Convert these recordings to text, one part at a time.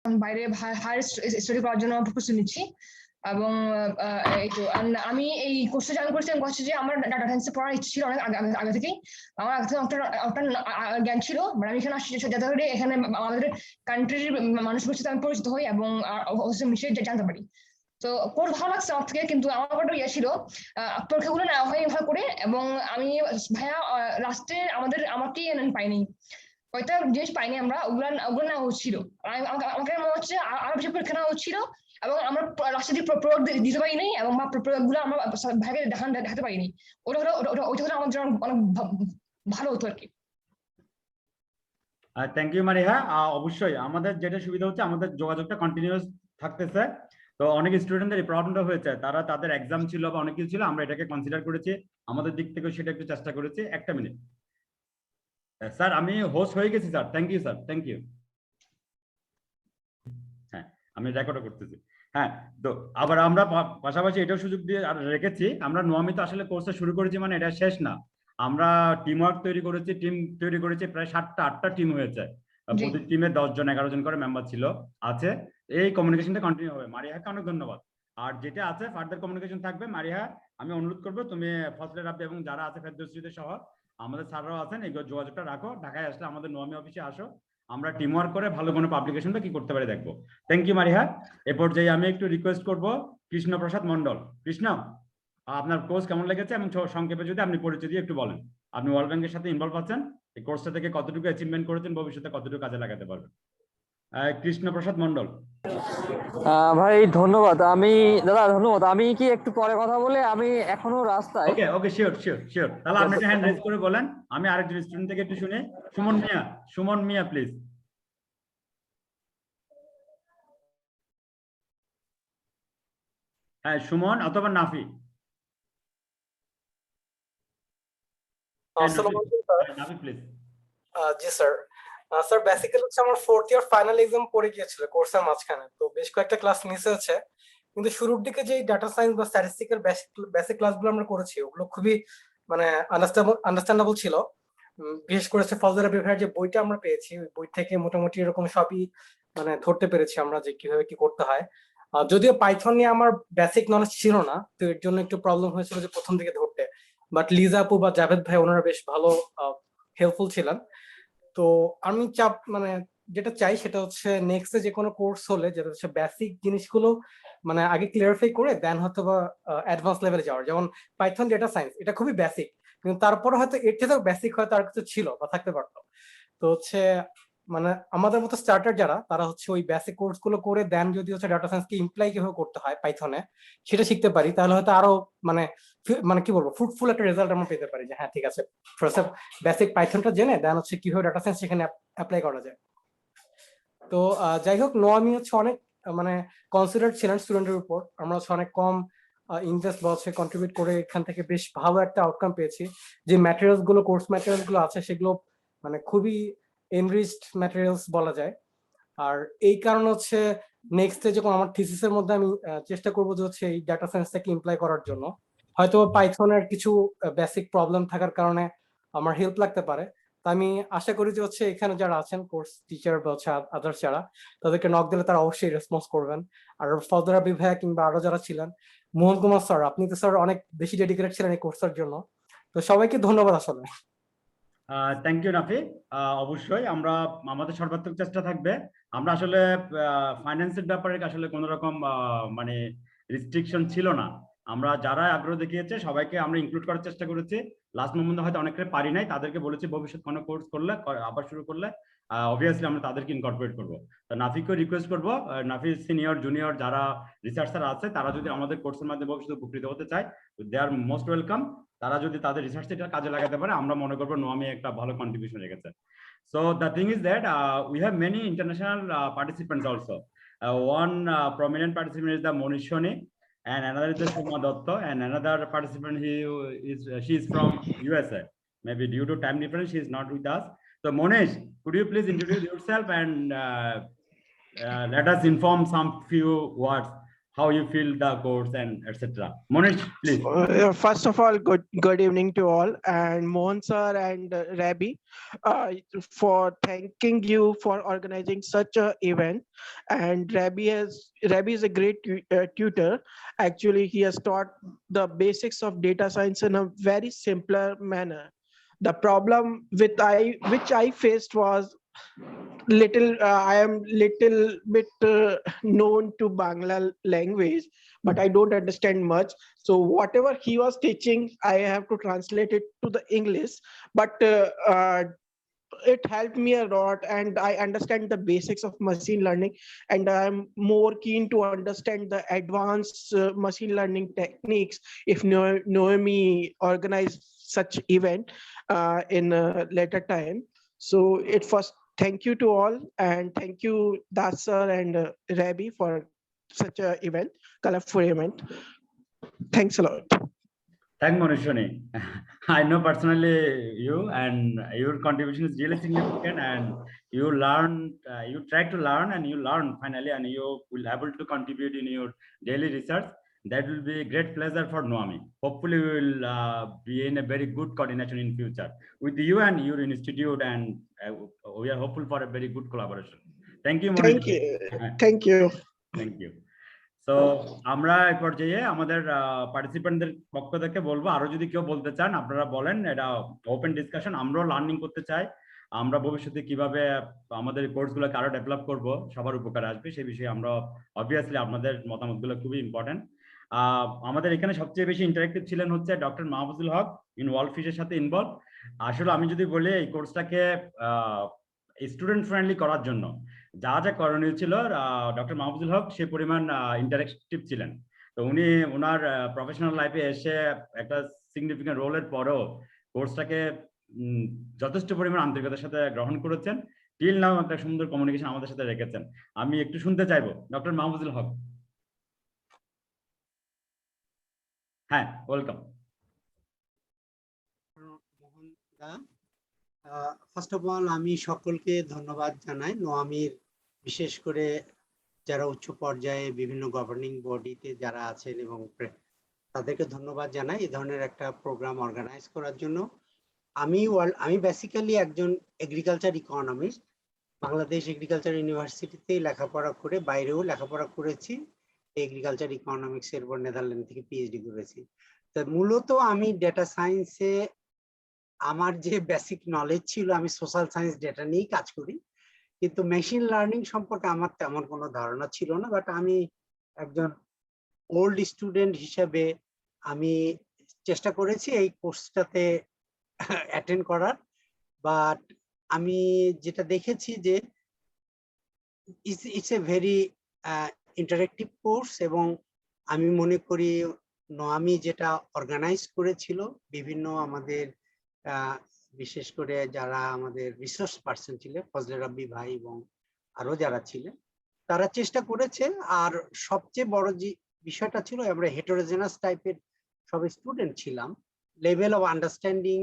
বাইরে higher study করার জন্য প্রস্তুতি নিচ্ছি এবং এই তো আমি এই কোর্সে জয়েন করেছি হচ্ছে যে আমার ডাটা সায়েন্সে পড়ার ইচ্ছে ছিল অনেক আগে থেকেই আমার আগে থেকে একটা জ্ঞান ছিল মানে আমি এখানে আসছি যাতে করে এখানে আমাদের কান্ট্রির মানুষের সাথে আমি পরিচিত হই এবং মিশে জানতে পারি তো কোর্স ভালো লাগছে আমার থেকে কিন্তু আমার একটা ইয়ে ছিল পরীক্ষাগুলো নেওয়া হয় এভাবে করে এবং আমি ভাইয়া লাস্টে আমাকে পাইনি কয়টা জিনিস পাইনি আমরা ওগুলো নেওয়া হচ্ছিল আমাকে মনে হচ্ছে আরো বেশি পরীক্ষা নেওয়া হচ্ছিল এবং আমরা লাস্টে দিয়ে প্রয়োগ দিতে পারিনি এবং প্রয়োগগুলো আমরা ভাইকে দেখাতে পারিনি ওইটা হলে আমার জন্য অনেক ভালো হতো আর কি। Thank you Mariha. অবশ্যই আমাদের যেটা সুবিধা হচ্ছে আমাদের যোগাযোগটা কন্টিনিউয়াস থাকতেছে। তো অনেক স্টুডেন্টদের এই প্রবলেমটা হয়েছে, তারা তাদের এক্সাম ছিল বা অনেক কিছু ছিল, আমরা এটাকে কনসিডার করেছি, আমাদের দিক থেকে সেটা একটু চেষ্টা করেছি। একটা মিনিট স্যার, আমি হোস্ট হয়ে গেছি sir. Thank you sir, thank you. হ্যাঁ, আমি রেকর্ডও করতেছি। হ্যাঁ, তো আবার আমরা পাশাপাশি এটাও সুযোগ দিয়ে রেখেছি, আমরা নোয়ামিত আসলে কোর্সটা শুরু করেছি মানে এটা শেষ না। আমরা টিম ওয়ার্ক তৈরি করেছি প্রায় 7টা 8টা টিম হয়েছে। প্রতি টিমে 10 জন 11 জন করে মেম্বার ছিল আছে। এই কমিউনিকেশনটা কন্টিনিউ হবে। মারিয়াকে অনেক ধন্যবাদ। আর যেটা আছে ফার্দার কমিউনিকেশন থাকবে। মারিয়া, আমি অনুরোধ করবো তুমি ফজলে রাব্বি এবং যারা আছে ফেরদৌসীদের সহ আমাদের স্যাররাও আছেন, এই যোগাযোগটা রাখো। ঢাকায় আসলে আমাদের নোয়ামি অফিসে আসো, আমরা টিম ওয়ার্ক করে ভালো কোনো পাবলিকেশনটা কি করতে পারি দেখবো। Thank you মারিহা। এ পর্যায়ে আমি একটু রিকোয়েস্ট করব কৃষ্ণ প্রসাদ মন্ডল। কৃষ্ণ, আপনার কোর্স কেমন লেগেছে এবং সংক্ষেপে যদি আপনি পরিচয় দিয়ে একটু বলেন। আপনি ওয়ার্ল্ড ব্যাংকের সাথে ইনভলভ আছেন, এই কোর্সটা থেকে কতটুকু অ্যাচিভমেন্ট করেছেন, ভবিষ্যতে কতটুকু কাজে লাগাতে পারবেন। কৃষ্ণ প্রসাদ মন্ডল। ভাই ধন্যবাদ। ধন্যবাদ। আমি কি একটু পরে কথা বলে, আমি এখনো রাস্তায়। ওকে ওকে, শিওর শিওর শিওর। তাহলে আপনি একটা হ্যান্ড রেজ করে বলেন, আমি আরেকজন স্টুডেন্ট থেকে একটু শুনে। সুমন মিয়া প্লিজ। হ্যাঁ, সুমন অথবা Nafi. Nafi please. G sir. Sir basically হচ্ছে আমার 4th ইয়ার ফাইনাল এক্সাম পড়ে গিয়েছিল কোর্সের মাঝখানে, তো বেশ কয়েকটা ক্লাস মিস হয়েছে। কিন্তু শুরুর দিকে যে ডাটা সায়েন্স বা স্ট্যাটিস্টিক্যাল বেসিক ক্লাসগুলো আমরা করেছি ওগুলো খুবই মানে আন্ডারস্ট্যান্ডেবল ছিল। বিশেষ করে ফজলে রাব্বি ভাইয়ের যে বইটা আমরা পেয়েছি, ওই বই থেকে মোটামুটি এরকম সবই মানে ধরতে পেরেছি আমরা যে কিভাবে কি করতে হয়। যদিও পাইথন নিয়ে আমার বেসিক নলেজ ছিল না, তো এর জন্য একটু প্রবলেম হয়েছিল যে প্রথম দিকে ধরতে। বাট লিজা আপু বা জাভেদ ভাই ওনারা বেশ ভালো হেল্পফুল ছিলেন। তো আমি মানে যেটা চাই সেটা হচ্ছে নেক্সটে যে কোনো কোর্স হলে যেটা হচ্ছে বেসিক জিনিসগুলো মানে আগে ক্লিয়ারিফাই করে দেন হয়তো বা অ্যাডভান্স লেভেলে যাওয়ার। যেমন পাইথন ডেটা সায়েন্স এটা খুবই বেসিক, কিন্তু তারপরে হয়তো এর থেকেও বেসিক হয়তো আর কিছু ছিল বা থাকতে পারতো। তো হচ্ছে মানে আমাদের মতো স্টার্টার যারা, তারা হচ্ছে ওই বেসিক কোর্স গুলো করে দেন যদি হচ্ছে ডাটা সায়েন্সকে ইমপ্লাই কিভাবে করতে হয় পাইথনে সেটা শিখতে পারি, তাহলে হয়তো আরো মানে মানে কি বলবো ফুটফুল একটা রেজাল্ট আমরা পেতে পারি যে হ্যাঁ ঠিক আছে ফার্স্ট বেসিক পাইথনটা জেনে দেন হচ্ছে কিভাবে ডাটা সায়েন্স সেখানে অ্যাপ্লাই করা যায়। তো যাই হোক, নোয়ামি হচ্ছে অনেক মানে কনসিডার ছিলেন স্টুডেন্টের উপর। আমরা হচ্ছে অনেক কম ইনভেস্ট বা হচ্ছে কন্ট্রিবিউট করে এখান থেকে বেশ ভালো একটা আউটকাম পেয়েছি। যে ম্যাটেরিয়ালস গুলো কোর্স ম্যাটেরিয়ালস গুলো আছে সেগুলো মানে খুবই এনরিচড ম্যাটেরিয়ালস বলা যায়। আর এই কারণে হচ্ছে নেক্সটে যখন আমার থিসিসের মধ্যে আমি চেষ্টা করবো যে হচ্ছে এই ডাটা সায়েন্সটাকে ইমপ্লাই করার জন্য হয়তো পাইথনের কিছু বেসিক প্রবলেম থাকার কারণে আমার হেল্প লাগতে পারে। তা আমি আশা করি যে হচ্ছে এখানে যারা আছেন কোর্স টিচার বা হচ্ছে আদার্স যারা, তাদেরকে নক দিলে তারা অবশ্যই রেসপন্স করবেন। আর ফজলে রাব্বি ভাইয়া কিংবা আরো যারা ছিলেন, মোহন কুমার স্যার, আপনি তো স্যার অনেক বেশি ডেডিকেটেড ছিলেন এই কোর্সের জন্য। তো সবাইকে ধন্যবাদ আসলে। Thank you Nafi. অবশ্যই আমরা আমাদের সর্বাত্মক চেষ্টা থাকবে। আমরা আসলে ফাইন্যান্সের ব্যাপারে আসলে কোনো রকম মানে রিস্ট্রিকশন ছিল না। আমরা যারা আগ্রহ দেখিয়েছে সবাইকে আমরা ইনক্লুড করার চেষ্টা করেছি। লাস্ট মোমেন্টে হয়তো অনেকটা পারি নাই, তাদেরকে বলেছি ভবিষ্যৎ কোনো কোর্স করলে আবার শুরু করলে অবভিয়াসলি আমরা তাদেরকে ইনকর্পোরেট করবো। তো নাফিকে রিকোয়েস্ট করবো, নাফি সিনিয়র জুনিয়র যারা রিসার্চার আছে তারা যদি আমাদের কোর্সের মাধ্যমে ভবিষ্যতে উপকৃত হতে চায়, দে আর মোস্ট ওয়েলকাম। তারা যদি তাদের রিসার্চ এটা কাজে লাগাতে পারে, আমরা মনে করবো নোয়ামি একটা ভালো কন্ট্রিবিউশন রেখেছে। So the thing is that we have many international participants also. One prominent participant is the Monish Shoni, and another is the Shuma Dotto, and another participant she is from USA. Maybe due to time difference, she is not with us. So Monish, could you please introduce yourself and let us inform some few words how you feel the course and etc. Monish, please. First of all, good evening to all, and Mohan sir and Rabi, for thanking you for organizing such a event. And Rabi is a great tutor. Actually, he has taught the basics of data science in a very simpler manner. The problem which I faced was I am little bit known to Bangla language, but I don't understand much. So whatever he was teaching, I have to translate it to the English. But it helped me a lot, and I understand the basics of machine learning, and I'm more keen to understand the advanced machine learning techniques if Noemi organized such event in a later time. So it first, thank you to all, and thank you Das sir and Rabi for such a event, colorful event. Thanks a lot. Thank Manishwani. I know personally you, and your contribution is really significant, and you learn, you try to learn, and you learn finally, and you will able to contribute in your daily research. That will be a great pleasure for Noami. Hopefully, we will be in a very good coordination in future with you and your institute, and we are hopeful for a very good collaboration. Thank you, Manish. Thank you. Thank you. Thank you. তো আমরা এই পর্যায়ে আমাদের পার্টিসিপেন্টদের পক্ষ থেকে বলবো, আরো যদি কেউ বলতে চান আপনারা বলেন, এটা ওপেন ডিসকাশন। আমরাও লার্নিং করতে চাই, আমরা ভবিষ্যতে কিভাবে আমাদের কোর্সগুলোকে আরো ডেভেলপ করব, সবার উপকার আসবে সেই বিষয়ে আমরা অবভিয়াসলি আপনাদের মতামতগুলো খুবই ইম্পর্টেন্ট। আমাদের এখানে সবচেয়ে বেশি ইন্টারেক্টিভ ছিলেন হচ্ছে ডক্টর মাহফুজুল হক, ইন ওয়ার্ল্ডফিশের সাথে ইনভলভ। আসলে আমি যদি বলি এই কোর্সটাকে স্টুডেন্ট ফ্রেন্ডলি করার জন্য যা যা করণীয় ছিল, ডক্টর মাহফুজুল হক সে পরিমাণ ইন্টারেক্টিভ ছিলেন। তো উনি ওনার প্রফেশনাল লাইফে এসে একটা সিগনিফিকেন্ট রোলের পরেও কোর্সটাকে যথেষ্ট পরিমাণ আন্তরিকতার সাথে গ্রহণ করেছেন। টিল নাও একটা সুন্দর কমিউনিকেশন আমাদের সাথে রেখেছেন। আমি একটু শুনতে চাইবো ডক্টর মাহফুজুল হক। হ্যাঁ, ওয়েলকাম। ফার্স্ট অফ অল আমি সকলকে ধন্যবাদ জানাই। নোয়ামির বিশেষ করে যারা উচ্চ পর্যায়ে বিভিন্ন গভর্নিং বডিতে যারা আছেন এবং তাদেরকে ধন্যবাদ জানাই এই ধরনের একটা প্রোগ্রাম অর্গানাইজ করার জন্য। আমি বেসিক্যালি একজন এগ্রিকালচার ইকোনমিস্ট, বাংলাদেশ এগ্রিকালচার ইউনিভার্সিটিতে লেখাপড়া করে, বাইরেও লেখাপড়া করেছি, এগ্রিকালচার ইকোনমিক্স এর পর নেদারল্যান্ড থেকে পিএইচডি করেছি। তো মূলত আমি ডেটা সায়েন্সে আমার যে বেসিক নলেজ ছিল, আমি সোশ্যাল সায়েন্স ডেটা নিয়েই কাজ করি, কিন্তু মেশিন লার্নিং সম্পর্কে আমার তেমন কোনো ধারণা ছিল না। বাট আমি একজন ওল্ড স্টুডেন্ট হিসেবে আমি চেষ্টা করেছি এই কোর্সটাতে অ্যাটেন্ড করার। বাট আমি যেটা দেখেছি যে it's a very interactive course, এবং আমি মনে করি নোয়ামি যেটা অর্গানাইজ করেছিল, বিভিন্ন আমাদের বিশেষ করে যারা আমাদের রিসোর্স পার্সন ছিলেন, ফজলে রাব্বি ভাই এবং আরো যারা ছিলেন, তারা চেষ্টা করেছে। আর সবচেয়ে বড় যে বিষয়টা ছিল, আমরা হেটেরোজেনাস টাইপের সব স্টুডেন্ট ছিলাম, level of understanding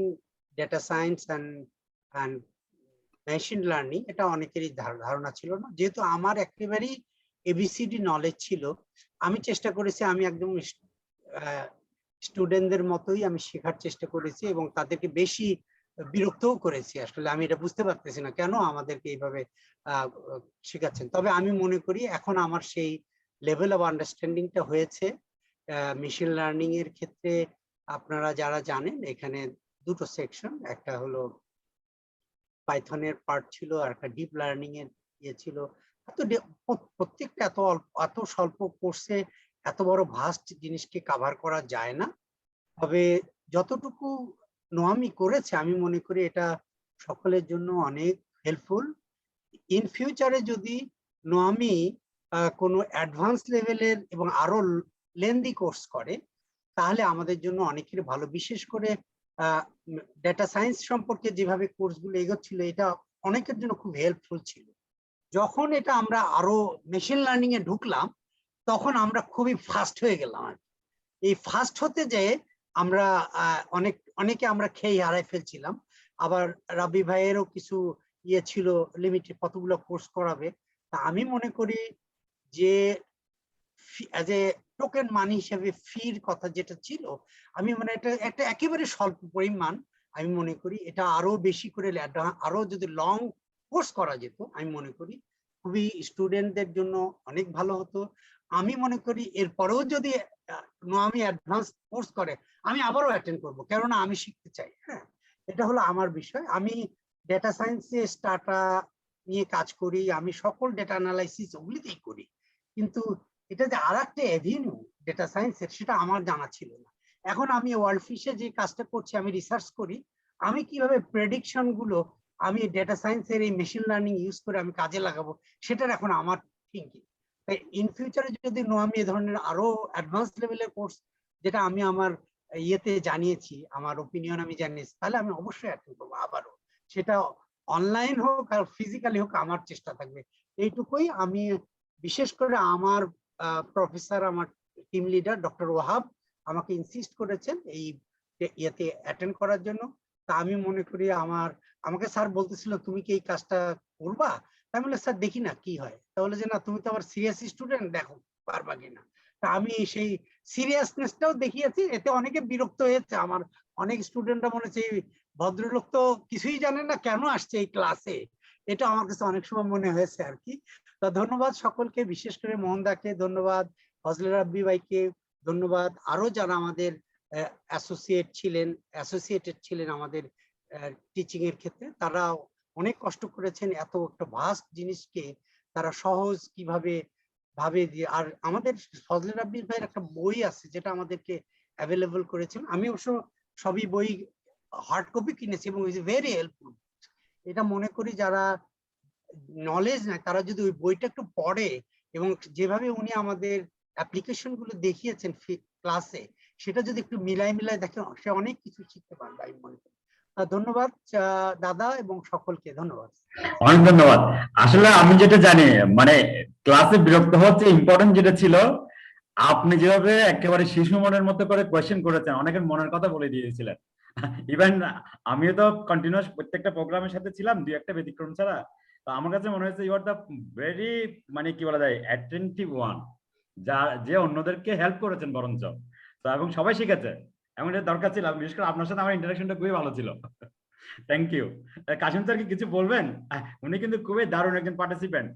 data science and machine learning এটা অনেকেরই ধারণা ছিল না। যেহেতু আমার একেবারেই এবিসিডি নলেজ ছিল, আমি চেষ্টা করেছি আমি একদম স্টুডেন্টদের মতোই আমি শেখার চেষ্টা করেছি, এবং তাদেরকে বেশি বিরক্তও করেছি। আসলে আমি এটা বুঝতে পারতেছি না কেন আমাদেরকে এইভাবে শেখাচ্ছেন। তবে আমি মনে করি এখন আমার সেই লেভেল অফ আন্ডারস্ট্যান্ডিংটা হয়েছে। মেশিন লার্নিং এর ক্ষেত্রে আপনারা যারা জানেন, এখানে দুটো সেকশন, একটা হলো পাইথনের পার্ট ছিল আর একটা ডিপ লার্নিং এর ইয়ে ছিল। প্রত্যেকটা এত স্বল্প কোর্সে এত বড় ভাস্ট জিনিসকে কভার করা যায় না। তবে যতটুকু নোয়ামি করেছে আমি মনে করি এটা সকলের জন্য অনেক হেল্পফুল। ইন ফিউচারে যদি নোয়ামি কোনো অ্যাডভান্স লেভেলের এবং আরো লেন্দি কোর্স করে, তাহলে আমাদের জন্য অনেকের ভালো। বিশেষ করে ডেটা সায়েন্স সম্পর্কে যেভাবে কোর্সগুলো এগোচ্ছিল, এটা অনেকের জন্য খুব হেল্পফুল ছিল। যখন এটা আমরা আরো মেশিন লার্নিং এ ঢুকলাম, তখন আমরা খুবই ফাস্ট হয়ে গেলাম। এই ফাস্ট হতে যেয়ে আমরা অনেকে আমরা খেয়ে হারাই ফেলছিলাম। আবার রাবি ভাইয়েরও কিছু ইয়ে ছিল, লিমিটেড কতগুলো কোর্স করাবে। তা আমি মনে করি যে অ্যাজ এ টোকেন মানি হিসেবে ফির কথা যেটা ছিল, আমি মানে এটা একটা একেবারে স্বল্প পরিমাণ, আমি মনে করি এটা আরো বেশি করে আরো যদি লং কোর্স করা যেত, আমি মনে করি খুবই স্টুডেন্টদের জন্য অনেক ভালো হতো। আমি মনে করি এরপরেও যদি নোয়ামি অ্যাডভান্স কোর্স করে, আমি আবারও অ্যাটেন্ড করবো, কেননা আমি শিখতে চাই। হ্যাঁ, এটা হলো আমার বিষয়। আমি ডেটা সায়েন্সে স্টাটা নিয়ে কাজ করি, আমি সকল ডেটা অ্যানালাইসিস ওগুলিতেই করি, কিন্তু এটা যে আর একটা এভিনিউ ডেটা সায়েন্সের, সেটা আমার জানা ছিল না। এখন আমি ওয়ার্ল্ড ফিশে যে কাজটা করছি, আমি রিসার্চ করি, আমি কিভাবে প্রেডিকশন গুলো আমি ডেটা সায়েন্সের এই মেশিন লার্নিং ইউজ করে আমি কাজে লাগাবো, সেটার এখন আমার থিঙ্কিং। তাই ইন ফিউচারে যদি নোয়ামি এ ধরনের আরো অ্যাডভান্স লেভেলের কোর্স, যেটা আমি আমার ইয়েতে জানিয়েছি, আমার ওপিনিয়ন আমি জানিয়েছি, তাহলে আমি অবশ্যই অ্যাটেন্ড করবো আবারও। সেটা অনলাইন হোক আর ফিজিক্যালি হোক, আমার চেষ্টা থাকবে এইটুকুই। আমি বিশেষ করে আমার প্রফেসর, আমার টিম লিডার ডক্টর ওয়াহাব আমাকে ইনসিস্ট করেছেন এই ইয়েতে অ্যাটেন্ড করার জন্য। তা আমি মনে করি আমাকে স্যার বলতেছিল তুমি কি এই কাজটা করবা, আমি বললাম স্যার দেখি না কি হয়। তাহলে যে না, তুমি তো আবার সিরিয়াস স্টুডেন্ট, দেখো পারবা কিনা। তা আমি সেই সিরিয়াসনেসটাও দেখিয়েছি, এতে অনেকে বিরক্ত হয়েছে। আমার অনেক স্টুডেন্টরা মনে হচ্ছে এই ভদ্রলোক তো কিছুই জানেন না, কেন আসছে এই ক্লাসে, এটা আমার কাছে অনেক সময় মনে হয়েছে আর কি। তা ধন্যবাদ সকলকে, বিশেষ করে মোহনদাকে ধন্যবাদ, ফজলে রাব্বি ভাইকে ধন্যবাদ, আরো যারা আমাদের অ্যাসোসিয়েটেড ছিলেন আমাদের টিচিং এর ক্ষেত্রে, তারা অনেক কষ্ট করেছেন এত একটা ভাস্ট জিনিসকে তারা সহজ কিভাবে ভাবে দিয়ে। আর আমাদের ফজলে রাব্বি ভাইয়ের একটা বই আছে যেটা আমাদেরকে অ্যাভেলেবল করেছেন, আমি অবশ্য সবই বই হার্ড কপি কিনেছি এবং ইজ ভেরি হেল্পফুল। এটা মনে করি যারা নলেজ নাই, তারা যদি ওই বইটা একটু পড়ে এবং যেভাবে উনি আমাদের অ্যাপ্লিকেশন গুলো দেখিয়েছেন ক্লাসে, সেটা যদি একটু মিলাই দেখেন, সে অনেক কিছু শিখতে পারবে আমি মনে করি। ধন্যবাদ দাদা, এবং সকলকে ধন্যবাদ। অনেক ধন্যবাদ। আসলে আমি যেটা জানি, মানে ক্লাসে বিরক্ত হচ্ছে ইম্পর্টেন্ট যেটা ছিল, আপনি যেভাবে একেবারে শিশু মনের মতো করে কোয়েশ্চেন করেছেন, অনেকের মনের কথা বলে দিয়েছিলেন। ইভেন আমিও তো কন্টিনিউয়াস প্রত্যেকটা প্রোগ্রামের সাথে ছিলাম, দুই একটা ব্যতিক্রম ছাড়া। তো আমার কাছে মনে হয়েছে ইউ আর দ্য ভেরি, মানে কি বলা যায়, অ্যাটেন্টিভ ওয়ান, যে অন্যদেরকে হেল্প করেছেন বরঞ্চ। তো এবং সবাই শিখেছে, এমন এটা দরকার ছিল। বিশেষ করে আপনার সাথে আমার ইন্টারাকশনটা খুবই ভালো ছিল। Thank you. কাশিম স্যার কি কিছু বলবেন? উনি কিন্তু খুবই দারুণ একজন পার্টিসিপেন্ট,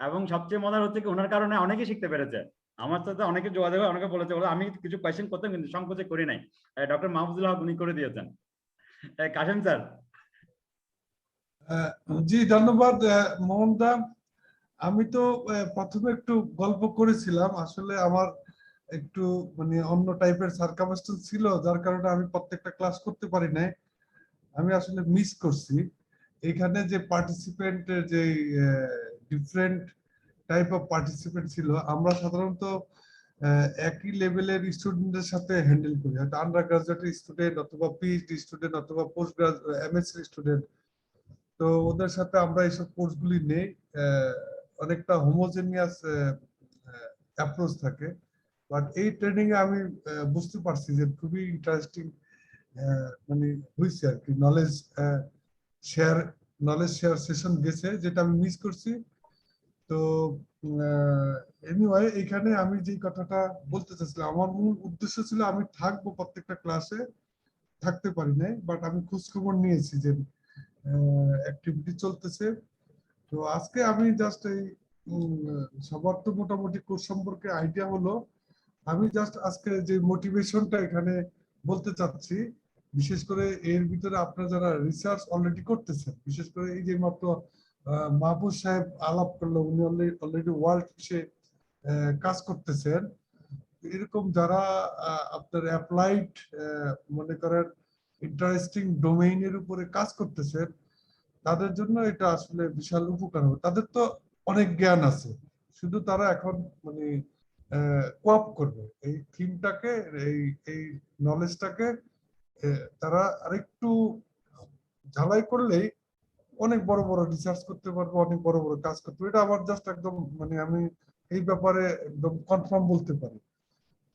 এবং সবচেয়ে মজার হচ্ছে কি ওনার কারণে অনেকে শিখতে পেরেছে। আমার সাথে অনেকে যোগাযোগ, অনেকে বলেছে আমি কিছু কোয়েশ্চেন করতাম কিন্তু সংকোচে করি নাই। ডক্টর মাহফুজুল হক উনি করে দিয়েছেন। কাশিম স্যার। জি ধন্যবাদ মোহনদা। আমি তো প্রথমে একটু গল্প করেছিলাম, আসলে আমার একটু মানে অন্য টাইপের সার্কামস্টেন্স ছিল, যার কারণে আমি প্রত্যেকটা ক্লাস করতে পারি নাই। আমি আসলে মিস করছি এখানে যে পার্টিসিপেন্টের যে ডিফারেন্ট টাইপ অফ পার্টিসিপেন্ট ছিল। আমরা সাধারণত একই লেভেলের স্টুডেন্টের সাথে হ্যান্ডেল করি, হয়তো আন্ডার গ্রাজুয়েট স্টুডেন্ট অথবা পিএইচডি স্টুডেন্ট অথবা পোস্ট গ্রাজুয়েট এমএসসি স্টুডেন্ট। তো ওদের সাথে আমরা এইসব কোর্সগুলি নেই, অনেকটা হোমোজেনিয়াস অ্যাপ্রোচ থাকে। বাট এই ট্রেনিং এ আমি বুঝতে পারছি যে খুবই ইন্টারেস্টিং মানে হয়েছে আর কি, নলেজ শেয়ার সেশন গেছে, যেটা আমি মিস করছি। তো এনিওয়ে, এখানে আমি যে কথাটা বলতে চাচ্ছিলাম, আমার মূল উদ্দেশ্য ছিল আমি থাকবো প্রত্যেকটা ক্লাসে, থাকতে পারি নাই, বাট আমি খোঁজখবর নিয়েছি যে অ্যাক্টিভিটি চলতেছে। তো আজকে আমি জাস্ট এই সবার তো মোটামুটি কোর্স সম্পর্কে আইডিয়া হলো, আমি জাস্ট আজকে যে মোটিভেশনটা এখানে বলতে চাচ্ছি, বিশেষ করে এর ভিতরে আপনারা যারা রিসার্চ অলরেডি করতেছেন, বিশেষ করে এই যে মাত্র মাহবুব সাহেব আলাপ করলো, উনি অলরেডি ওয়ার্ল্ড ফিশে কাজ করতেছেন, এরকম যারা আপনার অ্যাপ্লাইড মনে করেন ইন্টারেস্টিং ডোমেইনের উপরে কাজ করতেছেন, তাদের জন্য এটা আসলে বিশাল উপকার হবে। তাদের তো অনেক জ্ঞান আছে, শুধু তারা এখন মানে কোঅপ করবে এই থিমটাকে, এই নলেজটাকে তারা আরেকটু ঝালাই করলেই অনেক বড় বড় রিসার্চ করতে পারবে, অনেক বড় বড় কাজ করতে পারবে। এটা আমার জাস্ট একদম মানে আমি এই ব্যাপারে একদম কনফার্ম বলতে পারি।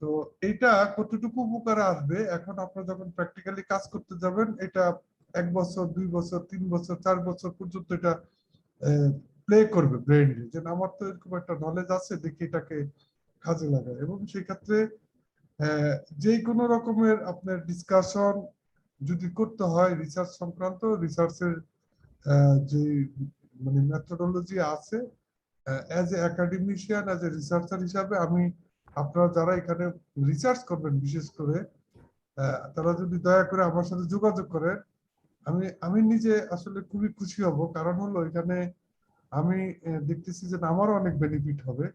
তো এইটা কতটুকু উপকারে আসবে, এখন আপনারা যখন প্র্যাকটিক্যালি কাজ করতে যাবেন, এটা 1 বছর 2 বছর 3 বছর 4 বছর পর্যন্ত এটা প্লে করবে ব্রেইনে, যে আমার তো এরকম একটা নলেজ আছে, দেখি এটাকে কাজে লাগায়। এবং সেই ক্ষেত্রে যে কোনো রকমের আপনার ডিসকাশন যদি করতে হয় রিসার্চ সংক্রান্ত, রিসার্চের যে মানে মেথোডোলজি আছে, as a academician, as a researcher হিসাবে আমি, আপনারা যারা এখানে রিসার্চ করবেন বিশেষ করে, তারা যদি দয়া করে আমার সাথে যোগাযোগ করেন, আমি নিজে আসলে খুবই খুশি হব। কারণ হলো এখানে আমি দেখতেছি যে আমারও অনেক বেনিফিট হবে,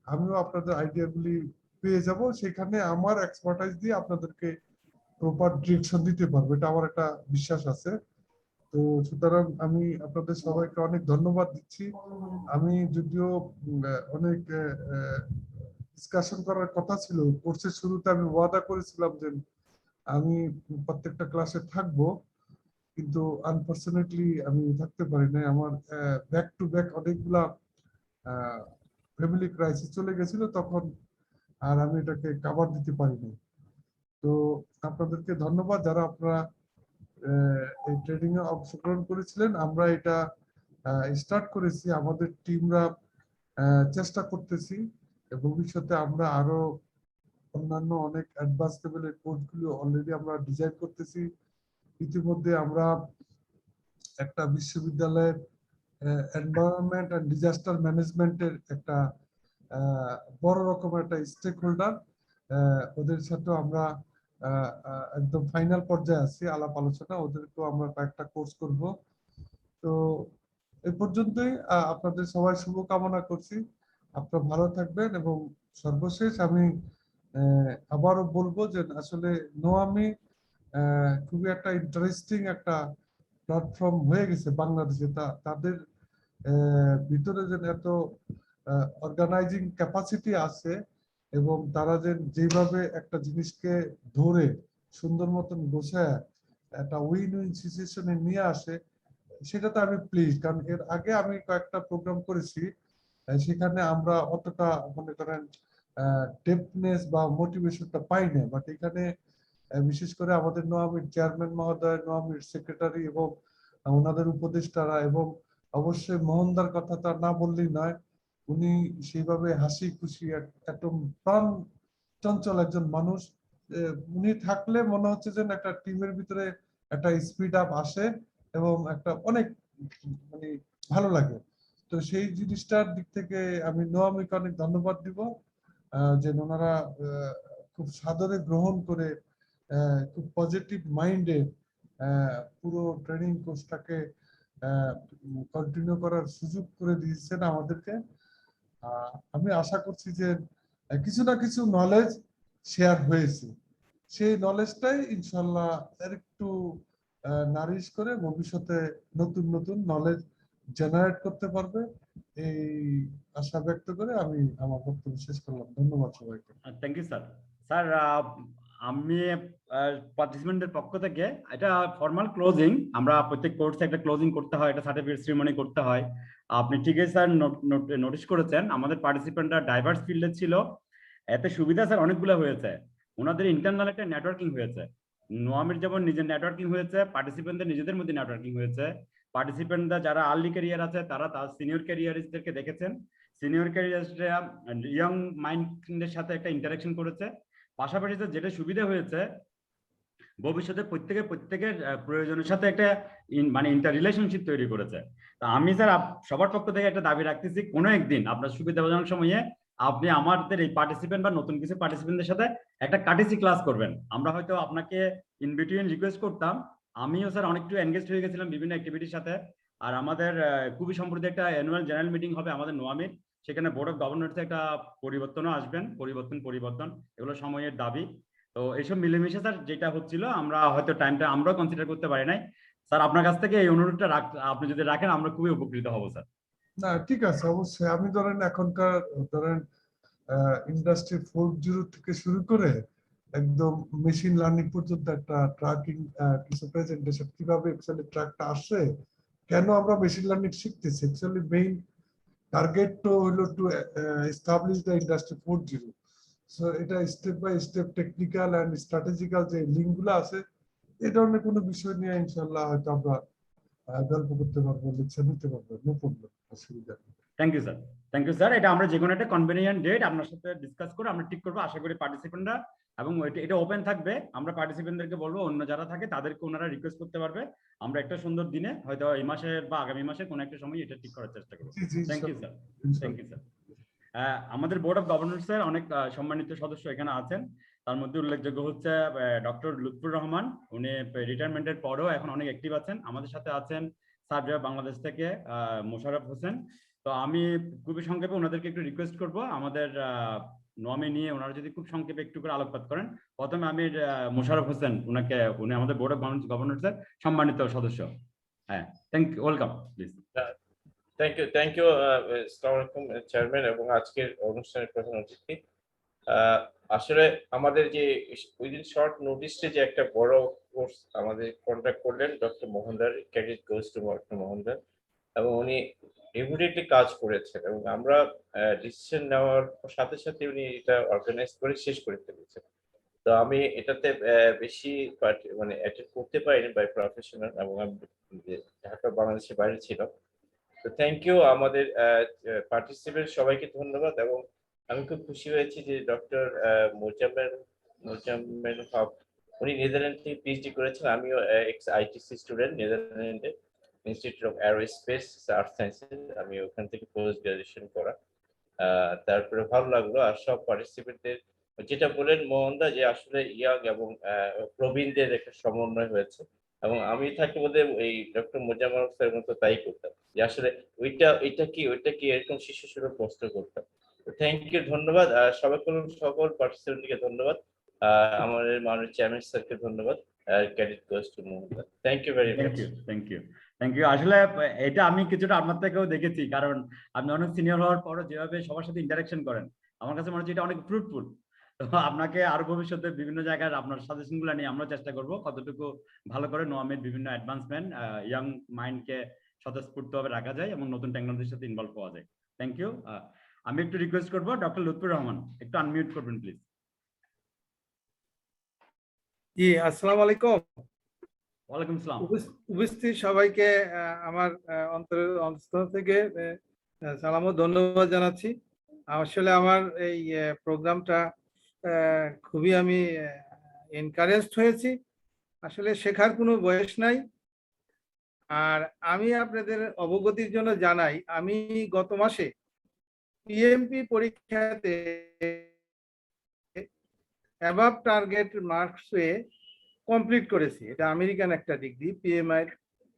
আমিও আপনাদের আইডিয়াগুলি পেয়ে যাব, সেখানে আমার এক্সপার্টাইজ দিয়ে আপনাদেরকে প্রপার ডিরেকশন দিতে পারবো, এটা আমার একটা বিশ্বাস আছে। তো সুতরাং আমি আপনাদের সবাইকে অনেক ধন্যবাদ দিচ্ছি। আমি যদিও অনেক ডিসকাশন করার কথা ছিল, কোর্সের শুরুতে আমি ওয়াদা করেছিলাম যে আমি প্রত্যেকটা ক্লাসে থাকবো, কিন্তু আনফরচুনেটলি আমি থাকতে পারি নাই। আমার ব্যাক টু ব্যাক অনেকগুলা ফ্যামিলি ক্রাইসিস চলে গেছিল তখন, আর আমি এটাকে কভার দিতে পারিনি। তো আপনাদেরকে ধন্যবাদ যারা আপনারা এই ট্রেনিং এ অংশগ্রহণ করেছিলেন। আমরা এটা স্টার্ট করেছি, আমাদের টিমরা চেষ্টা করতেছি ভবিষ্যতে আমরা আরো অন্যান্য অনেক অ্যাডভান্স লেভেলের কোর্সগুলো অলরেডি আমরা ডিজাইন করতেছি। ইতিমধ্যে আমরা একটা বিশ্ববিদ্যালয়ের এনভায়রনমেন্ট এন্ড ডিজাস্টার ম্যানেজমেন্টের একটা বড় রকমের একটা স্টেক হোল্ডার, ওদের সাথে আমরা একদম ফাইনাল পর্যায়ে আছি আলাপ আলোচনা, ওদেরকেও আমরা কয়েকটা কোর্স করব। তো এই পর্যন্তই, আপনাদের সবাই শুভকামনা করছি, আপনারা ভালো থাকবেন। এবং সর্বশেষ আমি আবারও বলবো যে আসলে নোয়ামি খুবই একটা ইন্টারেস্টিং একটা প্ল্যাটফর্ম হয়ে গেছে বাংলাদেশে। তাদের ভিতরে যে এত অর্গানাইজিং ক্যাপাসিটি আছে এবং তারা যেভাবে একটা জিনিসকে ধরে সুন্দর মতন গোছায় একটা উইন উইন সিচুয়েশনে নিয়ে আসে, সেটাতে আমি প্লিজ। কারণ এর আগে আমি কয়েকটা প্রোগ্রাম করেছি, সেখানে আমরা অতটা মনে করেন ডেপনেস বা মোটিভেশনটা পাই না, বাট এখানে বিশেষ করে আমাদের নোয়ামির চেয়ারম্যান মহোদয়, নোয়ামির সেক্রেটারি এবং ওনাদের উপদেষ্টারা, এবং অবশ্যই মোহনদার কথা তার না বললেই নয়, উনি সেইভাবে হাসি খুশি একদম প্রাণ চঞ্চল একজন মানুষ। উনি থাকলে মনে হচ্ছে যেন একটা টিমের ভিতরে একটা স্পিড আপ আসে এবং একটা অনেক মানে ভালো লাগে। তো সেই জিনিসটার দিক থেকে আমি নোয়ামিকে অনেক ধন্যবাদ দিব, যে ওনারা খুব সাদরে গ্রহণ করে খুব পজিটিভ মাইন্ডে পুরো ট্রেনিং কোর্সটাকে কন্টিনিউ করার সুযোগ করে দিয়েছেন আমাদেরকে। আমি আশা করছি যে কিছু না কিছু নলেজ শেয়ার হয়েছে, সেই নলেজটাই ইনশাল্লাহ একটু নারিশ করে ভবিষ্যতে নতুন নতুন নলেজ জেনারেট করতে পারবে, এই আশা ব্যক্ত করে আমি আমার বক্তব্য শেষ করলাম। ধন্যবাদ সবাইকে। Thank you sir. স্যার আমি পার্টিসিপেন্টদের পক্ষ থেকে এটা ফর্মাল ক্লোজিং, আমরা প্রত্যেক কোর্সে একটা ক্লোজিং করতে হয়, একটা সার্টিফিকেট সেরিমনি করতে হয়। আপনি ঠিকই স্যার নোটিশ করেছেন, আমাদের পার্টিসিপেন্টরা ডাইভার্স ফিল্ডে ছিল, এতে সুবিধা স্যার অনেকগুলো হয়েছে। ওনাদের ইন্টারনাল একটা নেটওয়ার্কিং হয়েছে, নোয়ামির যেমন নিজের নেটওয়ার্কিং হয়েছে, পার্টিসিপেন্টদের নিজেদের মধ্যে নেটওয়ার্কিং হয়েছে। পার্টিসিপেন্টরা যারা আর্লি ক্যারিয়ার আছে তারা তার সিনিয়র ক্যারিয়ারিস্টদেরকে দেখেছেন, সিনিয়র ক্যারিয়ারিস্টরা ইয়ং মাইন্ডের সাথে একটা ইন্টারাকশন করেছে। পাশাপাশি যেটা সুবিধা হয়েছে, ভবিষ্যতে প্রত্যেকের প্রয়োজনের সাথে একটা মানে ইন্টার রিলেশনশিপ তৈরি করেছে। তা আমি স্যার সবার পক্ষ থেকে একটা দাবি রাখতেছি, কোনো একদিন আপনার সুবিধাজনক সময়ে আপনি আমাদের এই পার্টিসিপেন্ট বা নতুন কিছু পার্টিসিপেন্টদের সাথে একটা কাটিসি ক্লাস করবেন। আমরা হয়তো আপনাকে ইন বিটুইন রিকোয়েস্ট করতাম, আমিও স্যার অনেকটু এনগেজড হয়ে গেছিলাম বিভিন্ন অ্যাক্টিভিটির সাথে। আর আমাদের খুবই সম্প্রতি একটা অ্যানুয়াল জেনারেল মিটিং হবে আমাদের নোয়ামির, সেখানে বোর্ড অফ গভর্নরস একটা পরিবর্তনও আসবেন, পরিবর্তন এগুলো সময়ের দাবি। তো এইসব মিলেমিশে স্যার যেটা হচ্ছিল, আমরা হয়তো টাইমটা আমরাও কনসিডার করতে পারি নাই। স্যার আপনার কাছ থেকে এই অনুরোধটা আপনি যদি রাখেন আমরা খুবই উপকৃত হব স্যার। না ঠিক আছে, অবশ্যই। আমি ধরেন এখনকার ইন্ডাস্ট্রি 4.0 থেকে শুরু করে একদম মেশিন লার্নিং পর্যন্ত একটা ট্র্যাকিং কিছু প্রেজেন্টেশন, কিভাবে অ্যাকচুয়ালি ট্র্যাকটা আসছে, কেন আমরা মেশিন লার্নিং শিখতেছি, অ্যাকচুয়ালি মেইন টার্গেট তো হলো to establish the industry 4.0। So এটা step by step technical and strategical যে লিঙ্ক গুলো আছে, এই ধরনের কোনো বিষয় নিয়ে ইনশাল্লাহ হয়তো আমরা গল্প করতে পারবো, লেকচার নিতে পারবো, নো প্রবলেম, অসুবিধা নেই। Thank you sir, thank you sir. এটা আমরা যে কোনো একটা কনভেনিয়েন্ট ডেট আপনার সাথে ডিসকাস করে আমরা ঠিক করবো, আশা করি পার্টিসিপেন্টরা, এবং এটা ওপেন থাকবে। আমরা পার্টিসিপেন্টদেরকে বলবো অন্য যারা থাকে তাদেরকে ওনারা রিকোয়েস্ট করতে পারবে। আমরা একটা সুন্দর দিনে হয়তো এই মাসের বা আগামী মাসে কোনো একটা সময় এটা ঠিক করার চেষ্টা করবো। Thank you sir, thank you sir. আমাদের বোর্ড অফ গভর্নর্সের অনেক সম্মানিত সদস্য এখানে আছেন। তার মধ্যে উল্লেখযোগ্য হচ্ছে ডক্টর লুৎফুর রহমান, উনি রিটায়ারমেন্টের পরেও এখন অনেক অ্যাক্টিভ আছেন। আমাদের সাথে আছেন সার্ভে বাংলাদেশ থেকে মোশাররফ হোসেন। তো আমি খুবই সংক্ষেপে ওনাদেরকে একটু রিকোয়েস্ট করব আমাদের নমি নিয়ে ওনারা যদি খুব সংক্ষেপে একটু করে আলোকপাত করেন। প্রথমে আমি মোশাররফ হোসেন, উনি আমাদের বোর্ড অফ গভর্নর্সের সম্মানিত সদস্য। হ্যাঁ, thank you, welcome please. Thank you আসসালামু আলাইকুম চেয়ারম্যান এবং আজকের অনুষ্ঠানের প্রধান অতিথি। আসলে আমাদের যে উইদিন শর্ট নোটিসে যে একটা বড় কোর্স আমাদের কন্ট্যাক্ট করলেন doctor Mohandar, credit goes to doctor Mohandar, এবং উনি ইমিডিয়েটলি কাজ করেছেন এবং আমরা ডিসিশন নেওয়ার সাথে সাথে উনি এটা অর্গানাইজ করে শেষ করে ফেলেছেন। তো আমি এটাতে বেশি মানে অ্যাটেন্ড করতে পারিনি বাই প্রফেশনাল, এবং আমি ঢাকা বাংলাদেশের বাইরে ছিলাম। তো থ্যাংক ইউ আমাদের পার্টিসিপেন্ট সবাইকে ধন্যবাদ। এবং আমি খুব খুশি হয়েছি যে ডক্টর মোজাম্মেল হক উনি নেদারল্যান্ড থেকে পিএইচডি করেছেন। আমিও এক্স আইটিসি স্টুডেন্ট, নেদারল্যান্ডে institute of aerospace earth sciences, আমি ওখান থেকে পোস্ট গ্রাজুয়েশন করা। তারপরে ভালো লাগলো। আর সব পার্টিসিপেন্টদের যেটা বলেন মোহনদা, যে আসলে ইয়াং এবং প্রবীণদের একটা সমন্বয় হয়েছে, এবং আমি থাকি বলতে এই ডক্টর মোজাম্মেল হকের মতো তাই করতাম, যে আসলে ওইটা কি এরকম শিশু শুরু প্রশ্ন করতাম। থ্যাংক ইউ, ধন্যবাদ সকল পার্টিসিপেন্টকে ধন্যবাদ। আমাদের মাননীয় চেয়ারম্যান স্যারকে ধন্যবাদ। Credit goes to Mohanda. Thank you very much. Thank you, thank you. আসলে এটা আমি কিছুটা আপনার থেকেও দেখেছি, কারণ আপনি অনেক সিনিয়র হওয়ার পরও যেভাবে সবার সাথে ইন্টারাকশন করেন, আমার কাছে মনে হচ্ছে এটা অনেক ফ্রুটফুল। তো আপনাকে আরো ভবিষ্যতে বিভিন্ন জায়গায় আপনার সাজেশন গুলো নিয়ে আমরা চেষ্টা করবো কতটুকু ভালো করে নোয়ামের বিভিন্ন অ্যাডভান্সমেন্ট ইয়াং মাইন্ডকে স্বতঃস্ফূর্ত ভাবে রাখা যায় এবং নতুন টেকনোলজির সাথে ইনভলভ হওয়া যায়। Thank you. আমি একটু রিকোয়েস্ট করবো ডক্টর লুৎফুর রহমান, একটু আনমিউট করবেন প্লিজ। জি, আসসালামু আলাইকুম। ওয়ালাইকুম আসসালাম। উপস্থিত সবাইকে আমার অন্তরের অন্তঃস্থল থেকে সালাম ও ধন্যবাদ জানাচ্ছি। আসলে আমার এই প্রোগ্রামটা খুবই আমি এনকারেজড হয়েছি। আসলে শেখার কোনো বয়স নাই। আর আমি আপনাদের অবগতির জন্য জানাই, আমি গত মাসে পিএমপি পরীক্ষাতে অ্যাবাভ টার্গেট মার্কস পেয়ে কমপ্লিট করেছি। এটা আমেরিকান একটা ডিগ্রি,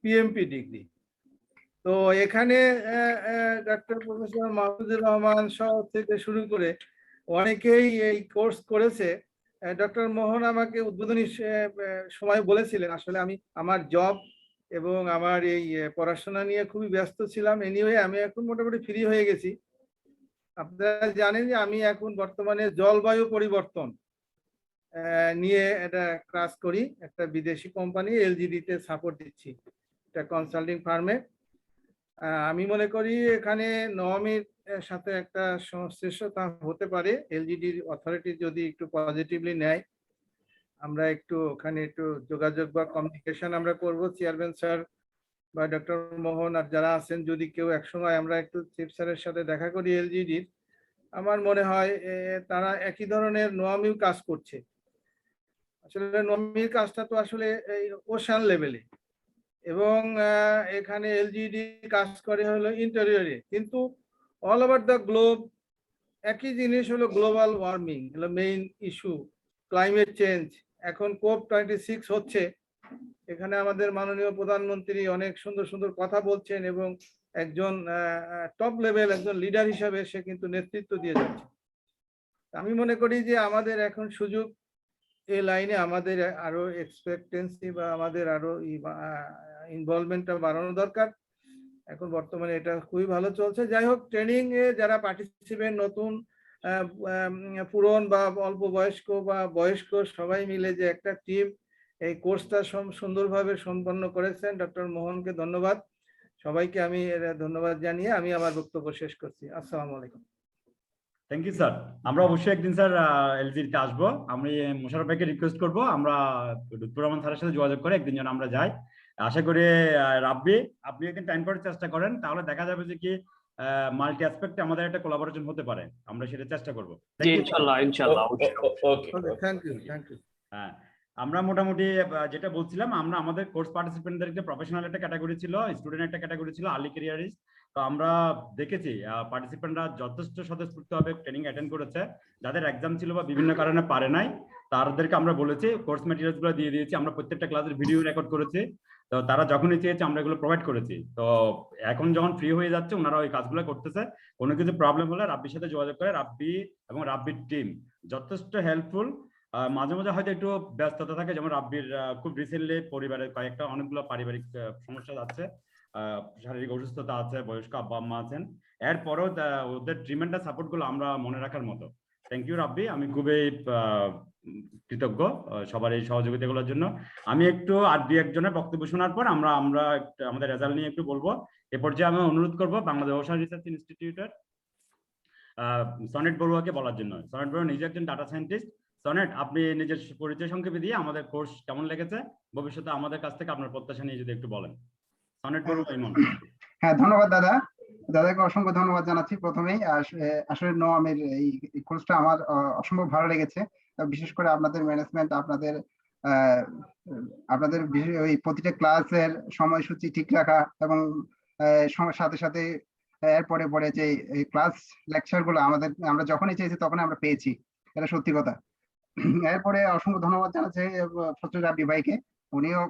পিএমপি ডিগ্রি। তো এখানে ডক্টর প্রফেসর মাহমুদুর রহমান সহ থেকে শুরু করে অনেকেই এই কোর্স করেছে। ডক্টর মোহন আমাকে উদ্বোধনী সময় বলেছিলেন, আসলে আমি আমার জব এবং আমার এই পড়াশোনা নিয়ে খুবই ব্যস্ত ছিলাম। এনিওয়ে আমি এখন মোটামুটি ফ্রি হয়ে গেছি। আপনারা জানেন যে আমি এখন বর্তমানে জলবায়ু পরিবর্তন নিয়ে একটা ক্লাস করি, একটা বিদেশি কোম্পানি এলজিডিতে সাপোর্ট দিচ্ছি, একটা কনসাল্টিং ফার্মে। আমি মনে করি এখানে নওয়ামির সাথে একটা সংশ্লিষ্টতা হতে পারে। এলজিডির অথরিটি যদি একটু পজিটিভলি নেয়, আমরা একটু ওখানে একটু যোগাযোগ বা কমিউনিকেশন আমরা করব। চেয়ারম্যান স্যার বা ডক্টর মোহন আর যারা আছেন, যদি কেউ একসময় আমরা একটু চিফ স্যারের সাথে দেখা করি এলজিডির, আমার মনে হয় তারা একই ধরনের নোয়ামিও কাজ করছে। আসলে নোয়ামির কাজটা তো আসলে এই ওশান লেভেলে, এবং এখানে এলজিডি কাজ করে হলো ইন্টেরিয়রে, কিন্তু অল ওভার দ্য গ্লোব একই জিনিস হলো গ্লোবাল ওয়ার্মিং হলো মেইন ইস্যু, ক্লাইমেট চেঞ্জ। এখন COP26 হচ্ছে, এখানে আমাদের মাননীয় প্রধানমন্ত্রী অনেক সুন্দর সুন্দর কথা বলছেন এবং একজন টপ লেভেল একজন লিডার হিসাবে সে কিন্তু নেতৃত্ব দিয়ে যাচ্ছে। আমি মনে করি যে আমাদের এখন সুযোগ এই লাইনে আমাদের আরো এক্সপেক্টেন্সি বা আমাদের আরো ইনভলভমেন্টটা বাড়ানো দরকার। এখন বর্তমানে এটা খুবই ভালো চলছে। যাই হোক, ট্রেনিং এ যারা পার্টিসিপেন্ট, নতুন পুরন বা অল্প বয়স্ক বা বয়স্ক সবাই মিলে যে একটা টিম এই কোর্সটা সুন্দরভাবে সম্পন্ন করেছেন, ডক্টর মোহনকে ধন্যবাদ। সবাইকে আমি ধন্যবাদ জানিয়ে আমি আমার বক্তব্য শেষ করছি। আসসালামু আলাইকুম। Thank you sir. আমরা অবশ্যই একদিন স্যার এলজিতে আসবো। আমি মোশাররফ ভাইকে রিকোয়েস্ট করবো আমরা লুৎফুর রহমান স্যারের সাথে যোগাযোগ করে একদিন যেন আমরা যাই। আশা করি রাব্বি আপনি একদিন টাইম করার চেষ্টা করেন, তাহলে দেখা যাবে যে কি মাল্টি অ্যাসপেক্টে আমাদের একটা কোলাবোরেশন হতে পারে, আমরা সেটা চেষ্টা করবো। জি ইনশাআল্লাহ ইনশাআল্লাহ। ওকে থ্যাংক ইউ হ্যাঁ, আমরা মোটামুটি যেটা বলছিলাম, আমরা আমাদের কোর্স পার্টিসিপেন্টদেরকে প্রফেশনাল একটা ক্যাটাগরি ছিল, স্টুডেন্ট একটা ক্যাটাগরি ছিল, আর্লি ক্যারিয়ারিস্ট। তো আমরা দেখেছি পার্টিসিপেন্টরা যথেষ্ট স্বতঃস্ফূর্তভাবে ট্রেনিং অ্যাটেন্ড করেছে। যাদের এক্সাম ছিল বা বিভিন্ন কারণে পারে নাই, তাদেরকে আমরা বলেছি, কোর্স ম্যাটেরিয়ালস গুলো দিয়ে দিয়েছি, আমরা প্রত্যেকটা ক্লাসের ভিডিও রেকর্ড করেছি। তো তারা যখনই চেয়েছে আমরা এগুলো প্রোভাইড করেছি। তো এখন যখন ফ্রি হয়ে যাচ্ছে, ওনারা ওই কাজগুলো করতেছে। কোনো কিছু প্রবলেম হলে রাব্বির সাথে যোগাযোগ করে, রাব্বি এবং রাব্বির টিম যথেষ্ট হেল্পফুল। মাঝে মাঝে হয়তো একটু ব্যস্ততা থাকে, যেমন রাব্বির খুব রিসেন্টলি পরিবারের কয়েকটা অনেকগুলো পারিবারিক সমস্যা যাচ্ছে, শারীরিক অসুস্থতা আছে, বয়স্ক আব্বা আম্মা আছেন। এরপরও ওদের ট্রিটমেন্টের সাপোর্ট গুলো আমরা মনে রাখার মতো। থ্যাংক ইউ রাব্বি, আমি খুবই কৃতজ্ঞ সবার এই সহযোগিতাগুলোর জন্য। আমি একটু আর দুই একজনের বক্তব্য শোনার পর আমরা আমাদের রেজাল্ট নিয়ে একটু বলবো। এ পর্যায়ে আমি অনুরোধ করবো বাংলাদেশ ওশান রিসার্চ ইনস্টিটিউটের সনেট বড়ুয়াকে বলার জন্য। সনেট বড়ুয়া নিজে একজন ডাটা সায়েন্টিস্ট। সনেট, আপনি নিজের পরিচয় সংক্ষেপে দিয়ে আমাদের কোর্স কেমন লেগেছে, ভবিষ্যতে আমাদের কাছ থেকে আপনার প্রত্যাশা নিয়ে যদি একটু বলেন। সনেট বড়ুয়া ইমন। হ্যাঁ, ধন্যবাদ দাদাকে অসংখ্য ধন্যবাদ জানাচ্ছি। প্রথমেই আসলে নোয়ামের এই কোর্সটা আমার অসম্ভব ভালো লেগেছে। বিশেষ করে আপনাদের ম্যানেজমেন্ট, আপনাদের ওই প্রতিটা ক্লাসের সময়সূচি ঠিক রাখা এবং সাথে সাথে এরপরে পরে যে ক্লাস লেকচার গুলো আমরা যখনই চেয়েছি তখনই আমরা পেয়েছি, এটা সত্যি কথা। এরপরে অসংখ্য ধন্যবাদ জানাচ্ছি ফজলুর রাব্বি ভাইকে। উনিও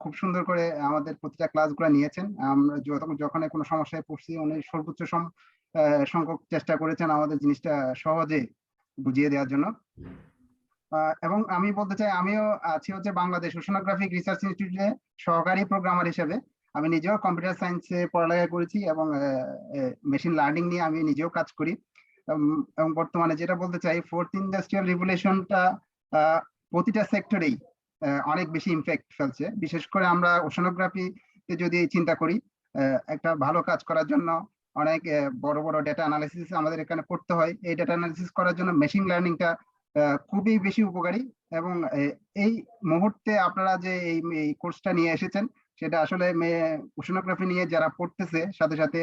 খুব সুন্দর করে আমাদের প্রতিটা ক্লাসগুলো নিয়েছেন। আমরা যখন কোনো সমস্যায় পড়ছি, উনি সর্বোচ্চ সংখ্যক চেষ্টা করেছেন আমাদের জিনিসটা সহজে বুঝিয়ে দেওয়ার জন্য। এবং আমি বলতে চাই, আমিও আছি হচ্ছে বাংলাদেশ ওশানোগ্রাফিক রিসার্চ ইনস্টিটিউটে সহকারী প্রোগ্রামার হিসেবে। আমি নিজেও কম্পিউটার সায়েন্সে পড়ালেখা করেছি এবং মেশিন লার্নিং নিয়ে আমি নিজেও কাজ করি। এবং বর্তমানে যেটা বলতে চাই, ফোর্থ ইন্ডাস্ট্রিয়াল রিভলিউশনটা প্রতিটা সেক্টরেই অনেক বেশি ইমপ্যাক্ট ফেলছে। বিশেষ করে আমরা ওশানোগ্রাফিতে যদি চিন্তা করি, একটা ভালো কাজ করার জন্য অনেক বড় বড় ডেটা অ্যানালিসিস আমাদের এখানে করতে হয়। এই ডেটা অ্যানালিসিস করার জন্য মেশিন লার্নিংটা খুবই বেশি উপকারী। এবং এই মুহূর্তে আপনারা যে এই কোর্সটা নিয়ে এসেছেন, সেটা আসলে ওশানোগ্রাফি নিয়ে যারা পড়তেছে, সাথে সাথে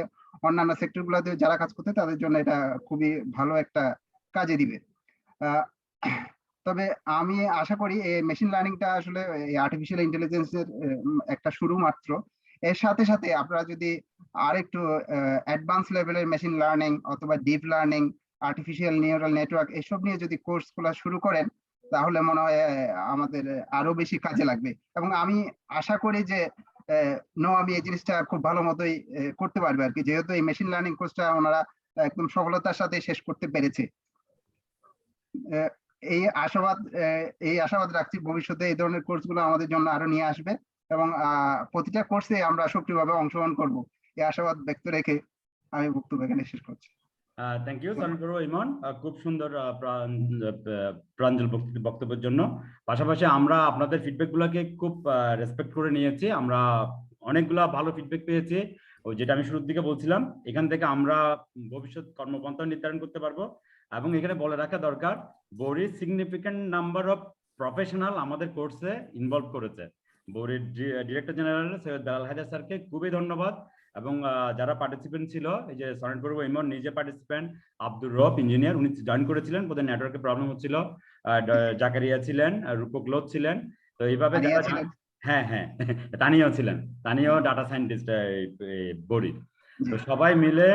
অন্যান্য সেক্টর গুলোতে যারা কাজ করতে, তাদের জন্য এটা খুবই ভালো একটা কাজে দিবে। তবে আমি আশা করি এই মেশিন লার্নিংটা আসলে আর্টিফিশিয়াল ইন্টেলিজেন্সের একটা শুরু মাত্র। এর সাথে সাথে আপনারা যদি আরেকটু অ্যাডভান্স লেভেলের মেশিন লার্নিং অথবা deep learning, artificial neural network এসব নিয়ে যদি কোর্সগুলো শুরু করেন, তাহলে মনে হয় আমাদের আরো বেশি কাজে লাগবে। এবং আমি আশা করি যে আমি এই জিনিসটা খুব ভালো মতোই করতে পারবে আর কি, যেহেতু এই মেশিন লার্নিং কোর্সটা ওনারা একদম সফলতার সাথে শেষ করতে পেরেছে। এই আশাবাদ রাখছি ভবিষ্যতে এই ধরনের কোর্সগুলো আমাদের জন্য আরো নিয়ে আসবে এবং প্রতিটা কোর্সে আমরা সক্রিয়ভাবে অংশগ্রহণ করব, এই আশাবাদ ব্যক্ত রেখে আমি বক্তব্য এখানে শেষ করছি। থ্যাংক ইউ সনেট বড়ুয়া ইমন, খুব সুন্দর প্রাঞ্জল বক্তব্যের জন্য। পাশাপাশি আমরা আপনাদের ফিডব্যাক গুলাকে খুব রেসপেক্ট করে নিয়েছি। আমরা অনেকগুলা ভালো ফিডব্যাক পেয়েছি, ওই যেটা আমি শুরুর দিকে বলছিলাম। এখান থেকে আমরা ভবিষ্যৎ কর্মপন্থা নির্ধারণ করতে পারবো। এবং এখানে বলে রাখা দরকার, বড়ি সিগনিফিকেন্ট নাম্বার অফ প্রফেশনাল আমাদের কোর্সে ইনভলভ করেছে। বড়ির ডিরেক্টর জেনারেল সৈয়দ বেলাল হায়দার স্যারকে খুবই ধন্যবাদ। এবং যারা পার্টিসিপেন্ট ছিল, এই যে সনেট বড়ুয়া ইমন নিজে পার্টিসিপেন্ট, আব্দুর রব ইঞ্জিনিয়ার, উনি জয়েন করেছিলেন, বোধহয় নেটওয়ার্কের প্রবলেম হচ্ছিল, জাকারিয়া ছিলেন, রূপক লোধ ছিলেন। তো এইভাবে হ্যাঁ তানিও ছিলেন, তানিও ডাটা সায়েন্টিস্ট বড়ির। তো সবাই মিলে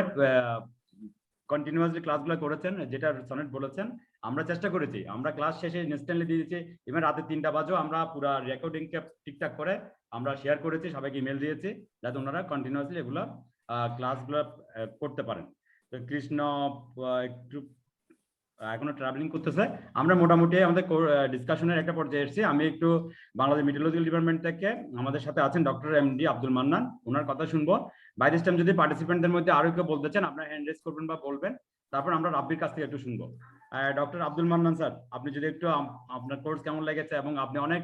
কন্টিনিউয়াসলি ক্লাসগুলো করেছেন, যেটা সনেট বলেছেন। আমরা চেষ্টা করেছি, আমরা ক্লাস শেষে ইনস্ট্যান্টলি দিয়ে দিয়েছি। ইভেন রাতে 3টা বাজেও আমরা পুরো রেকর্ডিংকে ঠিকঠাক করে আমরা শেয়ার করেছি, সবাইকে ইমেল দিয়েছি, যাতে ওনারা কন্টিনিউয়াসলি এগুলো ক্লাসগুলো করতে পারেন। তো কৃষ্ণ একটু এখনো ট্রাভেলিং করতেছে। আমরা মোটামুটি আমাদের ডিসকাশনের একটা পর্যায়ে এসেছি। আমি একটু বাংলাদেশ মেট্রোলজিক্যাল ডিপার্টমেন্ট থেকে আমাদের সাথে আছেন ডক্টর এমডি আব্দুল মান্নান, ওনার কথা শুনবো। বাই দিস টাইম যদি পার্টিসিপেন্টদের মধ্যে আরো কেউ বলতে চান, আপনারা হ্যান্ড রেজ করবেন বা বলবেন, তারপর আমরা রাব্বির কাছ থেকে একটু শুনবো। ডক্টর আব্দুল মান্নান স্যার, আপনি যদি একটু আপনার কোর্স কেমন লেগেছে, এবং আপনি অনেক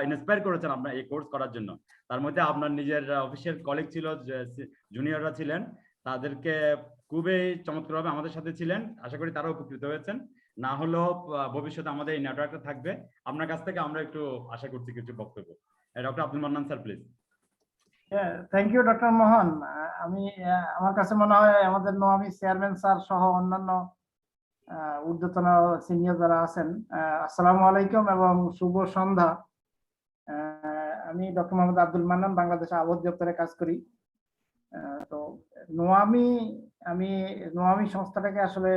ইন্সপায়ার করেছেন আপনার এই কোর্স করার জন্য। তার মধ্যে আপনার নিজের অফিসিয়াল কলিগ ছিল, জুনিয়ররা ছিলেন, তাদেরকে খুবই চমৎকারভাবে আমাদের সাথে ছিলেন। আশা করি তারাও উপকৃত হয়েছেন। না হলেও ভবিষ্যতে আমাদের এই নেটওয়ার্কটা থাকবে। আপনার কাছ থেকে আমরা একটু আশা করছি কিছু বক্তব্য। Doctor Abdul Mannan sir, please. Thank you doctor Mohan. আমি আমার কাছে মনে হয় আমাদের নোয়ামি চেয়ারম্যান স্যার সহ অন্যান্য ঊর্ধ্বতন সিনিয়র যারা আছেন, আসসালামু আলাইকুম এবং শুভ সন্ধ্যা। আমি ডক্টর মোহাম্মদ আব্দুল মান্নান, বাংলাদেশ আবহাওয়া দপ্তরে কাজ করি। তো আমি নোয়ামি সংস্থাটাকে আসলে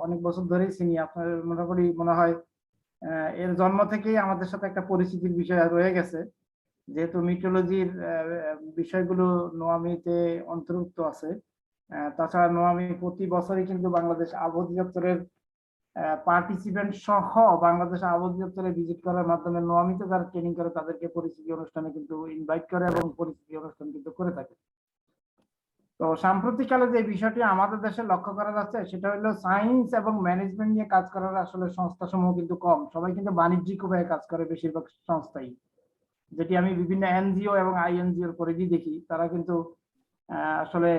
অনেক বছর ধরেই চিনি। আপনার মোটামুটি মনে হয় এর জন্ম থেকেই আমাদের সাথে একটা পরিচিতির বিষয় রয়ে গেছে, যেহেতু মিটোলজির বিষয়গুলো নোয়ামিতে অন্তর্ভুক্ত আছে। তাছাড়া নোয়ামি প্রতি বছরই কিন্তু বাংলাদেশ আবহাওয়া দপ্তরের পার্টিসিপেন্ট সহ বাংলাদেশ আবহাওয়া দপ্তরে ভিজিট করার মাধ্যমে নোয়ামিতে যারা ট্রেনিং করে তাদেরকে পরিচিতি অনুষ্ঠানে কিন্তু ইনভাইট করে এবং পরিচিতি অনুষ্ঠান কিন্তু করে থাকে। তো সাম্প্রতিককালে যে বিষয়টি আমাদের দেশে লক্ষ্য করা যাচ্ছে সেটা হলো সায়েন্স এবং ম্যানেজমেন্ট নিয়ে কাজ করার আসলে সংস্থা সমূহ কিন্তু কম। সবাই কিন্তু বাণিজ্যিক উপায়ে কাজ করে বেশিরভাগ সংস্থাই, যেটি আমি বিভিন্ন এনজিও এবং আইএনজিওর পরিধি দেখি। তারা কিন্তু আসলে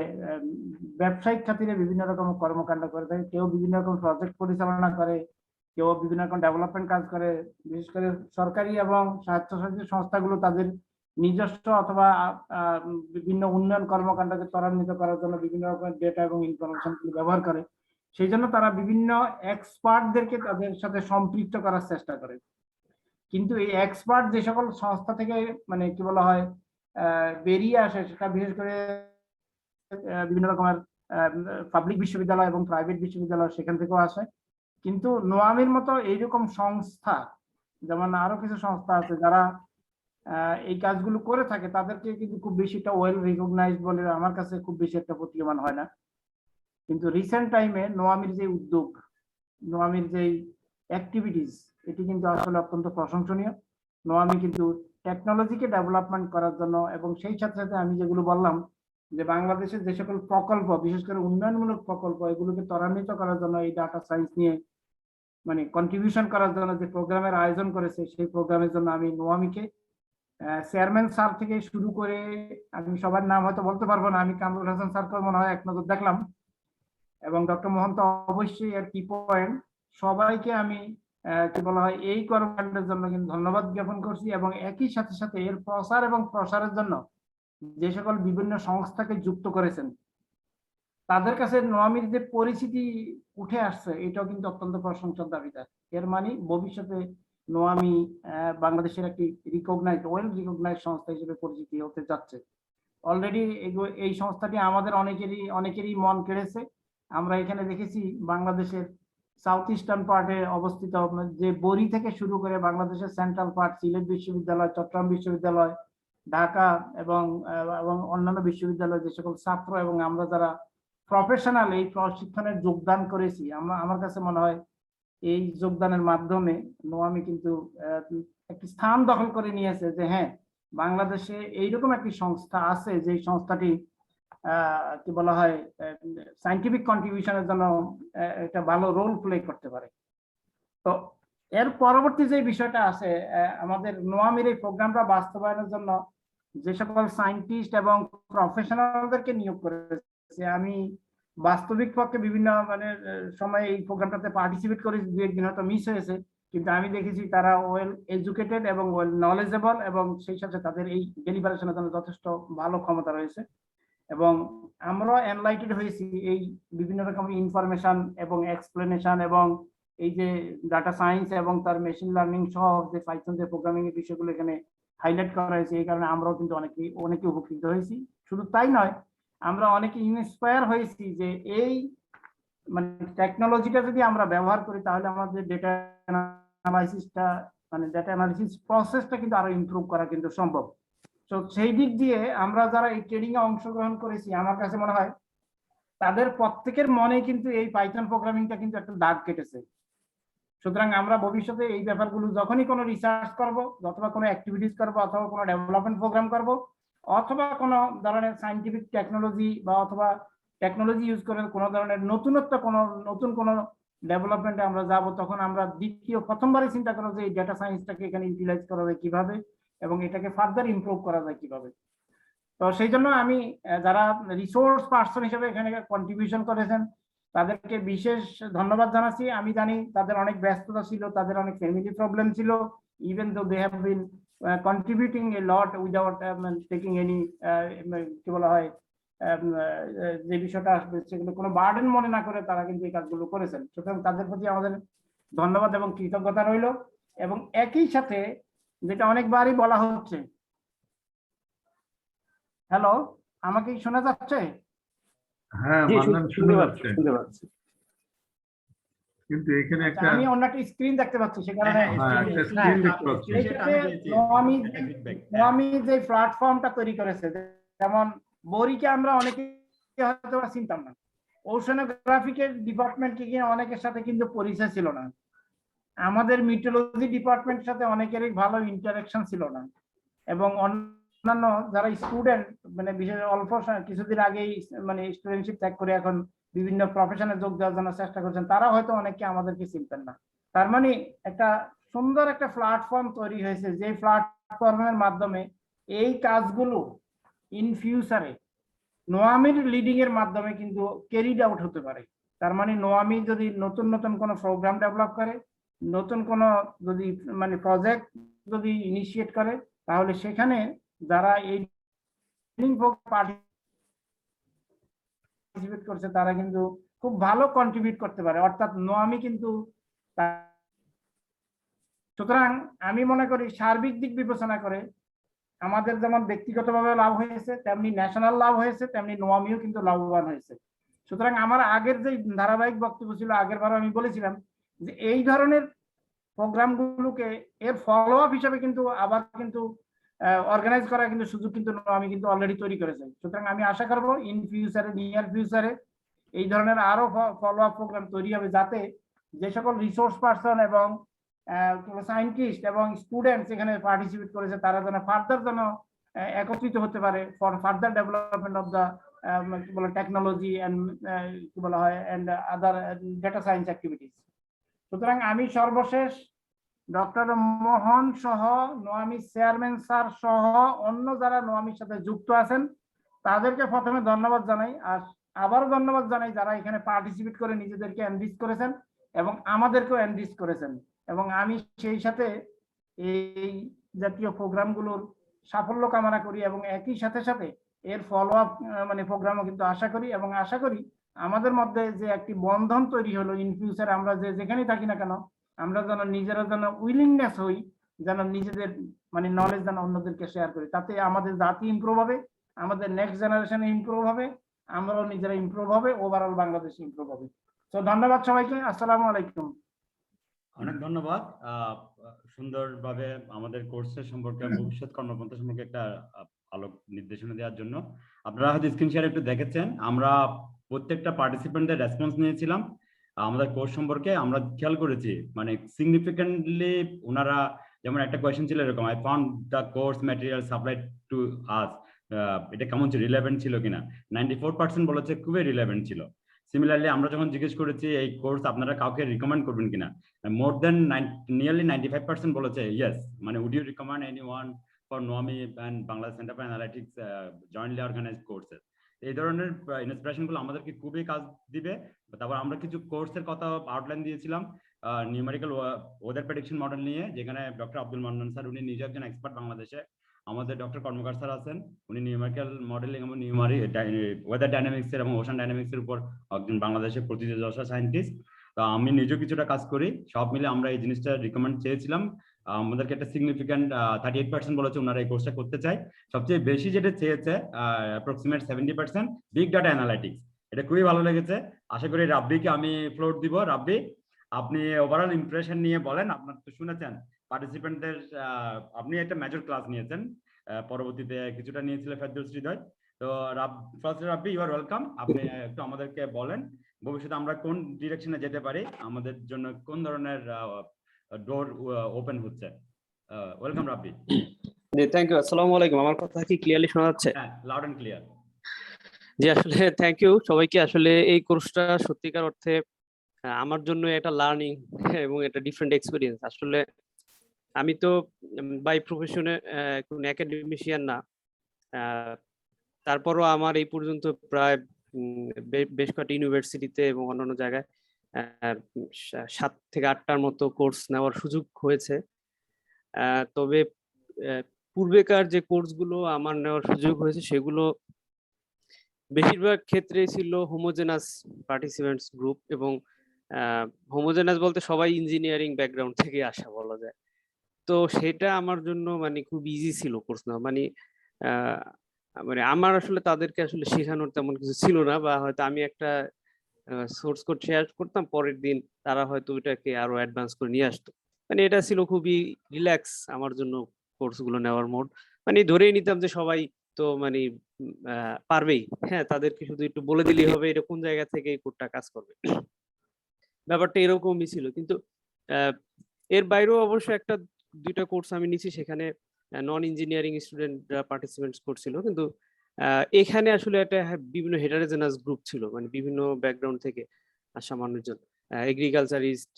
ব্যবসায়িক খাতিরে বিভিন্ন রকম কর্মকাণ্ড করে থাকে। কেউ বিভিন্ন রকম প্রজেক্ট পরিচালনা করে, কেউ বিভিন্ন রকম ডেভেলপমেন্ট কাজ করে। বিশেষ করে সরকারি এবং স্বায়ত্তশাসিত সংস্থাগুলো তাদের নিজস্ব অথবা বিভিন্ন উন্নয়ন কর্মকাণ্ডকে ত্বরান্বিত করার জন্য বিভিন্ন রকমের ডেটা এবং ইনফরমেশন ব্যবহার করে। সেই জন্য তারা বিভিন্ন এক্সপার্টদেরকে তাদের সাথে সম্পৃক্ত করার চেষ্টা করে। কিন্তু এই এক্সপার্ট যে সকল সংস্থা থেকে মানে কি বলা হয় বেরিয়ে আসে, সেটা বিশেষ করে বিভিন্ন রকমের পাবলিক বিশ্ববিদ্যালয় এবং প্রাইভেট বিশ্ববিদ্যালয় সেখান থেকেও আসে। কিন্তু নোয়ামির মতো এইরকম সংস্থা, যেমন আরো কিছু সংস্থা আছে যারা এই কাজগুলো করে থাকে, তাদেরকে কিন্তু খুব বেশি একটা ওয়েল রিকগনাইজড বলে আমার কাছে খুব বেশি একটা প্রতীয়মান হয় না। কিন্তু রিসেন্ট টাইমে নোয়ামির যে উদ্যোগ, নোয়ামির যে অ্যাক্টিভিটিস, এটি কিন্তু আসলে অত্যন্ত প্রশংসনীয়। নোয়ামি কিন্তু টেকনোলজিকে ডেভেলপমেন্ট করার জন্য এবং সেই সাথে সাথে আমি যেগুলো বললাম যে বাংলাদেশের যে সকল প্রকল্প, বিশেষ করে উন্নয়নমূলক প্রকল্প, এগুলোকে ত্বরান্বিত করার জন্য এই ডাটা সায়েন্স নিয়ে মানে কন্ট্রিবিউশন করার জন্য যে প্রোগ্রামের আয়োজন করেছে, সেই প্রোগ্রামের জন্য আমি নোয়ামিকে চেয়ারম্যান স্যার থেকে শুরু করে, আমি সবার নাম হয়তো বলতে পারবো না, আমি কামরুল হাসান স্যারকে মনে হয় এক নজর দেখলাম, এবং ডক্টর মোহন তো অবশ্যই এর কি পয়েন্ট, সবাইকে আমি কি বলা হয় এই কর্মকাণ্ডের জন্য কিন্তু ধন্যবাদ জ্ঞাপন করছি। এবং একই সাথে সাথে এর প্রসার এবং প্রসারের জন্য যে সকল বিভিন্ন সংস্থাকে যুক্ত করেছেন, তাদের কাছে নোয়ামির যে পরিচিতি উঠে আসছে, এটাও কিন্তু অত্যন্ত প্রশংসার দাবিদার। এর মানে ভবিষ্যতে নোয়ামি বাংলাদেশের একটি ওয়েল রিকগনাইজ সংস্থা হিসেবে পরিচিতি হতে যাচ্ছে। অলরেডি এই সংস্থাটি আমাদের অনেকেরই মন কেড়েছে। আমরা এখানে দেখেছি বাংলাদেশের সাউথ ইস্টার্ন পার্টে অবস্থিত যে বরি থেকে শুরু করে বাংলাদেশের সেন্ট্রাল পার্ট, সিলেট বিশ্ববিদ্যালয়, চট্টগ্রাম বিশ্ববিদ্যালয়, ঢাকা এবং অন্যান্য বিশ্ববিদ্যালয়, যে সকল ছাত্র এবং আমরা যারা প্রফেশনাল এই প্রশিক্ষণে যোগদান করেছি, আমার কাছে মনে হয় এই যোগদানের মাধ্যমে নোয়ামি কিন্তু একটি স্থান দখল করে নিয়েছে যে হ্যাঁ, বাংলাদেশে এইরকম একটি সংস্থা আছে যে সংস্থাটি কি বলা হয় সায়েন্টিফিক কন্ট্রিবিউশনের জন্য একটা ভালো রোল প্লে করতে পারে। তো এর পরবর্তী যে বিষয়টা আছে, আমাদের নোয়ামির এই প্রোগ্রামটা বাস্তবায়নের জন্য যে সকল সায়েন্টিস্ট এবং প্রফেশনালদেরকে নিয়োগ করেছে, আমি বাস্তবিক পক্ষে বিভিন্ন সময় এই প্রোগ্রামটাতে পার্টিসিপেট করে, দু একদিন হয়তো মিস হয়েছে, কিন্তু আমি দেখেছি তারা ওয়েল এডুকেটেড এবং ওয়েল নলেজেবল, এবং সেই সাথে তাদের এই ডেলিভারেশনের জন্য যথেষ্ট ভালো ক্ষমতা রয়েছে। এবং আমরা এনলাইটেড হয়েছি এই বিভিন্ন রকম ইনফরমেশন এবং এক্সপ্লেনেশন এবং এই যে ডাটা সায়েন্স এবং তার মেশিন লার্নিং সহ যে পাইথন যে প্রোগ্রামিং এর বিষয়গুলো এখানে হাইলাইট করা হয়েছে। এই কারণে আমরাও কিন্তু অনেকে উপকৃত হয়েছি। শুধু তাই নয়, আমরা অনেকে ইন্সপায়ার হয়েছি যে এই মানে টেকনোলজিটা যদি আমরা ব্যবহার করি তাহলে আমাদের ডেটা অ্যানালাইসিসটা ডেটা অ্যানালিসিস প্রসেসটা কিন্তু আরো ইমপ্রুভ করা কিন্তু সম্ভব। তো সেই দিক দিয়ে আমরা যারা এই ট্রেনিং এ অংশগ্রহণ করেছি, আমার কাছে মনে হয় তাদের প্রত্যেকের মনে কিন্তু এই পাইথন প্রোগ্রামিংটা কিন্তু একটা দাগ কেটেছে। সুতরাং আমরা ভবিষ্যতে এই ব্যাপারগুলো যখনই কোনো রিসার্চ করব, অথবা কোনো অ্যাক্টিভিটিস করব, অথবা কোনো ডেভেলপমেন্ট প্রোগ্রাম করব, অথবা কোনো ধরনের সায়েন্টিফিক টেকনোলজি বা অথবা টেকনোলজি ইউজ করে কোনো ধরনের নতুন কোনো ডেভেলপমেন্টে আমরা যাব, তখন আমরা প্রথমবারই চিন্তা করবো যে এই ডেটা সায়েন্সটাকে এখানে ইউটিলাইজ করা যায় কিভাবে এবং এটাকে ফার্দার ইমপ্রুভ করা যায় কিভাবে। তো সেই জন্য আমি যারা রিসোর্স পার্সন হিসেবে এখানে কন্ট্রিবিউশন করেছেন তাদেরকে বিশেষ ধন্যবাদ জানাচ্ছি। আমি জানি তাদের অনেক ব্যস্ততা ছিল, তাদের অনেক ফ্যামিলি প্রবলেম ছিল, even though they have been contributing a lot without taking any কি বলা হয় যে বিষয়টা আসবে সেগুলো কোনো বার্ডেন মনে না করে তারা কিন্তু এই কাজগুলো করেছেন। সুতরাং তাদের প্রতি আমাদের ধন্যবাদ এবং কৃতজ্ঞতা রইল। এবং একই সাথে যেটা অনেকবারই বলা হচ্ছে, হ্যালো, আমাকে কি শোনা যাচ্ছে? হ্যাঁ, মান্নান শুনতে পাচ্ছি। কিন্তু এখানে একটা আমি অন্য একটা স্ক্রিন দেখতে পাচ্ছি, সে কারণে স্ক্রিন দেখতে পাচ্ছি। নোয়ামি যে প্ল্যাটফর্মটা তৈরি করেছে, যেমন বরিকে আমরা অনেকে হয়তো চিনতাম না, ওশানোগ্রাফিকের ডিপার্টমেন্টকে গিয়ে অনেকের সাথে কিন্তু পরিচয় ছিল না, আমাদের মিটোলজি ডিপার্টমেন্টের সাথে অনেকেরই ভালো ইন্টারাকশন ছিল না, এবং অন্যান্য যারা স্টুডেন্ট মানে বিশেষ অল্প কিছুদিন আগেই মানে স্টুডেন্টশিপ ত্যাগ করে এখন বিভিন্ন প্রফেশনে যোগ দেওয়ার জন্য চেষ্টা করছেন, তারা হয়তো অনেকে আমাদেরকে চিনতেন না। তার মানে একটা সুন্দর একটা প্ল্যাটফর্ম তৈরি হয়েছে, যে প্ল্যাটফর্মের মাধ্যমে এই কাজগুলো ইন ফিউচারে নোয়ামির লিডিং এর মাধ্যমে কিন্তু ক্যারিড আউট হতে পারে। তার মানে নোয়ামি যদি নতুন নতুন কোনো প্রোগ্রাম ডেভেলপ করে, নতুন কোনো যদি মানে প্রজেক্ট যদি ইনিশিয়েট করে, তাহলে সেখানে যারা এই পার্টিসিপেট করছে তারা কিন্তু খুব ভালো কন্ট্রিবিউট করতে পারে, অর্থাৎ নোয়ামি কিন্তু। সুতরাং আমি মনে করি সার্বিক দিক বিবেচনা করে আমাদের যেমন ব্যক্তিগতভাবে লাভ হয়েছে, তেমনি ন্যাশনাল লাভ হয়েছে, তেমনি নোয়ামিও কিন্তু লাভবান হয়েছে। সুতরাং আমার আগের যে ধারাবাহিক বক্তব্য ছিল, আগের বার আমি বলেছিলাম যে এই ধরনের প্রোগ্রামগুলোকে এর ফলো আপ হিসেবে কিন্তু আবার কিন্তু অর্গানাইজ করার কিন্তু সুযোগ কিন্তু নোয়ামি কিন্তু অলরেডি তৈরি করেছে। সুতরাং আমি আশা করবো ইন ফিউচারে, নিয়ার ফিউচারে এই ধরনের আরো ফলো আপ প্রোগ্রাম তৈরি হবে, যাতে যে সকল রিসোর্স পার্সন এবং সায়েন্টিস্ট এবং স্টুডেন্টস এখানে পার্টিসিপেট করেছে তারা যেন ফার্দার যেন একত্রিত হতে পারে for further development of the কি বলে টেকনোলজি এন্ড কি বলা হয় and other data science activities. সুতরাং আমি সর্বশেষ ডক্টর মোহন সহ নোয়ামি চেয়ারম্যান স্যার সহ অন্য যারা নোয়ামির সাথে যুক্ত আছেন তাদেরকে প্রথমে ধন্যবাদ জানাই, আর আবারও ধন্যবাদ জানাই যারা এখানে পার্টিসিপেট করে নিজেদেরকে এনরিচ করেছেন এবং আমাদেরকেও এনরিচ করেছেন। এবং আমি সেই সাথে এই জাতীয় প্রোগ্রামগুলোর সাফল্য কামনা করি এবং একই সাথে সাথে এর ফলো আপ মানে প্রোগ্রামও কিন্তু আশা করি, এবং আশা করি আমাদের মধ্যে যে একটি বন্ধন তৈরি হলো ইন ফিউচার আমরা যে যেখানেই থাকি না কেন আমরা যেন নিজেরা যেন উইলিংনেস হই, যেন নিজেদের মানে নলেজ যেন অন্যদেরকে শেয়ার করি, তাতে আমাদের জাতি ইমপ্রুভ হবে, আমাদের নেক্সট জেনারেশন ইমপ্রুভ হবে, আমরাও নিজেরা ইমপ্রুভ হবে, ওভারঅল বাংলাদেশ ইমপ্রুভ হবে। তো ধন্যবাদ সবাইকে, আসসালামু আলাইকুম। অনেক ধন্যবাদ সুন্দরভাবে আমাদের কোর্সের সম্পর্কে, ভবিষ্যৎ কর্মপন্থা সম্পর্কে একটা আলোক নির্দেশনা দেওয়ার জন্য। আপনারা হয়তো স্ক্রিন শেয়ার একটু দেখেছেন, আমরা প্রত্যেকটা পার্টিসিপেন্টের রেসপন্স নিয়েছিলাম আমাদের কোর্স সম্পর্কে। আমরা খেয়াল করেছি মানে সিগনিফিকেন্টলি ওনারা, যেমন একটা কোয়েশ্চেন ছিল এরকম, I found the course material supplied to us, এটা কেমন ছিল, রিলেভেন্ট ছিল কিনা। 94% বলেছে খুবই রিলেভেন্ট ছিল। সিমিলারলি আমরা যখন জিজ্ঞেস করেছি এই কোর্স আপনারা কাউকে রিকমেন্ড করবেন কিনা, মোর দেন নিয়ারলি 95% বলেছে ইয়েস, মানে would you recommend anyone for NOAMI and Bangladesh centre for analytics jointly organised courses. এই ধরনের ইন্সপিরেশন গুলো আমাদেরকে খুবই কাজ দিবে। তারপর আমরা কিছু কোর্সের কথা আউটলাইন দিয়েছিলাম নিউমেরিক্যাল ওয়েদার প্রেডিকশন মডেল নিয়ে, যেখানে ডক্টর আব্দুল মান্নান স্যার উনি নিজে একজন এক্সপার্ট বাংলাদেশে। আমাদের ডক্টর কর্মকার স্যার আছেন, উনি নিউমেরিক্যাল মডেলিং এবং ওয়েদার ডাইনামিক্স এর এবং ওশান ডাইনামিক্স এর উপর একজন বাংলাদেশের প্রতিযোগিতা সায়েন্টিস্ট। তো আমি নিজেও কিছুটা কাজ করি, সব মিলে আমরা এই জিনিসটা রিকমেন্ড চেয়েছিলাম। আমাদেরকে একটা সিগনিফিক্যান্ট 38% বলেছে ওনারা এই কোর্সটা করতে চায়। সবচেয়ে বেশি যেটা চেয়েছে অ্যাপ্রক্সিমেট 70% বিগ ডাটা অ্যানালাইটিক্স, এটা খুবই ভালো লেগেছে। আশা করি রাব্বিকে আমি ফ্লোর দিব। রাব্বি, আপনি ওভারঅল ইমপ্রেশন নিয়ে বলেন। আপনার তো শুনেছেন পার্টিসিপেন্টদের, আপনি একটা মেজর ক্লাস নিয়েছেন, পরবর্তীতে কিছুটা নিয়েছিলেন ফেরদৌস হৃদয়। তো রাব্বি, ইউ আর ওয়েলকাম। আপনি একটু আমাদেরকে বলেন ভবিষ্যতে আমরা কোন ডিরেকশনে যেতে পারি, আমাদের জন্য কোন ধরনের ডোর ওপেন হচ্ছে। ওয়েলকাম রাব্বি। জি, থ্যাংক ইউ। আসসালামু আলাইকুম। আমার কথা কি ক্লিয়ারলি শোনা যাচ্ছে? হ্যাঁ, লাউড এন্ড ক্লিয়ার। জি, আসলে থ্যাংক ইউ সবাইকে। আসলে এই কোর্সটা সত্যিকার অর্থে আমার জন্য একটা লার্নিং এবং একটা ডিফারেন্ট এক্সপেরিয়েন্স। আসলে আমি তো বাই প্রফেশনে কোন একাডেমিশিয়ান না, তারপরও আমার এই পর্যন্ত প্রায় বেশ কয়েকটা ইউনিভার্সিটিতে এবং অন্যান্য জায়গায় 7 থেকে 8টার মতো কোর্স নেওয়ার সুযোগ হয়েছে। তবে পূর্বেকার যে কোর্সগুলো আমার নেওয়ার সুযোগ হয়েছে সেগুলো বেশিরভাগ ক্ষেত্রেই ছিল হোমোজেনাস পার্টিসিপেন্টস গ্রুপ, এবং হোমোজেনাস বলতে সবাই ইঞ্জিনিয়ারিং ব্যাকগ্রাউন্ড থেকে আসা বলা যায়। তো সেটা আমার জন্য মানে খুব ইজি ছিল কোর্স না, মানে মানে আমার আসলে তাদেরকে আসলে শেখানোর তেমন কিছু ছিল না, বা হয়তো আমি একটা সোর্স কোড শেয়ার করতাম, পরের দিন তারা হয়তো ওইটাকে আরো অ্যাডভান্স করে নিয়ে আসতো। মানে এটা ছিল খুবই রিল্যাক্স আমার জন্য কোর্সগুলো নেওয়ার মোড। মানে ধরেই নিতাম যে সবাই তো মানে পারবেই, হ্যাঁ তাদেরকে শুধু একটু বলে দিলেই হবে এটা কোন জায়গা থেকে এই কোডটা কাজ করবে। ব্যাপারটা এরকমই ছিল, কিন্তু এর বাইরেও অবশ্য একটা দুইটা কোর্স আমি নিছি, সেখানে নন ইঞ্জিনিয়ারিং স্টুডেন্টরা পার্টিসিপেন্টস করছিল, কিন্তু এখানে আসলে একটা বিভিন্ন হেটারোজেনাস গ্রুপ ছিল, মানে বিভিন্ন ব্যাকগ্রাউন্ড থেকে আসা মানুষজন, এগ্রিকালচারিস্ট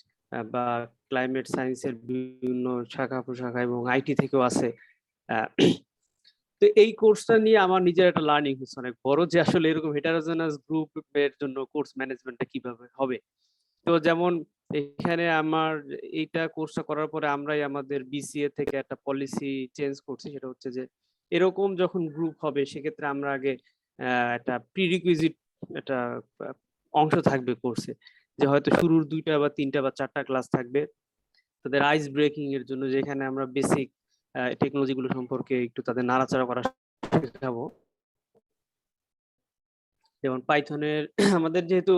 বা ক্লাইমেট সায়েন্সের বিভিন্ন শাখা প্রশাখা এবং আইটি থেকেও আছে। তো এই কোর্সটা নিয়ে আমার নিজের একটা লার্নিং হচ্ছে অনেক বড়, যে আসলে এরকম হেটারোজেনাস গ্রুপের জন্য কোর্স ম্যানেজমেন্টটা কিভাবে হবে। তো যেমন এখানে আমার এইটা কোর্সটা করার পরে আমরাই আমাদের বিসিএ থেকে একটা পলিসি চেঞ্জ করছি, সেটা হচ্ছে যে এরকম যখন গ্রুপ হবে সেক্ষেত্রে আমরা আগে একটা প্রিরিকুইজিট একটা অংশ থাকবে কোর্সে, যে হয়তো শুরুর 2টা বা 3টা বা 4টা ক্লাস থাকবে তাদের আইস ব্রেকিং এর জন্য, যেখানে আমরা বেসিক টেকনোলজি গুলো সম্পর্কে একটু তাদের নাড়াচাড়া করা শেখাবো। যেমন পাইথনের আমাদের যেহেতু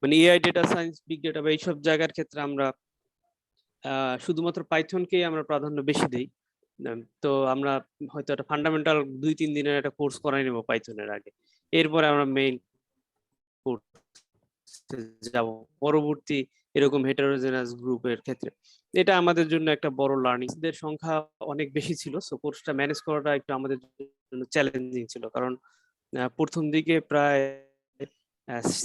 মানে AI data science, big data বা এইসব জায়গার ক্ষেত্রে আমরা শুধুমাত্র পাইথনকেই আমরা প্রাধান্য বেশি দিই। তো আমরা হয়তো একটা ফান্ডামেন্টাল 2-3 দিনের একটা কোর্স করাই নেব পাইথনের আগে, এরপরে আমরা মেইন কোর্স যাব পরবর্তী এরকম হেটারোজেনাস গ্রুপের ক্ষেত্রে। এটা আমাদের জন্য একটা বড় লার্নিং, এর সংখ্যা অনেক বেশি ছিল, সো কোর্সটা ম্যানেজ করাটা একটু আমাদের জন্য চ্যালেঞ্জিং ছিল, কারণ প্রথম দিকে প্রায়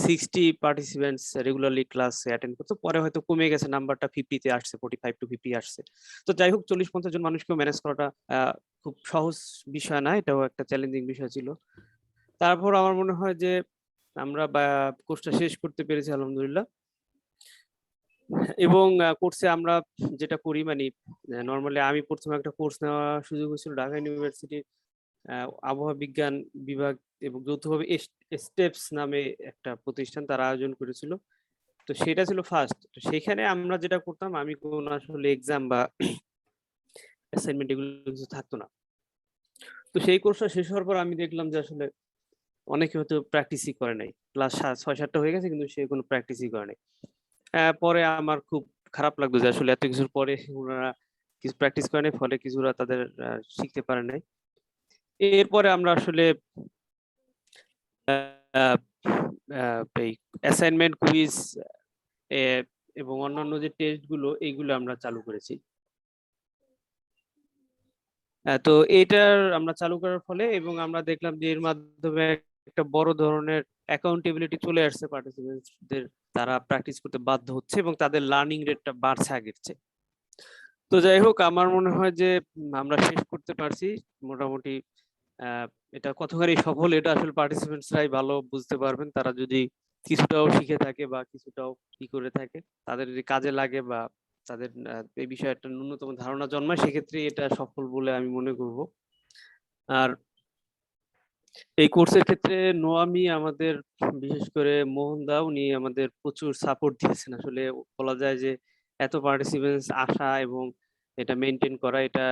60 পার্টিসিপেন্টস রেগুলারলি ক্লাস অ্যাটেন্ড করতো, পরে হয়তো কমে গেছে, নাম্বারটা 50-তে আসছে, 45 to 50 আসছে। তো যাই হোক 40-50 জন মানুষকেও ম্যানেজ করাটা খুব সহজ বিষয় না, এটাও একটা চ্যালেঞ্জিং বিষয় ছিল। তারপর আমার মনে হয় যে আমরা কোর্সটা শেষ করতে পেরেছি আলহামদুলিল্লাহ। এবং কোর্সে আমরা যেটা করি মানে নর্মালি আমি প্রথমে একটা কোর্স নেওয়ার সুযোগ হয়েছিল ঢাকা ইউনিভার্সিটির আবহাওয়া বিজ্ঞান বিভাগ এবং যৌথভাবে স্টেপস নামে একটা প্রতিষ্ঠান তারা আয়োজন করেছিল। তো সেটা ছিল ফার্স্ট। তো সেখানে আমরা যেটা করতাম, আমি কোনো আসলে এক্সাম বা অ্যাসাইনমেন্ট এগুলো কিছু থাকতো না। তো সেই কোর্সটা শেষ হওয়ার পর আমি দেখলাম যে আসলে অনেকে হয়তো প্র্যাকটিসই করে নাই, ক্লাস 6-7টা হয়ে গেছে কিন্তু সে কোনো প্র্যাকটিসই করে নাই। পরে আমার খুব খারাপ লাগতো যে আসলে এত কিছুর পরে ওনারা কিছু প্র্যাকটিস করে নাই, ফলে কিছুরা তাদের শিখতে পারে নাই। এরপরে আমরা আসলে এই অ্যাসাইনমেন্ট, কুইজ এবং অন্যান্য যে টেস্ট গুলো এইগুলো আমরা চালু করেছি। তো এটার আমরা চালু করার ফলে এবং আমরা দেখলাম যে এর মাধ্যমে একটা বড় ধরনের অ্যাকাউন্টেবিলিটি চলে আসছে পার্টিসিপেন্টসদের, তারা প্র্যাকটিস করতে বাধ্য হচ্ছে এবং তাদের লার্নিং রেটটা বাড়ছে আগের চেয়ে। তো যাই হোক আমার মনে হয় যে আমরা শেষ করতে পারছি মোটামুটি। এটা কতখানি সফল এটা আসলে পার্টিসিপেন্টসরাই ভালো বুঝতে পারবেন, তারা যদি কিছুটাও শিখে থাকে বা কিছুটাও কি করে থাকে, তাদের যদি কাজে লাগে বা তাদের এই বিষয়ে একটা ন্যূনতম ধারণা জন্মায়, সেক্ষেত্রে এটা সফল বলে আমি মনে করব। আর এই কোর্সের ক্ষেত্রে নোয়ামি আমাদের, বিশেষ করে মোহন দা, উনি আমাদের প্রচুর সাপোর্ট দিয়েছেন। আসলে বলা যায় যে এত পার্টিসিপেন্টস আসা এবং এটা মেনটেন করা, এটা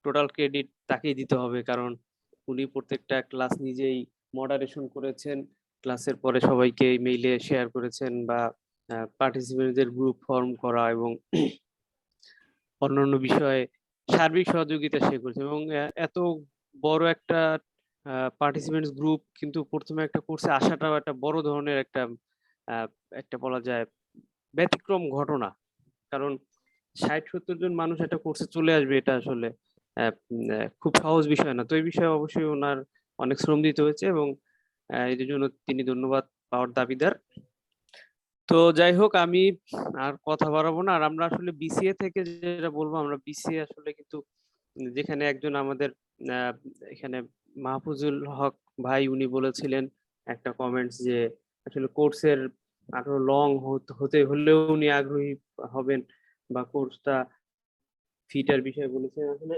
টোটাল ক্রেডিট তাকেই দিতে হবে, কারণ উনি প্রত্যেকটা ক্লাস নিজেই মডারেশন করেছেন, ক্লাসের পরে সবাইকে মেইলে শেয়ার করেছেন বা পার্টিসিপেন্টদের গ্রুপ ফর্ম করা এবং অন্যান্য বিষয়ে সার্বিক সহযোগিতা সে করেছে। এবং এত বড় একটা পার্টিসিপেন্টস গ্রুপ কিন্তু প্রথমে একটা কোর্সে আসাটাও একটা বড় ধরনের একটা বলা যায় ব্যতিক্রম ঘটনা, কারণ 60-70 জন মানুষ একটা কোর্সে চলে আসবে, এটা আসলে খুব সহজ বিষয় না। তো এই বিষয়ে অবশ্যই ওনার অনেক শ্রম দিতে হয়েছে এবং এর জন্য তিনি ধন্যবাদ পাওয়ার দাবিদার। তো যাই হোক আমি আর কথা বাড়াবো না। আর আমরা আসলে বিসিএ থেকে যেটা বলবো, আমরা বিসিএ আসলে কিন্তু যেখানে একজন আমাদের এখানে মাহফুজুল হক ভাই উনি বলেছিলেন একটা কমেন্টস যে আসলে কোর্সের আরো লং হতে হলেও উনি আগ্রহী হবেন বা কোর্সটা ফিটার বিষয়ে বলেছেন। আসলে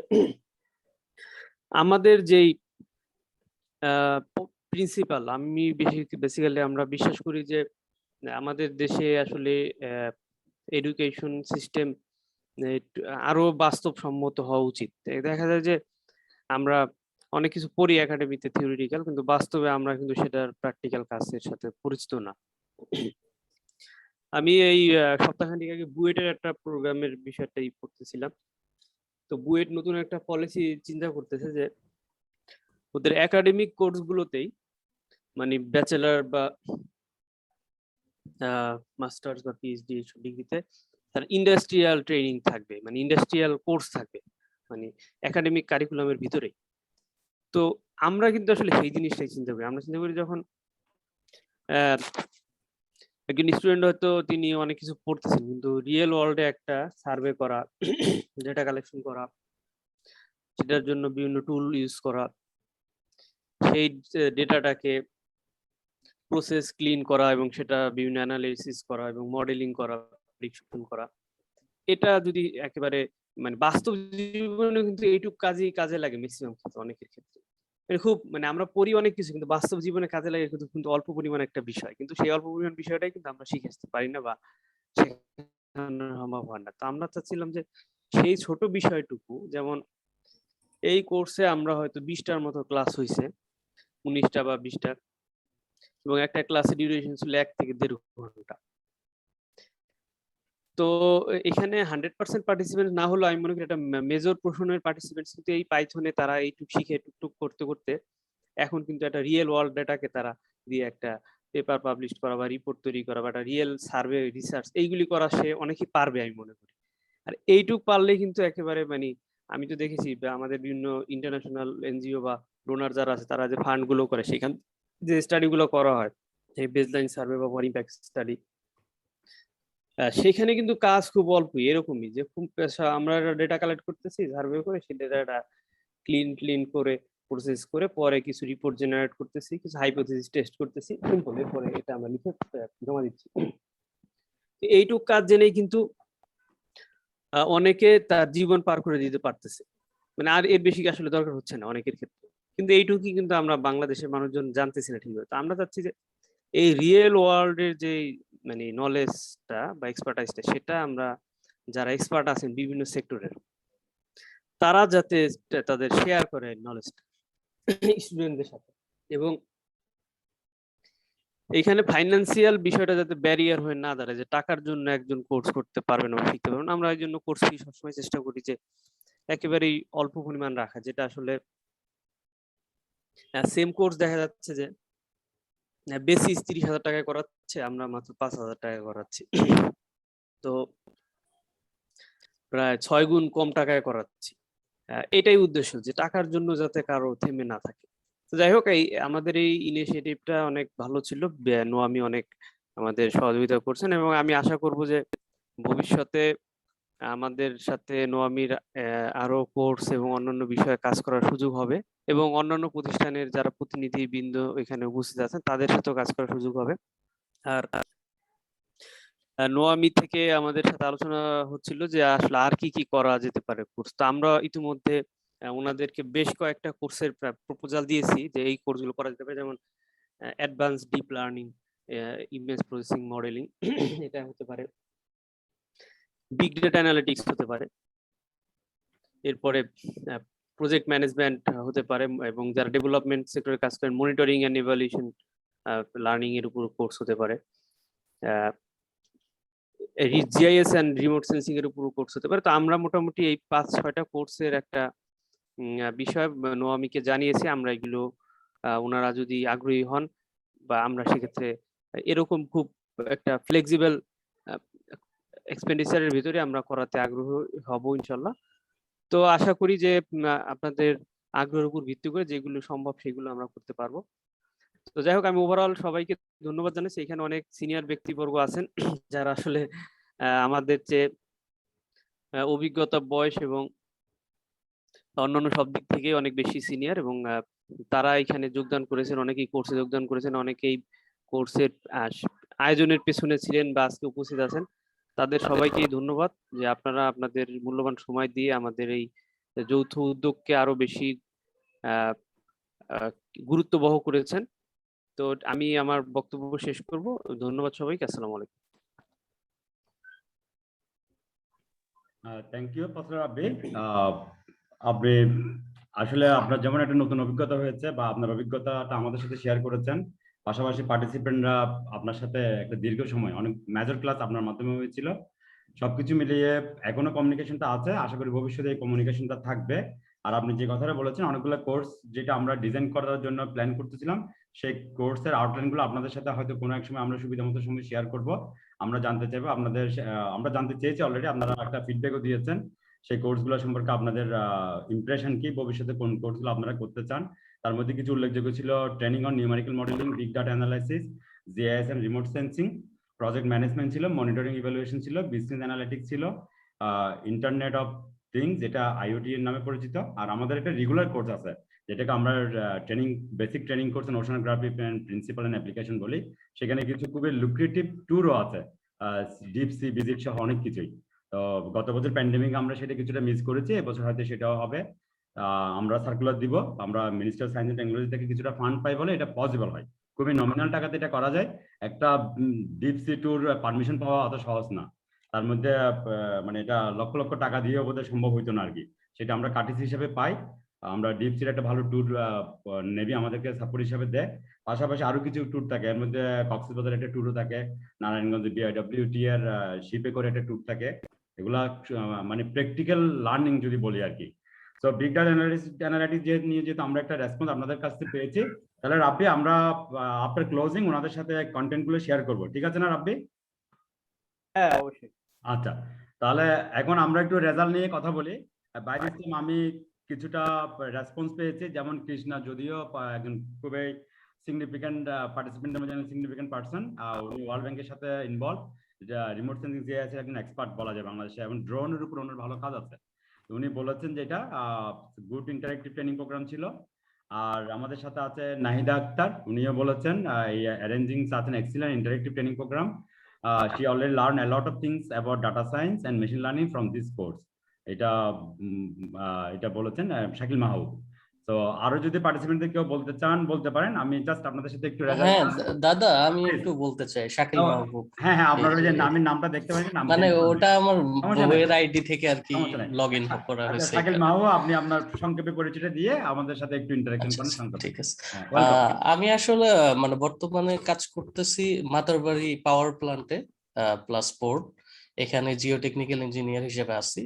আমাদের যেই প্রিন্সিপাল, আমি বেসিক্যালি আমরা বিশ্বাস করি যে আমাদের দেশে আসলে এডুকেশন সিস্টেম আরো বাস্তবসম্মত হওয়া উচিত। দেখা যায় যে আমরা অনেক কিছু পড়ি একাডেমিতে থিওরিটিক্যাল, কিন্তু বাস্তবে আমরা কিন্তু সেটার প্র্যাকটিক্যাল কাজের সাথে পরিচিত না। আমি এই সপ্তাহখানেক আগে বুয়েটের একটা প্রোগ্রামের বিষয়টাই পড়তেছিলাম। তো বুয়েট নতুন একটা পলিসি চিন্তা করতেছে যে ওদের একাডেমিক কোর্স গুলোতেই মানে ব্যাচেলার বা মাস্টার্স বা পিএইচডি ডিগ্রিতে তার ইন্ডাস্ট্রিয়াল ট্রেনিং থাকবে, মানে ইন্ডাস্ট্রিয়াল কোর্স থাকবে, মানে একাডেমিক কারিকুলামের ভিতরে। তো আমরা কিন্তু আসলে সেই জিনিসটাই চিন্তা করি। আমরা চিন্তা করি যখন একজন স্টুডেন্ট হয়তো তিনি অনেক কিছু পড়তেছেন, কিন্তু রিয়েল ওয়ার্ল্ডে একটা সার্ভে করা, ডেটা কালেকশন করা, সেটার জন্য বিভিন্ন টুল ইউজ করা, সেই ডেটাটাকে প্রসেস ক্লিন করা এবং সেটা বিভিন্ন অ্যানালাইসিস করা এবং মডেলিং করা, প্রেডিকশন করা, এটা যদি একেবারে মানে বাস্তব জীবনে কিন্তু এইটুকু কাজে লাগে ম্যাক্সিমাম ক্ষেত্রে, অনেকের ক্ষেত্রে খুব মানে আমরা পড়ি অনেক কিছু, কিন্তু বাস্তব জীবনে কাজে লাগে কিন্তু অল্প পরিমাণ একটা বিষয়, কিন্তু সেই অল্প পরিমাণ বিষয়টাই কিন্তু আমরা শিখে আসতে পারি না বা শেখানোর সম্ভব হয় না। তো আমরা চাচ্ছিলাম যে সেই ছোট বিষয়টুকু, যেমন এই কোর্সে আমরা হয়তো 20টার মতো ক্লাস হয়েছে, 19টা বা 20টা, এবং একটা ক্লাসের ডিউরেশন ছিল 1 থেকে 1.5 ঘন্টা। তো এখানে 100% পার্টিসিপেন্ট না হলেও আমি মনে করি একটা মেজর পোর্শনের পার্টিসিপেন্টস কিন্তু এই পাইথনে তারা এইটুক শিখে টুকটুক করতে করতে এখন কিন্তু একটা রিয়েল ওয়ার্ল্ড ডেটাকে তারা দিয়ে একটা পেপার পাবলিশ করা বা রিপোর্ট তৈরি করা বা একটা রিয়েল সার্ভে রিসার্চ এইগুলি করা সে অনেকেই পারবে আমি মনে করি। আর এইটুক পারলে কিন্তু একেবারে মানে আমি তো দেখেছি আমাদের বিভিন্ন ইন্টারন্যাশনাল এনজিও বা ডোনার যারা আছে তারা যে ফান্ড গুলো করে সেখান যে স্টাডি গুলো করা হয়, এই বেসলাইন সার্ভে বা ইম্প্যাক্ট স্টাডি, সেখানে কিন্তু কাজ খুব অল্পই, এরকমই যে খুব আমরা ডেটা কালেক্ট করতেছি, সার্ভে করে সেই ডেটাটা ক্লিন করে প্রসেস করে পরে কিছু রিপোর্ট জেনারেট করতেছি, কিছু হাইপোথিসিস টেস্ট করতেছি, সিম্পল, এরপরে এটা আমরা লিখে জমা দিচ্ছি। এইটুক কাজ জেনেই কিন্তু অনেকে তার জীবন পার করে দিতে পারতেছে, মানে আর এর বেশি আসলে দরকার হচ্ছে না অনেকের ক্ষেত্রে। কিন্তু এইটুকুই কিন্তু আমরা বাংলাদেশের মানুষজন জানতেছি না ঠিকভাবে। তো আমরা চাচ্ছি যে এই রিয়েল ওয়ার্ল্ডের যে মানে নলেজটা বা এক্সপার্টাইজটা, সেটা আমরা যারা এক্সপার্ট আছেন বিভিন্ন সেক্টরের, তারা যাতে তাদের শেয়ার করে নলেজটা স্টুডেন্টদের সাথে, এবং এইখানে ফাইন্যান্সিয়াল বিষয়টা যাতে ব্যারিয়ার হয়ে না দাঁড়ায় যে টাকার জন্য একজন কোর্স করতে পারবে না বা শিখতে পারবে না। আমরা এই জন্য কোর্স ফি সবসময় চেষ্টা করি যে একেবারেই অল্প পরিমাণ রাখা, যেটা আসলে সেম কোর্স দেখা যাচ্ছে যে বেসিস 30,000 টাকায় করাচ্ছে, আমরা মাত্র 5,000 টাকায় করাচ্ছি। তো প্রায় 6 গুণ কম টাকায় করাচ্ছি। এটাই উদ্দেশ্য যে টাকার জন্য যাতে কারো থেমে না থাকে। তো যাই হোক, এই আমাদের এই ইনিশিয়েটিভটা অনেক ভালো ছিল, নোয়ামি অনেক আমাদের সহযোগিতা করছেন, এবং আমি আশা করব যে ভবিষ্যতে আমাদের সাথে নোয়ামির আরো কোর্স এবং অন্যান্য বিষয়ে কাজ করার সুযোগ হবে, এবং অন্যান্য প্রতিষ্ঠানের যারা প্রতিনিধিবৃন্দ এখানে উপস্থিত আছেন তাদের সাথেও কাজ করার সুযোগ হবে। আর নোয়ামি থেকে আমাদের সাথে আলোচনা হচ্ছিল যে আসলে আর কি কি করা যেতে পারে কোর্স। তো আমরা ইতিমধ্যে ওনাদেরকে বেশ কয়েকটা কোর্সের প্রপোজাল দিয়েছি যে এই কোর্সগুলো করা যেতে পারে, যেমন advance deep learning, image processing modelling, এটা হতে পারে, বিগ ডেটা অ্যানালিটিক্স হতে পারে, এরপরে প্রজেক্ট ম্যানেজমেন্ট হতে পারে, এবং যারা ডেভেলপমেন্ট সেক্টরে কাজ করেন মনিটরিং এন্ড ইভালুয়েশন লার্নিং এর উপর কোর্স হতে পারে, জিআইএস এন্ড রিমোট সেন্সিং এর উপর কোর্স হতে পারে। তো আমরা মোটামুটি এই 5-6টা কোর্সের একটা বিষয় নোয়ামিকে জানিয়েছি। আমরা এগুলো ওনারা যদি আগ্রহী হন বা আমরা সেক্ষেত্রে এরকম খুব একটা ফ্লেক্সিবল এক্সপেন্ডিচারের ভিতরে আমরা করাতে আগ্রহী হব ইনশাল্লাহ। তো আশা করি যে আপনাদের আগ্রহের উপর ভিত্তি করে যেগুলো সম্ভব সেগুলো আমরা করতে পারবো। তো যাই হোক, আমি ওভারঅল সবাইকে ধন্যবাদ জানাচ্ছি। এখানে অনেক সিনিয়র ব্যক্তিবর্গ আছেন যারা আসলে আমাদের চেয়ে অভিজ্ঞতা, বয়স এবং অন্যান্য সব দিক থেকে অনেক বেশি সিনিয়র, এবং তারা এখানে যোগদান করেছেন, অনেকেই কোর্সে যোগদান করেছেন, অনেকেই কোর্সের আয়োজনের পেছনে ছিলেন বা আজকে উপস্থিত আছেন। তাদের সবাইকেই ধন্যবাদ যে আপনারা আপনাদের মূল্যবান সময় দিয়ে আমাদের এই যৌথ উদ্যোগকে আরো বেশি আহ আহ, গুরুত্ববহ করেছেন। তো আমি আমার বক্তব্য শেষ করব। ধন্যবাদ সবাইকে। আসসালামু আলাইকুম। থ্যাংক ইউ প্রফেসর রাব্বি। আপনি আসলে আপনার যেমন একটা নতুন অভিজ্ঞতা হয়েছে বা আপনার অভিজ্ঞতাটা আমাদের সাথে শেয়ার করেছেন, পাশাপাশি পার্টিসিপেন্টরা আপনার সাথে একটা দীর্ঘ সময় অনেক মেজর ক্লাস আপনার মাধ্যমে হয়েছিল, সবকিছু মিলিয়ে এখনো কমিউনিকেশনটা আছে। আশা করি ভবিষ্যতে এই কমিউনিকেশনটা থাকবে। আর আপনি যে কথাটা বলেছেন, অনেকগুলো কোর্স যেটা আমরা ডিজাইন করার জন্য প্ল্যান করতেছিলাম, সেই কোর্সের আউটলাইনগুলো আপনাদের সাথে হয়তো কোনো এক সময় আমরা সুবিধা মতো সময় শেয়ার করব। আমরা জানতে চাইবো আপনাদের, আমরা জানতে চেয়েছি অলরেডি, আপনারা একটা ফিডব্যাকও দিয়েছেন সেই কোর্সগুলো সম্পর্কে আপনাদের ইমপ্রেশন কি, ভবিষ্যতে কোন কোর্সগুলো আপনারা করতে চান। তার মধ্যে কিছু উল্লেখযোগ্য ছিল training on numerical modelling, big data analysis, GIS and remote sensing, project management ছিল, মনিটরিং ইভ্যালুয়েশন ছিল, বিজনেস অ্যানালিটিক্স ছিল, ইন্টারনেট অফ থিংস যেটা আইওটি এর নামে পরিচিত। আর আমাদের একটা রেগুলার কোর্স আছে যেটাকে আমরা training, basic training course in oceanography and principle and application বলি। সেখানে কিছু খুবই লুক্রেটিভ ট্যুরও আছে, ডিপ সি ভিজিট সহ অনেক কিছুই। তো গত বছর প্যান্ডেমিক আমরা সেটা কিছুটা মিস করেছি, এবছর হয়তো সেটাও হবে। আমরা সার্কুলার দিব, আমরা মিনিস্টার সায়েন্স এন্ড টেকনোলজি থেকে কিছুটা ফান্ড পাই বলে এটা পসিবল হয়। খুবই নমিনাল টাকাতে এটা করা যায়। একটা ডিপ সি ট্যুর পারমিশন পাওয়া অত সহজ না। তার মধ্যে মানে এটা লক্ষ লক্ষ টাকা দিয়েও বোধহয় সম্ভব হইতো না আর কি। সেটা আমরা কাটিস হিসেবে পাই। আমরা ডিপ সির একটা ভালো ট্যুর নেভি আমাদেরকে সাপোর্ট হিসাবে দেয়। পাশাপাশি আরো কিছু ট্যুর থাকে, এর মধ্যে কক্সবাজার একটা ট্যুরও থাকে, নারায়ণগঞ্জ বিআইডব্লিউটি এর শিপে করে একটা ট্যুর থাকে। এগুলা মানে প্র্যাকটিক্যাল লার্নিং যদি বলি আর কি। তো বিগ ডাটা অ্যানালিটিক্স নিয়ে যেহেতু আমরা একটা রেসপন্স আপনাদের কাছ থেকে পেয়েছি, তাহলে রাব্বি আমরা আফটার ক্লোজিং ওনাদের সাথে কন্টেন্ট গুলো শেয়ার করব, ঠিক আছে না রাব্বি? হ্যাঁ অবশ্যই। আচ্ছা, তাহলে এখন আমরা একটু রেজাল্ট নিয়ে কথা বলি। বাইরে আমি কিছুটা রেসপন্স পেয়েছি, যেমন কৃষ্ণা যদিও একজন খুবই সিগনিফিক্যান্ট পার্টিসিপেন্টের মধ্যে সিগনিফিক্যান্ট পার্সন, উনি ওয়ার্ল্ড ব্যাংকের সাথে ইনভলভ, যেটা রিমোট সেন্সিং জিআইএস একজন এক্সপার্ট বলা যায় বাংলাদেশে, এবং ড্রোনের উপর ওনার ভালো কাজ আছে। উনি বলেছেন যে এটা গুড ইন্টারেক্টিভ ট্রেনিং প্রোগ্রাম ছিল। আর আমাদের সাথে আছে নাহিদা আক্তার, উনিও বলেছেন arranging such an excellent interactive training programme. She already learned a lot of things about data science and machine learning from this course. এটা বলেছেন শাকিল মাহবুব। তো আরো যদি পার্টিসিপেন্টদের কেউ বলতে চান বলতে পারেন, আমি জাস্ট আপনাদের সাথে একটু হ্যাঁ দাদা, আমি একটু বলতে চাই শাকিল মাহবুব। হ্যাঁ হ্যাঁ, আপনারা যে নামের নামটা দেখতে পাচ্ছেন, মানে ওটা আমার বইয়ের আইডি থেকে আর কি লগইন করা হয়েছে। শাকিল মাহবুব, আপনি আপনার সংক্ষেপে পরিচয় দিয়ে আমাদের সাথে একটু ইন্টারঅ্যাকশন করেন সংক্ষেপে। ঠিক আছে। আমি আসলে মানে বর্তমানে কাজ করতেছি মাতারবাড়ি পাওয়ার প্ল্যান্টে প্লাস পোর্ট। এখানে জিওটেকনিক্যাল ইঞ্জিনিয়ার হিসেবে আছি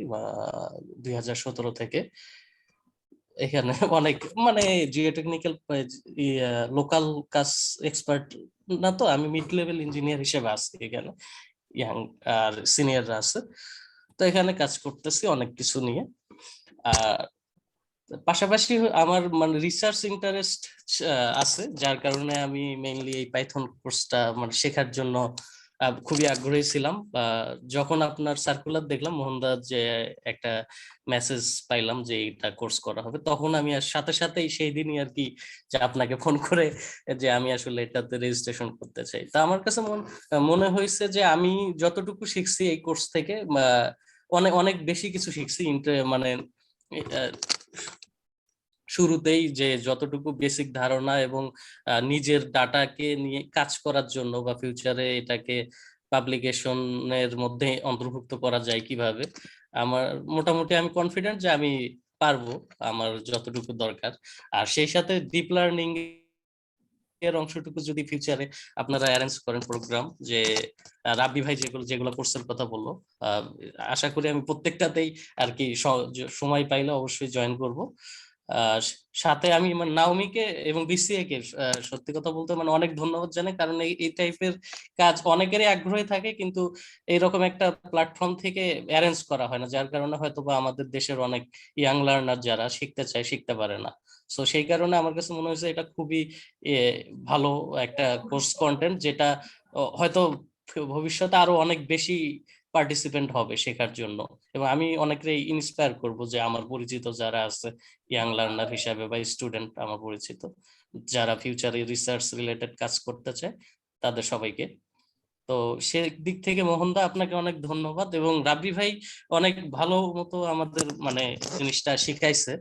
2017 থেকে। এখানে অনেক মানে জিওটেকনিক্যাল লোকাল কাজ এক্সপার্ট না, তো আমি মিড লেভেল ইঞ্জিনিয়ার হিসেবে আছি এখানে, ইয়াং আর সিনিয়ররা আছে। তো এখানে কাজ করতেছি অনেক কিছু নিয়ে। আর পাশাপাশি আমার মানে রিসার্চ ইন্টারেস্ট আছে, যার কারণে আমি মেইনলি এই পাইথন কোর্সটা মানে শেখার জন্য খুবই আগ্রহী ছিলাম। যখন আপনার সার্কুলার দেখলাম মোহনদা যে একটা মেসেজ পাইলাম যে এটা কোর্স করা হবে, তখন আমি সাথে সাথেই সেই দিনই আর কি যে আপনাকে ফোন করে যে আমি আসলে এটাতে রেজিস্ট্রেশন করতে চাই। তা আমার কাছে মনে হয়েছে যে আমি যতটুকু শিখছি এই কোর্স থেকে অনেক অনেক বেশি কিছু শিখছি। মানে শুরুতেই যে যতটুকু বেসিক ধারণা এবং নিজের ডাটাকে নিয়ে কাজ করার জন্য বা ফিউচারে এটাকে পাবলিকেশনের মধ্যে অন্তর্ভুক্ত করা যায় কিভাবে, আমার মোটামুটি আমি কনফিডেন্ট যে আমি পারবো আমার যতটুকু দরকার। আর সেই সাথে ডিপ লার্নিং এর অংশটুকু যদি ফিউচারে আপনারা অ্যারেঞ্জ করেন প্রোগ্রাম, যে রাব্বি ভাই যেগুলো কোর্সের কথা বললো, আশা করি আমি প্রত্যেকটাতেই আর কি সময় পাইলে অবশ্যই জয়েন করব। সাথে আমি নাওমিকে এবং বিসিএ কে সত্যি কথা বলতে মানে অনেক ধন্যবাদ জানাই, কারণ এই টাইপের কাজ অনেকেরই আগ্রহে থাকে, কিন্তু এইরকম একটা প্ল্যাটফর্ম থেকে অ্যারেঞ্জ করা হয় না, যার কারণে হয়তো বা আমাদের দেশের অনেক ইয়াং লার্নার যারা শিখতে চায় শিখতে পারে না। সো সেই কারণে আমার কাছে মনে হয়েছে এটা খুবই ভালো একটা কোর্স কন্টেন্ট, যেটা হয়তো ভবিষ্যতে আরো অনেক বেশি পার্টিসিপেন্ট হবে শেখার জন্য। এবং আমি অনেকেই ইন্সপায়ার করব যে আমার পরিচিত যারা আছে ইয়াং লার্নার হিসাবে বা স্টুডেন্ট আমার পরিচিত যারা ফিউচারে রিসার্চ রিলেটেড কাজ করতে চায়, তাদের সবাইকে তো সে দিক থেকে মোহনদা আপনাকে অনেক ধন্যবাদ, এবং রাব্বি ভাই অনেক ভালো মতো আমাদের মানে জিনিসটা শিখাইছে।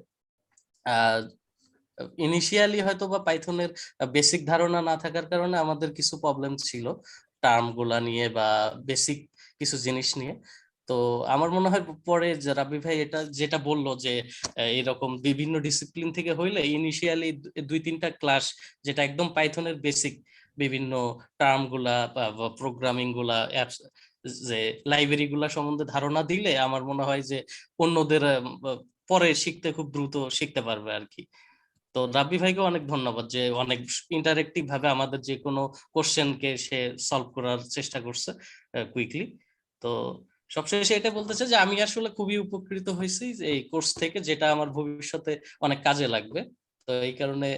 ইনিশিয়ালি হয়তো বা পাইথনের বেসিক ধারণা না থাকার কারণে আমাদের কিছু প্রবলেম ছিল টার্ম গুলা নিয়ে বা বেসিক কিছু জিনিস নিয়ে। তো আমার মনে হয় পরে যে রাব্বি ভাই এটা যেটা বললো যে এরকম বিভিন্ন ডিসিপ্লিন থেকে হইলে ইনিশিয়ালি 2-3টা ক্লাস যেটা একদম পাইথনের বেসিক বিভিন্ন টার্ম গুলা বা প্রোগ্রামিং গুলা অ্যাপস যে লাইব্রেরি গুলা সম্বন্ধে ধারণা দিলে আমার মনে হয় যে অন্যদের পরে শিখতে খুব দ্রুত শিখতে পারবে আর কি। তো রাব্বি ভাইকে অনেক ধন্যবাদ যে অনেক ইন্টারেক্টিভ ভাবে আমাদের যে কোনো কোশ্চেনকে সে সলভ করার চেষ্টা করছে কুইকলি। তো সবশেষে এটা বলতে চাই যে আমি আসলে খুবই উপকৃত হয়েছি এই কোর্স থেকে, যেটা আমার ভবিষ্যতে অনেক কাজে লাগবে। তো এই কারণে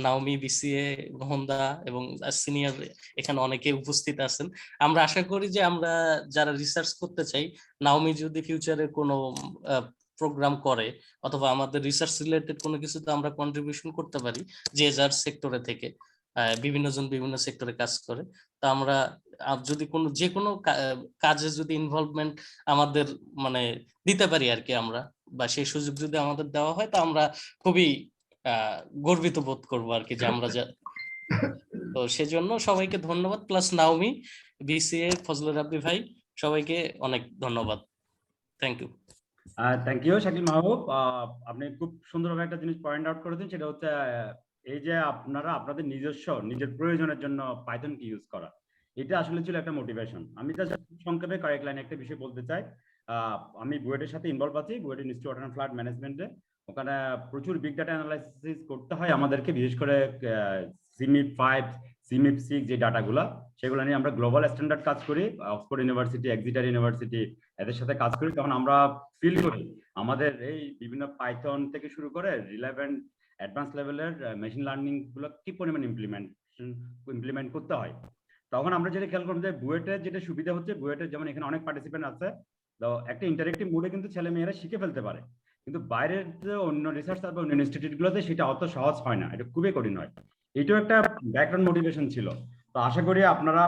নাওমি, বিসিএ, মোহনদা এবং সিনিয়র এখানে অনেকে উপস্থিত আছেন। আমরা আশা করি যে আমরা যারা রিসার্চ করতে চাই, নাওমি যদি ফিউচারে কোনো প্রোগ্রাম করে অথবা আমাদের রিসার্চ রিলেটেড কোনো কিছুতে আমরা কন্ট্রিবিউশন করতে পারি, যে যার সেক্টরে থেকে বিভিন্ন জন বিভিন্ন সেক্টরে কাজ করে, তা আমরা যদি কোনো যে কোনো কাজে যদি ইনভলভমেন্ট আমাদের মানে দিতে পারি আর কি আমরা, বা সেই সুযোগ যদি আমাদের দেওয়া হয়, তা আমরা খুবই গর্বিত বোধ করবো আর কি যে আমরা যা। তো সেজন্য সবাইকে ধন্যবাদ, প্লাস নাওমি, বিসিএ, ফজলুর রাব্বি ভাই, সবাইকে অনেক ধন্যবাদ। Thank you. Thank you Shakil Mahbub. আপনি খুব সুন্দরভাবে একটা জিনিস পয়েন্ট আউট করেছেন, সেটা হচ্ছে এই যে আপনারা আপনাদের নিজের প্রয়োজনের জন্য পাইথন কি ইউজ করা, এটা আসলে ছিল একটা মোটিভেশন। আমি জাস্ট সংক্ষেপে কয়েক লাইনে একটা বিষয় বলতে চাই। আমি বুয়েটের সাথে ইনভলভ আছি, BUET institute water and flood ম্যানেজমেন্টে। ওখানে প্রচুর বিগ ডাটা অ্যানালাইসিস করতে হয় আমাদেরকে, বিশেষ করে সিমিপ 5, সিমিপ 6 যে ডাটাগুলা, সেগুলো নিয়ে আমরা গ্লোবাল স্ট্যান্ডার্ড কাজ করি। অক্সফোর্ড ইউনিভার্সিটি, এক্সিটার ইউনিভার্সিটি, এদের সাথে কাজ করি। তখন আমরা ফিল করি আমাদের এই বিভিন্ন পাইথন থেকে শুরু করে রিলেভেন্ট অ্যাডভান্স লেভেলের মেশিন লার্নিং গুলো কি পরিমাণ ইমপ্লিমেন্ট করতে হয়। তখন আমরা যেটা খেয়াল করবো যে বুয়েটের যেটা সুবিধা হচ্ছে, বুয়েটের যেমন এখানে অনেক পার্টিসিপেন্ট আছে, তো একটা ইন্টারেক্টিভ মোডে কিন্তু ছেলে মেয়েরা শিখে ফেলতে পারে। কিন্তু বাইরের যে অন্য রিসার্চ বা অন্য ইনস্টিটিউট গুলোতে সেটা অত সহজ হয় না, এটা খুবই কঠিন হয়। এটাও একটা ব্যাকগ্রাউন্ড মোটিভেশন ছিল। তো আশা করি আপনারা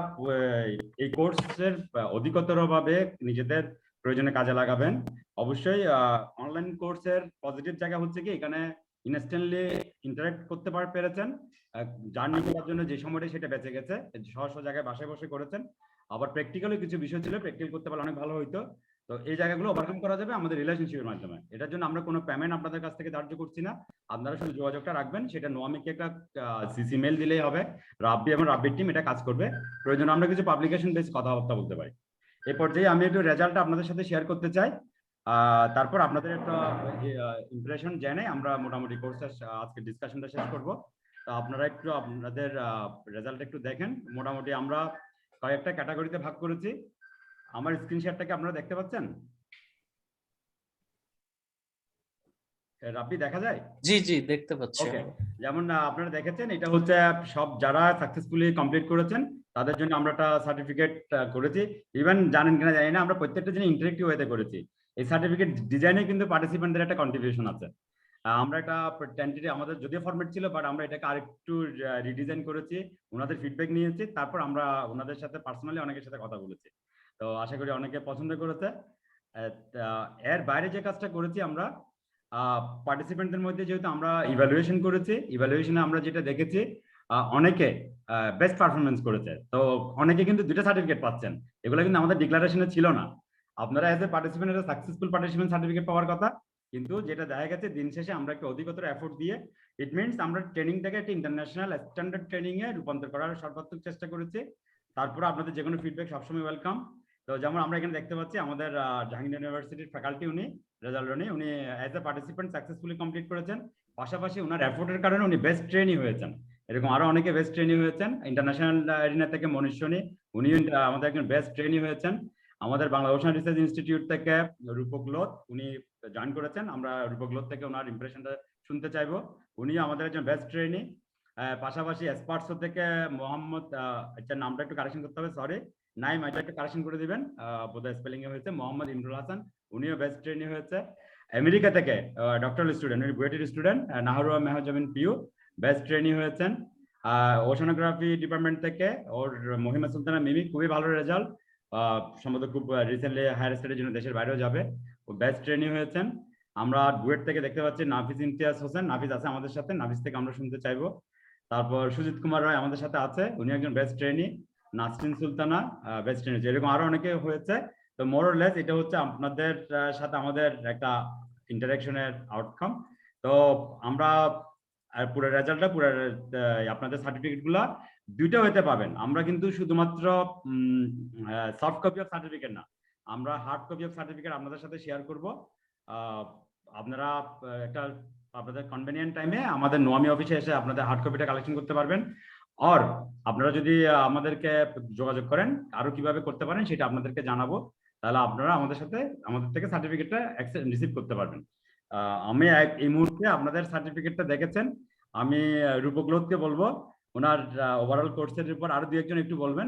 এই কোর্সের অধিকতর ভাবে নিজেদের প্রয়োজনে কাজে লাগাবেন। অবশ্যই অনলাইন কোর্সের পজিটিভ জায়গা হচ্ছে কি, এখানে ইনস্ট্যান্টলি ইন্টারেক্ট করতে পেরেছেন। জার্নি করার জন্য যে সময়টা সেটা বেঁচে গেছে, সহজ জায়গায় বাসায় বসে করেছেন। আবার প্র্যাকটিক্যালি কিছু বিষয় ছিল, প্র্যাকটিক্যাল করতে পারলে অনেক ভালো হইতো। তো এই জায়গাগুলো ওভারকাম করা যাবে আমাদের রিলেশনশিপের মাধ্যমে। এটার জন্য আমরা কোনো পেমেন্ট আপনাদের কাছ থেকে ধার্য করছি না, আপনারা শুধু যোগাযোগটা রাখবেন। সেটা নোয়ামিকে একটা সিসি মেল দিলেই হবে, রাব্বি এবং রাব্বির টিম এটা কাজ করবে। প্রয়োজন আমরা কিছু পাবলিকেশন বেস কথাবার্তা বলতে পারি। এই পর্যায়ে আমি একটু রেজাল্টটা আপনাদের সাথে শেয়ার করতে চাই, তারপর আপনাদের একটা ইমপ্রেশন জেনে আমরা মোটামুটি কোর্সের আজকে ডিসকাশনটা শেষ করব। তো আপনারা একটু আপনাদের রেজাল্ট একটু দেখেন। মোটামুটি আমরা কয়েকটা ক্যাটাগরিতে ভাগ করেছি। আমার স্ক্রিন শেয়ারটাকে আপনারা দেখতে পাচ্ছেন? রাব্বি দেখা যায়? জি জি দেখতে পাচ্ছি। ওকে, যেমন আপনারা দেখেছেন, এটা হচ্ছে সব যারা সাকসেসফুলি কমপ্লিট করেছেন তাদের জন্য আমরা একটা সার্টিফিকেট করেছি। ইভেন জানেন কিনা জানি না, আমরা প্রত্যেকটা জিনিস ইন্টারেক্টিভ ওয়েতে করেছি। এই সার্টিফিকেট ডিজাইনে কিন্তু পার্টিসিপেন্টদের একটা কন্ট্রিবিউশন আছে। আমরা এটা টেন্টেটিভ আমাদের যদিও ফরম্যাট ছিল, বাট আমরা এটাকে আরেকটু রিডিজাইন করেছি, ওনাদের ফিডব্যাক নিয়েছি, তারপর আমরা ওনাদের সাথে পার্সোনালি অনেকের সাথে কথা বলেছি। তো আশা করি অনেকে পছন্দ করেছে। এর বাইরে যে কাজটা করেছি আমরা, পার্টিসিপেন্টদের মধ্যে যেহেতু আমরা ইভ্যালুয়েশন করেছি, ইভ্যালুয়েশনে আমরা যেটা দেখেছি অনেকে বেস্ট পারফরমেন্স করেছে। তো অনেকে কিন্তু 2টা সার্টিফিকেট পাচ্ছেন, এগুলো কিন্তু আমাদের ডিক্লারেশনে ছিল না। আপনারা এজ এ পার্টিসিপেন্ট একটা সাকসেসফুল পার্টিসিপেন্ট সার্টিফিকেট পাওয়ার কথা, কিন্তু যেটা দেখা গেছে দিন শেষে আমরা একটু অধিকতর এফোর্ট দিয়ে, ইট মিনস আমরা ট্রেনিংটাকে একটা ইন্টারন্যাশনাল স্ট্যান্ডার্ড ট্রেনিং এ রূপান্তর করার সর্বাত্মক চেষ্টা করেছি। তারপর আপনাদের যে কোনো ফিডব্যাক সবসময় ওয়েলকাম। তো যেমন আমরা এখানে দেখতে পাচ্ছি আমাদের জাহাঙ্গীর ইউনিভার্সিটির ফ্যাকাল্টি উনি as a participant successfully complete করেছেন। পাশাপাশি ওনার এফোর্টের কারণে উনি বেস্ট ট্রেনি হয়েছেন। এরকম আরো অনেকে বেস্ট ট্রেনি হয়েছেন ইন্টারন্যাশনাল এরিনা থেকে। মনীষনী উনি আমাদের একজন বেস্ট ট্রেনি হয়েছেন। আমাদের বাংলা ওশান রিসার্চ ইনস্টিটিউট থেকে রূপক লোধ উনি জয়েন করেছেন। আমরা রূপক লোধ থেকে ওনার ইমপ্রেশনটা শুনতে চাইবো। উনি আমাদের একজন বেস্ট ট্রেনি। পাশাপাশি এসপার্টসো থেকে মোহাম্মদ, আচ্ছা নামটা একটু কারেকশন করতে হবে, সরি, নাইম, এটা একটু কারেকশন করে দিবেন, বোধহয় স্পেলিং এ হয়েছে, মোহাম্মদ ইমরুল হাসান, উনিও বেস্ট ট্রেনি হয়েছে। আমেরিকা থেকে ডক্টরাল স্টুডেন্ট, উনি বুয়েটের student, Nahrua Mehjabin Piu, best trainee হয়েছেন। ওশানোগ্রাফি ডিপার্টমেন্ট থেকে ওর মহিমা সুলতানা মিমি খুবই ভালো রেজাল্ট, সম্ভবত খুব রিসেন্টলি হায়ার স্টাডির জন্য দেশের বাইরেও যাবে, ও বেস্ট ট্রেনিং হয়েছেন। আমরা ডুয়েট থেকে দেখতে পাচ্ছি নাফিস ইমতিয়াজ হোসেন, নাফিস আছে আমাদের সাথে, নাফিস থেকে আমরা শুনতে চাইবো। তারপর সুজিত কুমার রায় আমাদের সাথে আছে, উনি একজন best trainee. Nasrin Sultana best trainee, এরকম আরো অনেকে হয়েছে। তো মোর অর লেস এটা হচ্ছে আপনাদের সাথে আমাদের একটা ইন্টারাকশনের আউটকাম। তো আমরা পুরো রেজাল্টটা পুরো আপনাদের সার্টিফিকেট গুলা দুইটা হইতে পাবেন। আমরা কিন্তু শুধুমাত্র সফট কপি অফ সার্টিফিকেট না, আমরা হার্ড কপি অফ সার্টিফিকেট আপনাদের সাথে শেয়ার করব। আপনারা একটা আপনাদের কনভেনিয়েন্ট টাইমে আমাদের নোয়ামি অফিসে এসে আপনাদের হার্ড কপিটা কালেকশন করতে পারবেন। আর আপনারা যদি আমাদেরকে যোগাযোগ করেন আরো কিভাবে করতে পারেন সেটা আপনাদেরকে জানাবো, তাহলে আপনারা আমাদের থেকে সার্টিফিকেটটা রিসিভ করতে পারবেন। আমি এই মুহূর্তে আপনাদের সার্টিফিকেটটা দেখেছেন, আমি রূপক লোধকে বলবো ওনার ওভারঅল কোর্সের উপর আরো 2-1 জন একটু বলবেন।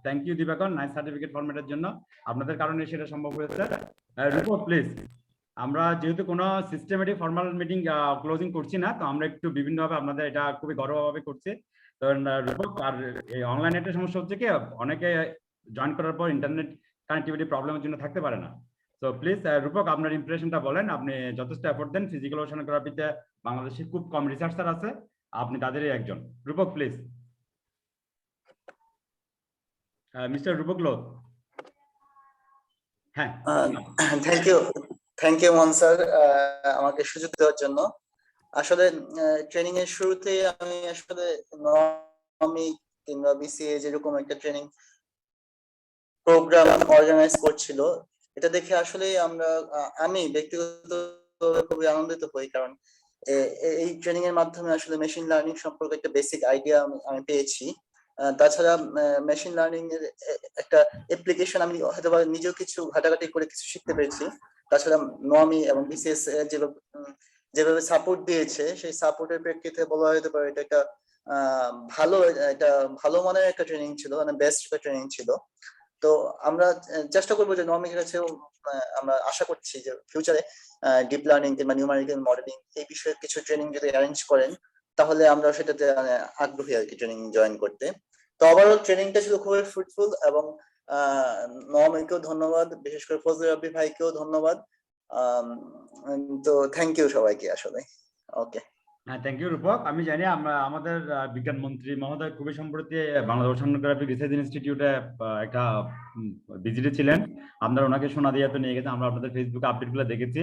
Thank you Dibakar, nice certificate ফরম্যাটের জন্য, আপনাদের কারণে সেটা সম্ভব হয়েছে। রূপক প্লিজ, আমরা যেহেতু কোনো সিস্টেমেটিক ফর্মাল মিটিং ক্লোজিং করছি না, তো আমরা একটু বিভিন্নভাবে আপনাদের এটা খুবই গর্বভাবে করছি। তো রূপক, আর এই অনলাইনে একটা সমস্যা হচ্ছে কি অনেকে জয়েন করার পর ইন্টারনেট কানেক্টিভিটি প্রবলেমের জন্য থাকতে পারে না। তো প্লিজ রূপক আপনার ইমপ্রেশনটা বলেন। আপনি যথেষ্ট এফোর্ট দেন, ফিজিক্যাল ওশানোগ্রাফিতে বাংলাদেশে খুব কম রিসার্চার আছে, আপনি তাদেরই একজন। রূপক প্লিজ। মিস্টার রূপক লোধ। হ্যাঁ, থ্যাংক ইউ মোহন স্যার আমাকে সুযোগ দেওয়ার জন্য। আসলে ট্রেনিং এর শুরুতে আমি আসলে নমি কিংবা বিসিএ যেরকম একটা ট্রেনিং প্রোগ্রাম অর্গানাইজ করছিল, এটা দেখে আসলে আমি ব্যক্তিগতভাবে খুবই আনন্দিত হই, কারণ এই ট্রেনিং এর মাধ্যমে আসলে মেশিন লার্নিং সম্পর্কে একটা বেসিক আইডিয়া আমি পেয়েছি। তাছাড়া মেশিন লার্নিং এর একটা অ্যাপ্লিকেশন আমি হয়তো নিজেও কিছু ঘাটাঘাটি করে কিছু শিখতে পেরেছি। তাছাড়া নোয়ামি এবং বিসিএস যেভাবে সাপোর্ট দিয়েছে, সেই সাপোর্টের প্রেক্ষিতে বলা হতে পারে এটা একটা ভালো মানের একটা ট্রেনিং ছিল, মানে বেস্ট একটা ট্রেনিং ছিল। তো আমরা চেষ্টা করবো যে নোয়ামির কাছেও আমরা আশা করছি যে ফিউচারে ডিপ লার্নিং কিংবা নিউমেরিক্যাল মডেলিং এই বিষয়ে কিছু ট্রেনিং যদি অ্যারেঞ্জ করেন, তাহলে আমরা সেটাতে আগ্রহী আর কি ট্রেনিং জয়েন করতে। তো ওভারঅল ট্রেনিংটা ছিল খুবই ফ্রুটফুল, এবং নোয়ামিকেও ধন্যবাদ, বিশেষ করে ফজলুর রাব্বি ভাইকেও ধন্যবাদ। তো থ্যাংক ইউ সবাইকে আসলে। ওকে, হ্যাঁ, থ্যাংক ইউ রূপক। আমি জানি আমাদের বিজ্ঞান মন্ত্রী মহোদয় খুবই সম্প্রতি বাংলাদেশ ওশানোগ্রাফি রিসার্চ ইনস্টিটিউটে একটা ভিজিটে ছিলেন, আপনারা ওনাকে সোনা দিয়ে তো নিয়ে গেছেন, আমরা আপনাদের ফেসবুকে আপডেটগুলো দেখেছি।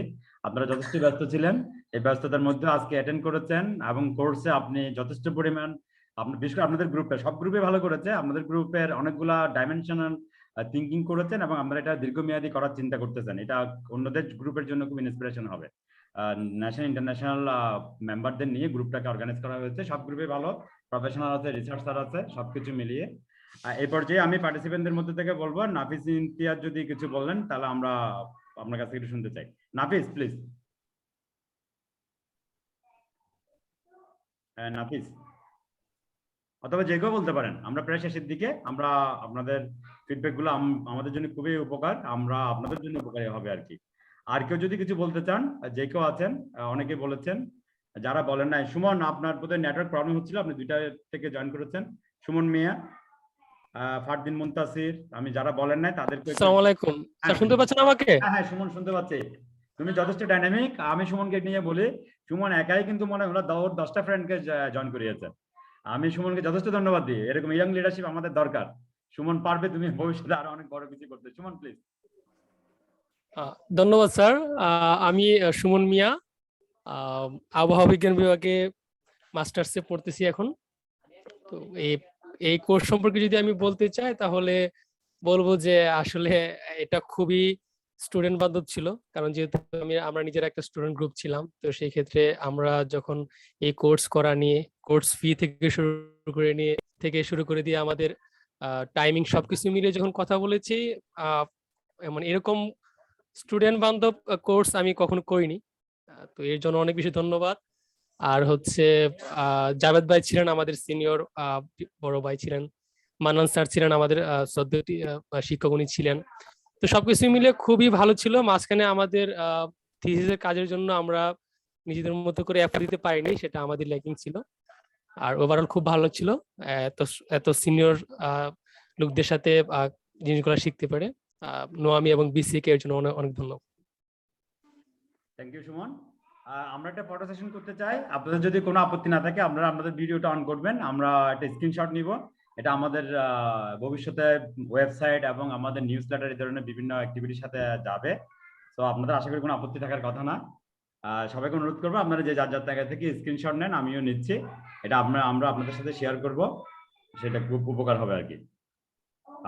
আপনারা যথেষ্ট ব্যস্ত ছিলেন, এই ব্যস্ততার মধ্যে আজকে অ্যাটেন্ড করেছেন, এবং কোর্সে আপনি যথেষ্ট পরিমাণ বিশেষ করে আপনাদের গ্রুপে, সব গ্রুপে ভালো করেছে, আপনাদের গ্রুপের অনেকগুলা ডাইমেনশনাল থিঙ্কিং করেছেন, এবং আমরা এটা দীর্ঘমেয়াদী করার চিন্তা করতেছেন। এটা অন্যদের গ্রুপের জন্য খুব ইন্সপিরেশন হবে। ন্যাশনাল ইন্টারন্যাশনাল মেম্বারদের নিয়ে গ্রুপটাকে অর্গানাইজ করা হয়েছে, সব গ্রুপে ভালো প্রফেশনাল আছে, রিসার্চার আছে, সবকিছু মিলিয়ে। এই পর্যায়ে আমি পার্টিসিপেন্টদের মধ্যে থেকে বলবো নাফিস ইমতিয়াজ যদি কিছু বলেন তাহলে আমরা আপনার কাছে একটু শুনতে চাই। নাফিস প্লিজ। নাফিস অথবা যে কেউ বলতে পারেন, আমরা প্রায় শেষের দিকে, আমরা আপনাদের ফিডব্যাক গুলো আমাদের জন্য খুবই উপকার, আমরা আপনাদের জন্য উপকারী হবে আর কি। আর কেউ যদি কিছু বলতে চান, যে কেউ আছেন, অনেকে বলেছেন, যারা বলেন নাই, সুমন আপনার বোধহয় নেটওয়ার্ক প্রবলেম হচ্ছিল, আপনি 2টা থেকে জয়েন করেছেন। সুমন মিয়া, ফারদিন মুনতাসির, আমি যারা বলেন নাই তাদেরকে। আসসালামু আলাইকুম স্যার, শুনতে পাচ্ছেন আমাকে? হ্যাঁ সুমন শুনতে পাচ্ছি, তুমি যথেষ্ট ডাইনামিক। আমি সুমনকে নিয়ে বলি, সুমন একাই কিন্তু মনে হয় 10টা ফ্রেন্ডকে জয়েন করিয়েছে। আমি সুমনকে যথেষ্ট ধন্যবাদ দিই, এরকম ইয়াং লিডারশিপ আমাদের দরকার। সুমন পারবে তুমি ভবিষ্যতে আরো অনেক বড় কিছু করতে। সুমন প্লিজ। ধন্যবাদ স্যার। আমি সুমন মিয়া, আবহাওয়া বিজ্ঞান বিভাগে মাস্টার্সে পড়তেছি এখন। তো এই কোর্স সম্পর্কে যদি আমি বলতে চাই তাহলে বলবো যে আসলে এটা খুবই স্টুডেন্ট বান্ধব ছিল, কারণ যেহেতু আমরা নিজের একটা স্টুডেন্ট গ্রুপ ছিলাম, তো সেই ক্ষেত্রে আমরা যখন এই কোর্স করা নিয়ে, কোর্স ফি থেকে শুরু করে দিয়ে আমাদের টাইমিং সবকিছু মিলিয়ে যখন কথা বলেছি, মানে এরকম স্টুডেন্ট বান্ধব কোর্স আমি কখনো করিনি। তো এর জন্য অনেক বেশি ধন্যবাদ। আর হচ্ছে জাভেদ ভাই ছিলেন আমাদের সিনিয়র বড় ভাই ছিলেন, মান্নান স্যার ছিলেন আমাদের শ্রদ্ধেয় শিক্ষক, উনি ছিলেন। তো সবকিছু মিলে খুবই ভালো ছিল। মাঝখানে আমাদের থিসিসের কাজের জন্য আমরা নিজেদের মতো করে এফোর্ট দিতে পারিনি, সেটা আমাদের ল্যাকিং ছিল। আর ওভারঅল খুব ভালো ছিল। এত এত সিনিয়র লোকদের সাথে জিনিসগুলো শিখতে পারে। নোয়ামি এবং বিসি কে এর জন্য অনেক অনেক ধন্যবাদ। Thank you Suman. আমরা একটা ফটো সেশন করতে চাই, আপনাদের যদি কোনো আপত্তি না থাকে আপনারা আপনাদের ভিডিওটা অন করবেন, আমরা একটা স্ক্রিনশট নিব। এটা আমাদের ভবিষ্যতে ওয়েবসাইট এবং আমাদের নিউজ লেটার এই ধরনের বিভিন্ন অ্যাক্টিভিটির সাথে যাবে। তো আপনাদের আশা করি কোনো আপত্তি থাকার কথা না। সবাইকে অনুরোধ করবো আপনারা যে যার যার জায়গা থেকে স্ক্রিনশট নেন, আমিও নিচ্ছি। এটা আমরা আপনাদের সাথে শেয়ার করব, সেটা খুব উপকার হবে আর কি।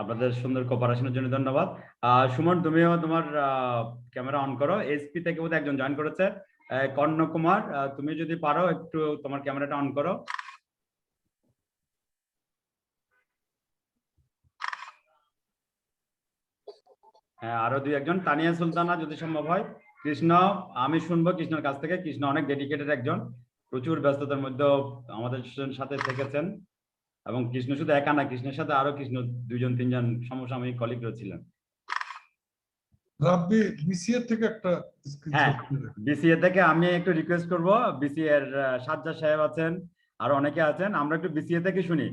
আপনাদের সুন্দর কোঅপারেশনের জন্য ধন্যবাদ। সুমন, তুমিও তোমার ক্যামেরা অন করো। এসপি থেকে বোধহয় একজন জয়েন করেছে, কর্ণ কুমার, তুমি যদি পারো একটু তোমার ক্যামেরাটা অন করো। হ্যাঁ, আরো দুই একজন, তানিয়া সুলতানা যদি সম্ভব হয়। কৃষ্ণ, আমি শুনবো কৃষ্ণের কাছ থেকে। কৃষ্ণ অনেক ডেডিকেটেড একজন, প্রচুর ব্যস্ততার মধ্যেও আমাদের সাথে থেকেছেন। এবং কৃষ্ণ শুধু একা না, কৃষ্ণের সাথে আরো কৃষ্ণ দুইজন তিনজন সমসাময়িক কলিগ ছিলেন। রাব্বি বিসিএ থেকে একটা হ্যাঁ, স্ক্রিনশট বিসিএ থেকে আমি একটু রিকোয়েস্ট করব, বিসিএ এর সাজ্জাদ সাহেব আছেন, আর অনেকে আছেন, আমরা একটু বিসিএ থেকে শুনি।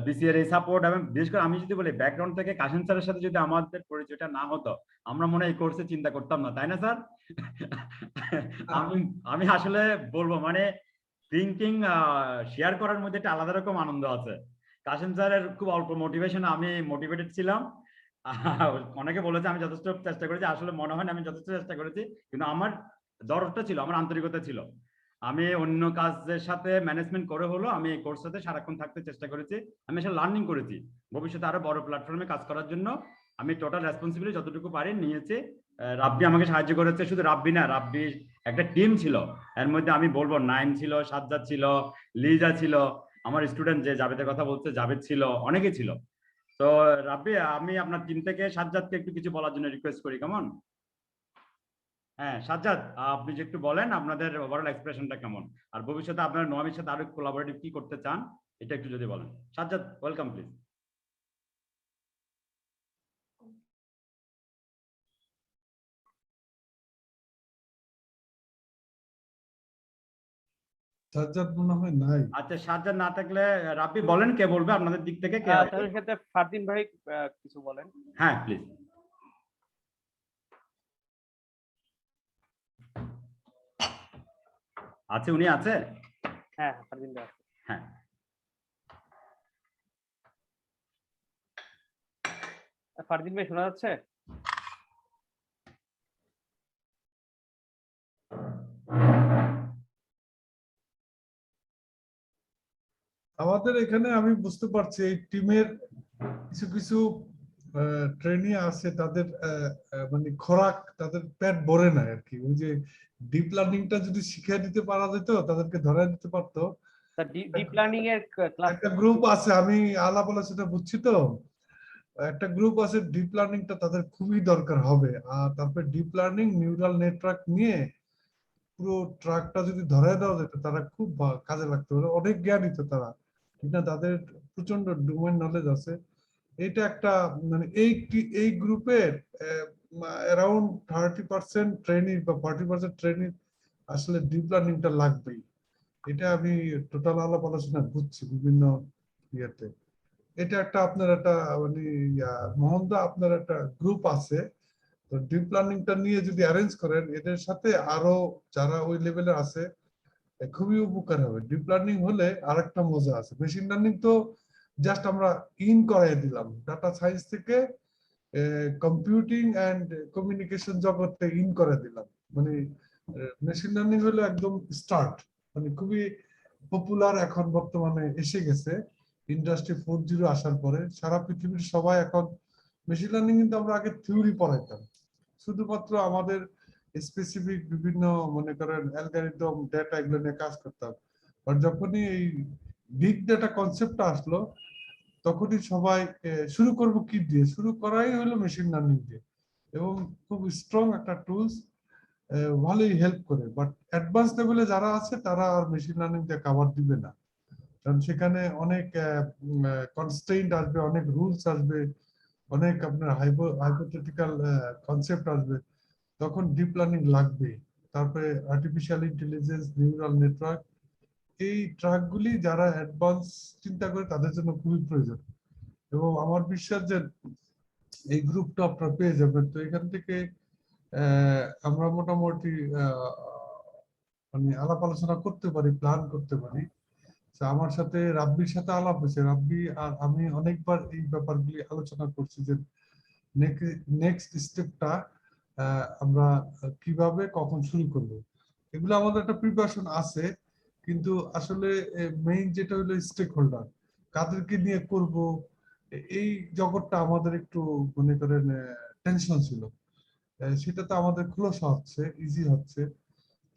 বিসিএ এর এই সাপোর্ট, এবং বিশেষ করে আমি যদি বলি ব্যাকগ্রাউন্ড থেকে কাশেম স্যারের সাথে যদি আমাদের পরিচয়টা না হতো, আমরা মনে হয় এই কোর্সে চিন্তা করতাম না, তাই না স্যার? আমি আসলে বলবো মানে থিঙ্কিং শেয়ার করার মধ্যে একটা আলাদা রকম আনন্দ আছে। কাশেম স্যারের খুব অল্প মোটিভেশন আমি মোটিভেটেড ছিলাম। অনেকে বলেছে আমি যথেষ্ট চেষ্টা করেছি, আসলে মনে হয় না আমি যথেষ্ট চেষ্টা করেছি, কিন্তু আমার দরদটা ছিল, আমার আন্তরিকতা ছিল। আমি অন্য কাজের সাথে ম্যানেজমেন্ট করে হলো আমি এই কোর্সটাতে সারাক্ষণ থাকতে চেষ্টা করেছি। আমি আসলে লার্নিং করেছি, ভবিষ্যতে আরো বড় প্ল্যাটফর্মে কাজ করার জন্য আমি টোটাল রেসপন্সিবিলিটি যতটুকু পারি নিয়েছি। রাব্বি আমাকে সাহায্য করেছে, শুধু রাব্বি না, রাব্বি একটা টিম ছিল। এর মধ্যে আমি বলবো নাইম ছিল, সাজ্জাদ ছিল, লিজা ছিল, আমার স্টুডেন্ট যে জাভেদের কথা বলছে জাভেদ ছিল, অনেকে ছিল। তো রাব্বি, আমি আপনার টিম থেকে সাজ্জাদকে একটু কিছু বলার জন্য রিকোয়েস্ট করি, কেমন? হ্যাঁ সাজ্জাদ, আপনি যে একটু বলেন আপনাদের ওভারঅল এক্সপ্রেশনটা কেমন, আর ভবিষ্যতে আপনারা নোয়ামির সাথে আরো কোলাবোরেটিভ কি করতে চান, এটা একটু যদি বলেন। Sajjad, welcome please. সাজ্জাদ মনে হয় নাই। আচ্ছা, সাজ্জাদ না থাকলে রাব্বি বলেন কে বলবে আপনাদের দিক থেকে, কে আছে? তাদের সাথে ফারদিন ভাই কিছু বলেন। হ্যাঁ প্লিজ। আছে, উনি আছে? হ্যাঁ, ফারদিন ভাই। হ্যাঁ, ফারদিন ভাই শোনা যাচ্ছে? আমাদের এখানে আমি বুঝতে পারছি এই টিমের কিছু কিছু ট্রেনি আছে, তাদের মানে খোরাক তাদের পেট ভরে না আর কি। ওই যে ডিপ লার্নিংটা যদি শিখিয়ে দিতে পারা যেত, তাদেরকে ধরে দিতে পারতো। ডিপ লার্নিং এর ক্লাস একটা গ্রুপ আছে, আমি আলাপ আলোচনা বুঝছি তো, একটা গ্রুপ আছে ডিপ লার্নিংটা তাদের খুবই দরকার হবে। আর তারপরে ডিপ লার্নিং নিউরাল নেটওয়ার্ক নিয়ে পুরো ট্রাকটা যদি ধরে দেওয়া যেত, তারা খুব কাজে লাগতো, অনেক জ্ঞানী তো তারা, ঠিক না? তাদের প্রচন্ড ডোমেইন নলেজ আছে। এটা একটা মানে এই গ্রুপের অ্যারাউন্ড 30% ট্রেনিং বা 40% ট্রেনিং আসলে ডিপ লার্নিংটা লাগবেই। এটা আমি টোটাল আলাপ আলোচনা বুঝছি বিভিন্ন ইয়েতে। এটা একটা আপনার একটা মানে মোহনদা আপনার একটা গ্রুপ আছে, তো ডিপ লার্নিংটা নিয়ে যদি অ্যারেঞ্জ করেন, এদের সাথে আরো যারা ওই লেভেলে আছে খুবই উপকার হবে। ডিপ লার্নিং হলে আরেকটা মজা আছে। মেশিন লার্নিং তো জাস্ট আমরা ইন করাই দিলাম, ডাটা সায়েন্স থেকে কম্পিউটিং এন্ড কমিউনিকেশন জগতে ইন করে দিলাম। মানে মেশিন লার্নিং হলো একদম স্টার্ট, মানে খুবই পপুলার এখন বর্তমানে এসে গেছে। ইন্ডাস্ট্রি 4.0 আসার পরে সারা পৃথিবীর সবাই এখন মেশিন লার্নিং, কিন্তু আমরা আগে থিওরি পড়াইতাম, শুধুমাত্র আমাদের স্পেসিফিক বিভিন্ন মনে করেন অ্যালগরিদম ডেটা এগুলো নিয়ে কাজ করতাম। আর যখনই এই বিগ ডেটা কনসেপ্টটা আসলো, তখনই সবাই শুরু করব কি দিয়ে, শুরু করাই হলো মেশিন লার্নিং দিয়ে, এবং খুব স্ট্রং একটা টুলস, ভালোই হেল্প করে। বাট অ্যাডভান্স লেভেলে যারা আছে তারা আর মেশিন লার্নিং দিয়ে কভার দিবে না, কারণ সেখানে অনেক কনস্ট্রেইন্ট আসবে, অনেক রুলস আসবে, অনেক আপনার হাইপোথেটিক্যাল কনসেপ্ট আসবে, তখন ডিপ লার্নিং লাগবে। তারপরে আর্টিফিশিয়াল ইন্টেলিজেন্স, নিউরাল নেটওয়ার্ক, এই ট্রাকগুলি যারা অ্যাডভান্স চিন্তা করে তাদের জন্য খুবই প্রয়োজন, এবং আমার বিশ্বাস যে এই গ্রুপটা আপনারা পেয়ে যাবেন। তো এখান থেকে আমরা মোটামুটি মানে আলাপ আলোচনা করতে পারি, প্ল্যান করতে পারি। আমার সাথে রাব্বির সাথে আলাপ হয়েছে, রাব্বি আর আমি অনেকবার এই ব্যাপারগুলি আলোচনা করছি যে নেক্সট স্টেপটা আমরা কিভাবে কখন শুরু করব। এগুলো আমাদের একটা প্রিপারেশন আছে, কিন্তু আসলে মেইন যেটা হলো স্টেক হোল্ডার, কাদেরকে নিয়ে করব, এই জগৎটা আমাদের একটু মনে করেন টেনশন ছিল। সেটা তো আমাদের ক্লোজ হচ্ছে, ইজি হচ্ছে।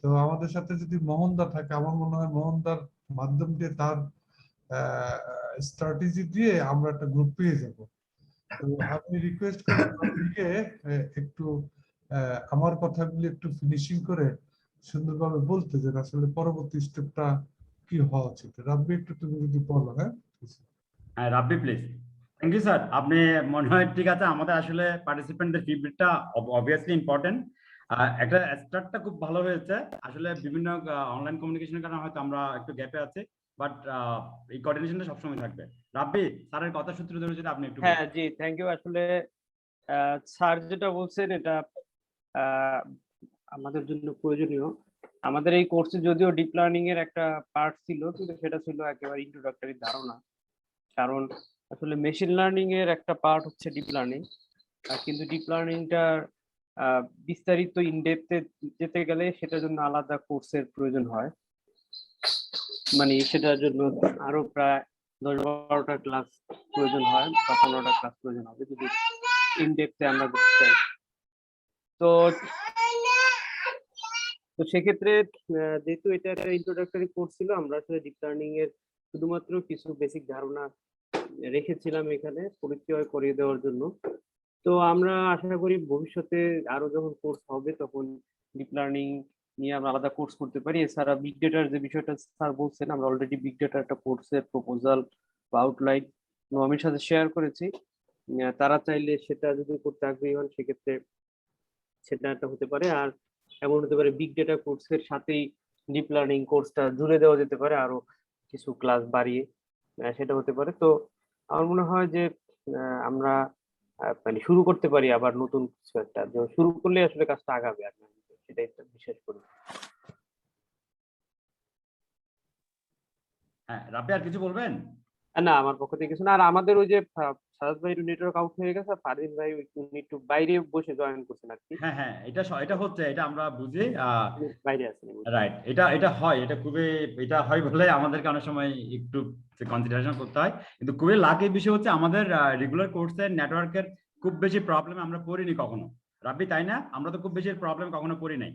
তো আমাদের সাথে যদি মোহনদা থাকে, আমার মনে হয় মোহনদার মাধ্যম দিয়ে তার স্ট্র্যাটেজি দিয়ে আমরা একটা গ্রুপ পেয়ে যাব। তো আমি রিকোয়েস্ট করব আপনাকে একটু আমার কথাগুলি একটু ফিনিশিং করে সুন্দরভাবে বলতে, যে আসলে পরবর্তী স্টেপটা কি হওয়া উচিত। রাব্বি একটু তুমি যদি বলো। হ্যাঁ হ্যাঁ Rabbi please. Thank you sir. আপনি মনে হয় ঠিক আছে, আমাদের আসলে পার্টিসিপেন্টদের ফিডব্যাকটা অবভিয়াসলি ইম্পর্টেন্ট। একটা স্টার্টটা খুব ভালো হয়েছে। আসলে বিভিন্ন অনলাইন কমিউনিকেশনের কারণে হয়তো আমরা একটু গ্যাপে আছি, বাট এই কোঅর্ডিনেশনটা সবসময় থাকবে। রাব্বি স্যারের কথা সূত্র ধরে যদি আপনি একটু হ্যাঁ জি থ্যাংক ইউ। আসলে স্যার যেটা বলছেন এটা আমাদের জন্য প্রয়োজনীয়। আমাদের এই কোর্সে যদিও ডিপ লার্নিং এর একটা পার্ট ছিল, কিন্তু সেটা ছিল একেবারে ইন্ট্রোডাক্টরি ধারণা। কারণ আসলে মেশিন লার্নিং এর একটা পার্ট হচ্ছে ডিপ লার্নিং, কিন্তু ডিপ লার্নিংটার বিস্তারিত ইনডেপথে যেতে গেলে সেটার জন্য আলাদা কোর্সের প্রয়োজন হয়। মানে সেটার জন্য আরো প্রায় 10-12টা ক্লাস প্রয়োজন হয় বা 15টা ক্লাস প্রয়োজন হবে যদি ইনডেপথে আমরা করতে চাই। তো সেক্ষেত্রে যেহেতু এটা একটা ইন্ট্রোডাক্টরি কোর্স ছিল, আমরা আসলে ডিপ লার্নিং এর শুধুমাত্র কিছু বেসিক ধারণা রেখেছিলাম এখানে পরিচয় করিয়ে দেওয়ার জন্য। তো আমরা আশা করি ভবিষ্যতে আরো যখন কোর্স হবে তখন ডিপ লার্নিং নিয়ে আমরা আলাদা কোর্স করতে পারি। এছাড়া বিগ ডেটার যে বিষয়টা স্যার বলছেন, আমরা অলরেডি বিগ ডেটার একটা কোর্সের প্রপোজাল বা আউটলাইন নোয়ামির সাথে শেয়ার করেছি। তারা চাইলে সেটা যদি করতে আগ্রহী হন সেক্ষেত্রে সেটা একটা হতে পারে। আর এমন হতে পারে বিগ ডেটা কোর্সের সাথেই ডিপ লার্নিং কোর্সটা জুড়ে দেওয়া যেতে পারে আরো কিছু ক্লাস বাড়িয়ে, সেটা হতে পারে। তো আমার মনে হয় যে আমরা মানে শুরু করতে পারি আবার নতুন কিছু একটা, শুরু করলে আসলে কাজটা আগাবে। আর সেটাই বিশ্বাস করি। হ্যাঁ রাব্বি আর কিছু বলবেন? না আমার পক্ষ থেকে কিছু না। আর আমাদের ওই যে সাদাত ভাই নেটওয়ার্ক আউট হয়ে গেছে, ফারদিন ভাই একটু বাইরে বসে জয়েন করছেন আর কি। হ্যাঁ হ্যাঁ এটা হচ্ছে, এটা আমরা বুঝি বাইরে আছেন রাইট। এটা হয়, এটা খুবই এটা হয় বলে আমাদেরকে অনেক সময় একটু কনসিডারেশন করতে হয়। কিন্তু খুবই লাকি বিষয় হচ্ছে আমাদের রেগুলার কোর্সের নেটওয়ার্কের খুব বেশি প্রবলেম আমরা পড়িনি কখনো। রাব্বি তাই না? আমরা তো খুব বেশি প্রবলেম কখনো পড়ি নাই।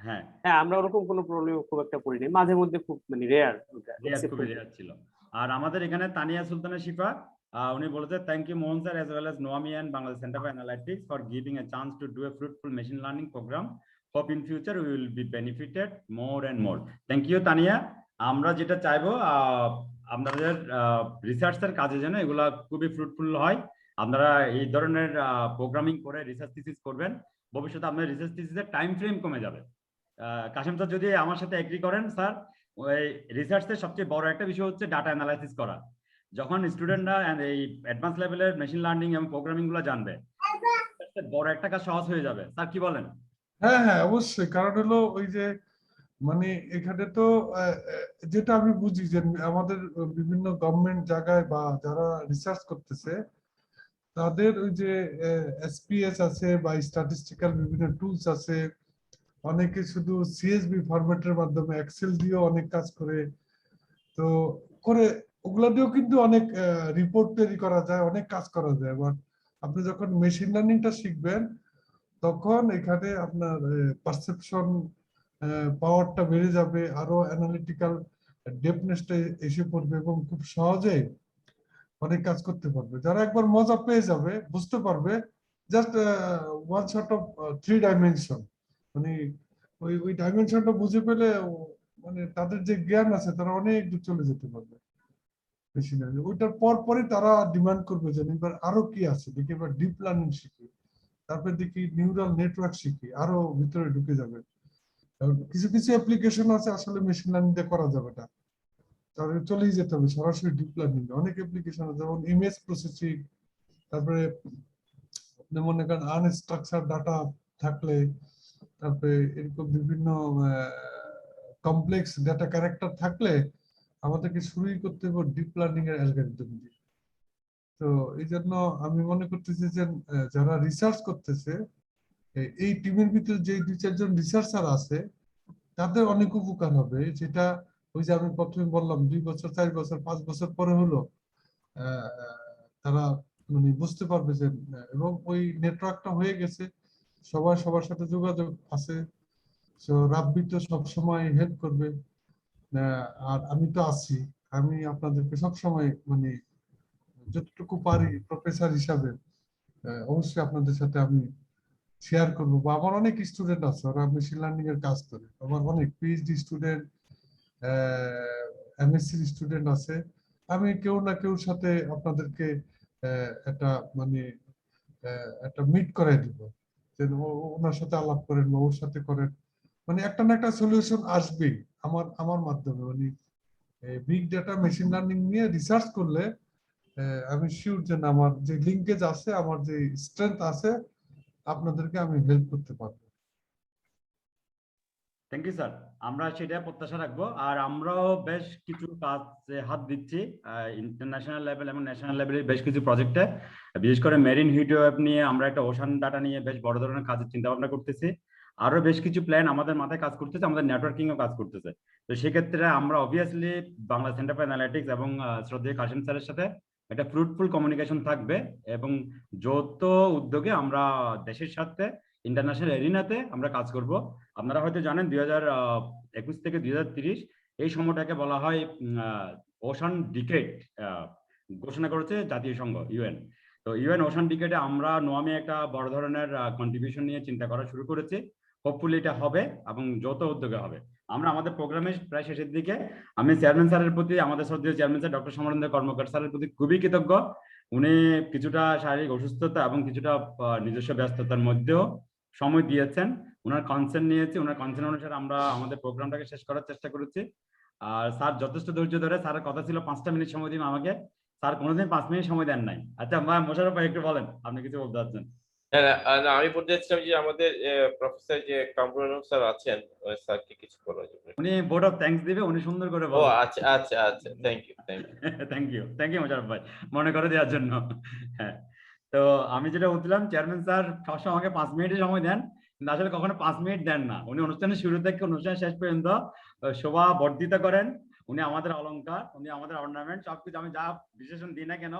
হ্যাঁ হ্যাঁ আমরা ওরকম কোনো প্রবলেম খুব একটা পড়ি নাই, মাঝে মধ্যে খুব মানে রেয়ার খুবই রেয়ার ছিল। আর আমাদের এখানে তানিয়া সুলতানা শিফা উনি বলেছে thank you Mohan sir as well as Noami and Bangladesh Center for Analytics for giving a chance to do a fruitful machine learning program. Hope in future we will be benefited more and more. Thank you Tania. আমরা যেটা চাইবো আপনাদের রিসার্চের কাজে যেন এগুলা খুবই fruitful হয়। আপনারা এই ধরনের প্রোগ্রামিং করে রিসার্চ থিসিস করবেন। ভবিষ্যতে আপনার রিসার্চ থিসিসের টাইম ফ্রেম কমে যাবে। কাশিম স্যার যদি আমার সাথে এগ্রি করেন, স্যার ওই রিসার্চের সবচেয়ে বড় একটা বিষয় হচ্ছে ডাটা অ্যানালাইসিস করা। যখন স্টুডেন্টরা এই অ্যাডভান্স লেভেলের মেশিন লার্নিং এবং প্রোগ্রামিং গুলো জানবে, বড় একটা কাজ সহজ হয়ে যাবে। স্যার কি বলেন? হ্যাঁ হ্যাঁ অবশ্যই। কারণ হলো ওই যে মানে এখানে তো যেটা আমি বুঝি যে আমাদের বিভিন্ন গভর্নমেন্ট জায়গায় বা যারা রিসার্চ করতেছে তাদের ওই যে এসপিএস আছে বা স্ট্যাটিস্টিক্যাল বিভিন্ন টুলস আছে, অনেকে শুধু সিএসভি ফরম্যাটের মাধ্যমে এক্সেল দিয়েও অনেক কাজ করে। তো করে ওগুলা দিয়েও কিন্তু অনেক রিপোর্ট তৈরি করা যায়, অনেক কাজ করা যায়। এবার আপনি যখন মেশিন লার্নিংটা শিখবেন তখন এখানে আপনার পারসেপশন পাওয়ারটা বেড়ে যাবে, আরো অ্যানালিটিক্যাল ডেপনেসটা এসে পড়বে এবং খুব সহজে অনেক কাজ করতে পারবে। যারা একবার মজা পেয়ে যাবে, বুঝতে পারবে just one shot of 3 dimension, মানে ওই ডাইমেনশনটা বুঝে পেলে মানে তাদের যে জ্ঞান আছে তারা অনেক দূর চলে যেতে পারবে। ওইটার পরই তারা ডিমান্ড করবে যে এবার আরো কি আছে, দেখি এবার ডিপ লার্নিং শিখি, তারপরে দেখি নিউরাল নেটওয়ার্ক শিখি, আরো ভিতরে ঢুকে যাবে। কিছু কিছু অ্যাপ্লিকেশন আছে আসলে মেশিন লার্নিং দিয়ে করা যাবে না, তাহলে চলেই যেতে হবে সরাসরি ডিপ লার্নিং। অনেক অ্যাপ্লিকেশন আছে যেমন ইমেজ প্রসেসিং, তারপরে আপনি মনে করেন আনস্ট্রাকচার ডাটা থাকলে, তারপরে এরকম বিভিন্ন কমপ্লেক্স ডাটা ক্যারেক্টার থাকলে আমাদেরকে শুরুই করতে হবে ডিপ লার্নিং এর অ্যালগরিদম দিয়ে। তো এই জন্য আমি মনে করতেছি যে যারা রিসার্চ করতেছে এই টিমের ভিতরে যে 2-4 জন রিসার্চার আছে তাদের অনেক উপকার হবে, যেটা ওই যে আমি প্রথমে বললাম 2 বছর 4 বছর 5 বছর পরে হলো তারা মানে বুঝতে পারবে যে, এবং ওই নেটওয়ার্কটা হয়ে গেছে, সবাই সবার সাথে যোগাযোগ আছে। তো রাব্বি তো সবসময় হেল্প করবে, আর আমি তো আছি, আমি আপনাদেরকে সবসময় মানে যতটুকু পারি প্রফেসর হিসাবে অবশ্যই আপনাদের সাথে আমি শেয়ার করবো। বা আমার অনেক স্টুডেন্ট আছে ওরা মেশিন লার্নিং এর কাজ করে, আমার অনেক পিএইচডি স্টুডেন্ট, এমএসসি স্টুডেন্ট আছে। আমি কেউ না কেউর সাথে আপনাদেরকে একটা মানে একটা মিট করাই দিব, যে ওনার সাথে আলাপ করেন বা ওর সাথে করেন, মানে একটা না একটা সলিউশন আসবেই আমার মাধ্যমে। মানে বিগ ডাটা মেশিন লার্নিং নিয়ে রিসার্চ করলে আমি শিওর যে আমার যে লিঙ্কেজ আছে, আমার যে স্ট্রেংথ আছে, আপনাদেরকে আমি হেল্প করতে পারবো। থ্যাংক ইউ স্যার, আমরা সেটা প্রত্যাশা রাখবো। আর আমরাও বেশ কিছু কাজে হাত দিচ্ছি ইন্টারন্যাশনাল লেভেল এবং ন্যাশনাল লেভেলের বেশ কিছু প্রজেক্টে, বিশেষ করে মেরিন হিট ওয়েভ নিয়ে আমরা একটা ওশান ডাটা নিয়ে বেশ বড় ধরনের কাজের চিন্তা ভাবনা করতেছি। আরো বেশ কিছু প্ল্যান আমাদের মাথায় কাজ করতেছে, আমাদের নেটওয়ার্কিংও কাজ করতেছে। তো সেক্ষেত্রে আমরা obviously Bangla centre for analytics এবং শ্রদ্ধেয় কাশিম স্যারের সাথে একটা ফ্রুটফুল কমিউনিকেশন থাকবে, এবং যৌথ উদ্যোগে আমরা দেশের সাথে ইন্টারন্যাশনাল এরিনাতে আমরা কাজ করব। আপনারা হয়তো জানেন 2021 থেকে 2030 এই সময়টাকে বলা হয় ওশান ডিকেড ঘোষণা করেছে জাতীয় সংঘ ইউএন। তো ইউএন ওশান ডিকেডে আমরা নোয়ামে একটা বড় ধরনের কন্ট্রিবিউশন নিয়ে চিন্তা করা শুরু করেছি। হোপফুলি এটা হবে এবং যৌথ উদ্যোগে হবে। আমরা আমাদের প্রোগ্রামের প্রায় শেষের দিকে। আমি চেয়ারম্যান স্যারের প্রতি, আমাদের শ্রদ্ধেয় চেয়ারম্যান স্যার ডক্টর সমরেন্দ্র কর্মকার স্যারের প্রতি খুবই কৃতজ্ঞ। উনি কিছুটা শারীরিক অসুস্থতা এবং কিছুটা নিজস্ব ব্যস্ততার মধ্যেও সময় দিয়েছেন, ওনার কনসেন্ট নিয়েছি, ওনার কনসেন্ট অনুসারে আমরা আমাদের প্রোগ্রামটাকে শেষ করার চেষ্টা করেছি। আর স্যার যথেষ্ট ধৈর্য ধরে, স্যারের কথা ছিল 5টা মিনিট সময় দিন আমাকে, স্যার কোনোদিন 5 মিনিট সময় দেন নাই। আচ্ছা মোশাররফ ভাই একটু বলেন, আপনি কিছু বলতে চাচ্ছেন? আমি বলতে চাচ্ছিলাম যে আমাদের প্রফেসর যে কামরুল স্যার আছেন, স্যারকে কিছু বলা যাবে? উনি বোর্ড অফ থ্যাঙ্কস দিবে, উনি সুন্দর করে ও বলবেন। আচ্ছা আচ্ছা আচ্ছা, thank you thank you Mosharraf ভাই মনে করে দেওয়ার জন্য। হ্যাঁ, তো আমি যেটা বলছিলাম, চেয়ারম্যান স্যার সবসময় আমাকে 5 মিনিটের সময় দেন, কিন্তু আসলে কখনো 5 মিনিট দেন না। উনি অনুষ্ঠানের শুরু থেকে অনুষ্ঠানের শেষ পর্যন্ত শোভা বর্ধিত করেন। উনি আমাদের অলংকার, উনি আমাদের অর্নামেন্ট, সবকিছু আমি যা বিশেষণ দিই না কেন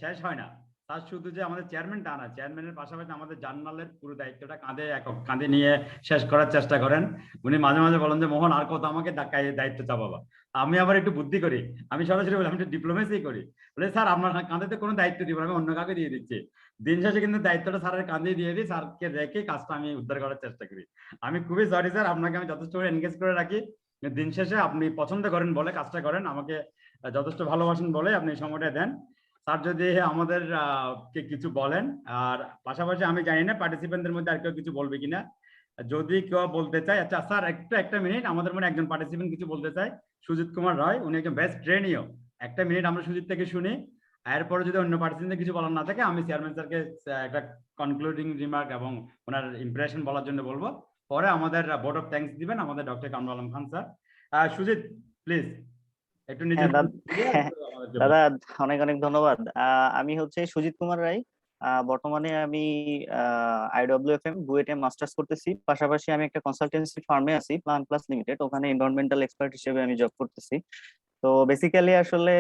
শেষ হয় না। তার শুধু যে আমাদের চেয়ারম্যান তা না, চেয়ারম্যানের পাশাপাশি আমাদের জার্নালের পুরো দায়িত্বটা কাঁধে নিয়ে শেষ করার চেষ্টা করেন। উনি মাঝে মাঝে বলেন যে মোহন আর কত আমাকে দায়িত্ব চাপাবা। আমি আবার একটু বুদ্ধি করি, আমি সরাসরি বলি আমি একটু ডিপ্লোমেসি করি, বলে স্যার আপনার কাঁধে তো কোনো দায়িত্ব দিব, আমি অন্য কাউকে দিয়ে দিচ্ছি। দিন শেষে কিন্তু দায়িত্বটা স্যারের কাঁধে দিয়ে দিই, স্যারকে রেখে কাজটা আমি উদ্ধার করার চেষ্টা করি। আমি খুবই সরি স্যার, আপনাকে আমি যথেষ্ট করে এনগেজ করে রাখি। দিন শেষে আপনি পছন্দ করেন বলে কাজটা করেন, আমাকে যথেষ্ট ভালোবাসেন বলে আপনি সময়টা দেন। স্যার যদি আমাদের কিছু বলেন, আর পাশাপাশি আমি জানি না পার্টিসিপেন্টদের মধ্যে আর কেউ কিছু বলবে কিনা, যদি কেউ বলতে চায়। আচ্ছা স্যার একটা মিনিট, আমাদের মনে একজন পার্টিসিপেন্ট কিছু বলতে চায়, সুজিত কুমার রায়, উনি একজন বেস্ট ট্রেনিও। একটা মিনিট আমরা সুজিত থেকে শুনি, এরপরে যদি অন্য পার্টিসিপেন্ট কিছু বলার না থাকে আমি চেয়ারম্যান স্যারকে একটা কনক্লুডিং রিমার্ক এবং ওনার ইমপ্রেশন বলার জন্য বলবো। পরে আমাদের বোর্ড অফ থ্যাঙ্কস দিবেন আমাদের doctor Kamrul Alam Khan sir. Sujit please একটু নিজের। দাদা অনেক অনেক ধন্যবাদ। আমি হচ্ছে সুজিত কুমার রায়। বর্তমানে আমি IWFM বুয়েটে মাস্টার্স করতেছি, পাশাপাশি আমি একটা কনসালটেন্সি ফার্মে আছি, প্ল্যান প্লাস লিমিটেড, ওখানে এনভায়রনমেন্টাল এক্সপার্ট হিসেবে আমি জব করতেছি। তো বেসিক্যালি আসলে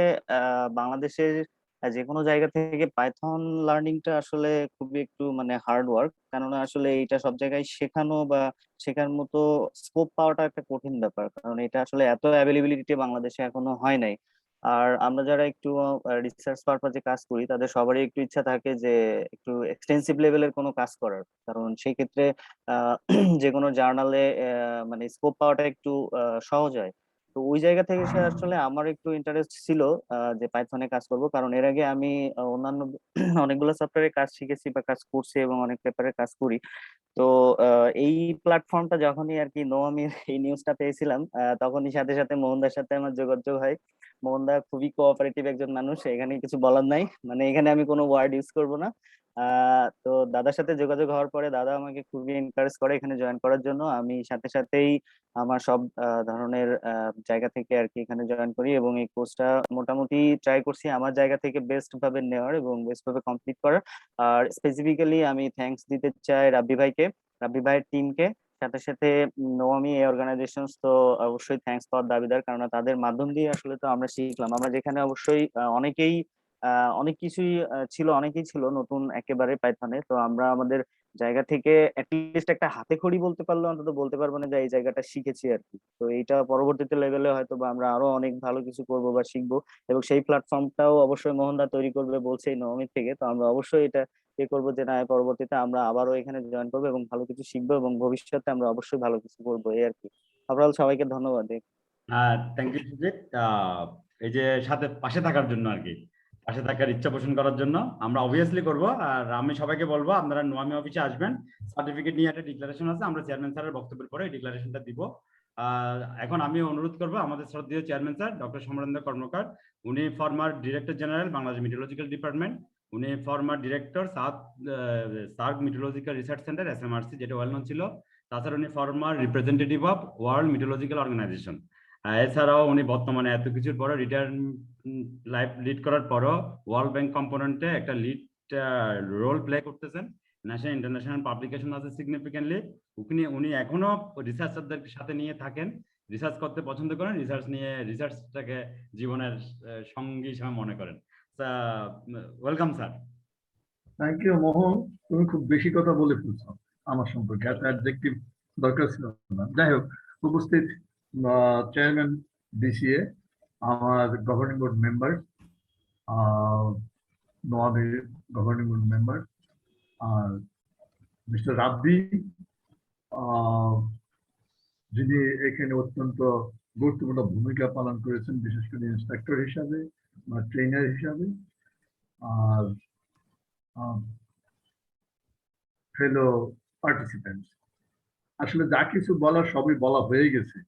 বাংলাদেশের যে কোনো জায়গা থেকে পাইথন লার্নিংটা আসলে খুবই একটু মানে হার্ড ওয়ার্ক, কেননা আসলে এটা সব জায়গায় শেখানো বা শেখার মতো স্কোপ পাওয়াটা একটা কঠিন ব্যাপার, কারণ এটা আসলে এত অ্যাভেলেবিলিটি বাংলাদেশে এখনো হয় নাই। আর আমরা যারা একটু রিসার্চ পারপাজে কাজ করি তাদের সবারই একটু ইচ্ছা থাকে যে একটু এক্সটেন্সিভ লেভেলের কোনো কাজ করার, কারণ সেই ক্ষেত্রে যে কোনো জার্নালে মানে স্কোপ পাওয়াটা একটু সহজ হয়। তো ওই জায়গা থেকে সে আসলে আমার একটু ইন্টারেস্ট ছিল যে পাইথনে কাজ করব, কারণ এর আগে আমি অন্যান্য অনেকগুলো সফটওয়্যারে কাজ শিখেছি বা কাজ করছি এবং অনেক পেপারে কাজ করি। তো এই প্ল্যাটফর্মটা যখনই আর কি নোয়ামির এই নিউজটা পেয়েছিলাম, তখনই সাথে সাথে মোহনদার সাথে আমার যোগাযোগ হয়। মোহনদা খুবই কোঅপারেটিভ একজন মানুষ, এখানে কিছু বলার নাই, মানে এখানে আমি কোনো ওয়ার্ড ইউজ করব না। তো দাদার সাথে যোগাযোগ হওয়ার পরে দাদা আমাকে খুবই এনকারেজ করে এখানে জয়েন করার জন্য। আমি সাথে সাথেই আমার সব ধরনের জায়গা থেকে আর কি এখানে জয়েন করি এবং এই কোর্সটা মোটামুটি ট্রাই করছি আমার জায়গা থেকে বেস্ট ভাবে নেওয়ার এবং বেস্ট ভাবে কমপ্লিট করার। আর স্পেসিফিক্যালি আমি থ্যাঙ্কস দিতে চাই রাব্বি ভাইকে, রাব্বি ভাইয়ের টিমকে, সাথে সাথে নোয়ামি এই অর্গানাইজেশন তো অবশ্যই থ্যাঙ্কস পাওয়ার দাবিদার, কারণ তাদের মাধ্যম দিয়ে আসলে তো আমরা শিখলাম। আমরা যেখানে অবশ্যই অনেকেই অনেক কিছুই ছিল, অনেকেই ছিল নতুন একেবারে পাইথনে, তো আমরা আমাদের জায়গা থেকে অ্যাটলিস্ট একটা হাতে খড়ি বলতে পারলে অন্তত বলতে পারবো না যে এই জায়গাটা শিখেছি আর কি। তো এইটা পরবর্তীতে লেভেলে হয়তো বা আমরা আরো অনেক ভালো কিছু করব বা শিখবো, এবং সেই প্ল্যাটফর্মটাও অবশ্যই মোহনদা তৈরি করবে বলছে এই নবমীর থেকে। তো আমরা অবশ্যই এটা ইয়ে করবো যে না, পরবর্তীতে আমরা আবারও এখানে জয়েন করবো এবং ভালো কিছু শিখবো এবং ভবিষ্যতে আমরা অবশ্যই ভালো কিছু করবো, এই আর কি। আপনারা সবাইকে ধন্যবাদ। থ্যাংক ইউ সুজিত, এই যে সাথে পাশে থাকার জন্য আর কি, পাশে থাকার ইচ্ছা পোষণ করার জন্য। আমরা অবভিয়াসলি করব। আর আমি সবাইকে বলবো আপনারা নোয়ামি অফিসে আসবেন, সার্টিফিকেট নিয়ে একটা ডিক্লারেশন আছে, আমরা চেয়ারম্যান স্যারের বক্তব্যের পরে এই ডিক্লারেশনটা দিব। এখন আমি অনুরোধ করব আমাদের শ্রদ্ধেয় chairman sir doctor Samarendra Karmakar, উনি former director general Bangladesh meteorological department, উনি former director SAARC meteorological research centre SMRC, যেটা ওয়েল নন ছিল। তাছাড়া উনি former representative of world meteorological organisation. এছাড়াও উনি বর্তমানে এত কিছুর পরে রিটায়ার লাইফ লিড করার পরও ওয়ার্ল্ড ব্যাংক কম্পোনেন্টে একটা লিড রোল প্লে করতেছেন। ন্যাশনাল ইন্টারন্যাশনাল পাবলিকেশন আছে সিগনিফিকেন্টলি। উনি এখনো রিসার্চারদের সাথে নিয়ে থাকেন, রিসার্চ করতে পছন্দ করেন, রিসার্চটাকে জীবনের সঙ্গী হিসেবে মনে করেন। Welcome sir. থ্যাংক ইউ মোহন, তুমি খুব বেশি কথা বলে ফেলছো আমার সম্পর্কে, এত অ্যাডজেক্টিভ দরকার ছিল না। যাই হোক, উপস্থিত চেয়ারম্যান BCA, আমার গভর্নিং বোর্ড মেম্বার, নোয়ামির গভর্নিং বোর্ড মেম্বার, আর মিস্টার রাব্বি, যিনি এখানে অত্যন্ত গুরুত্বপূর্ণ ভূমিকা পালন করেছেন, বিশেষ করে ইন্সট্রাক্টর হিসাবে বা ট্রেনার হিসাবে, আর ফেলো পার্টিসিপেন্টস। আসলে যা কিছু বলার সবই বলা হয়ে গেছে।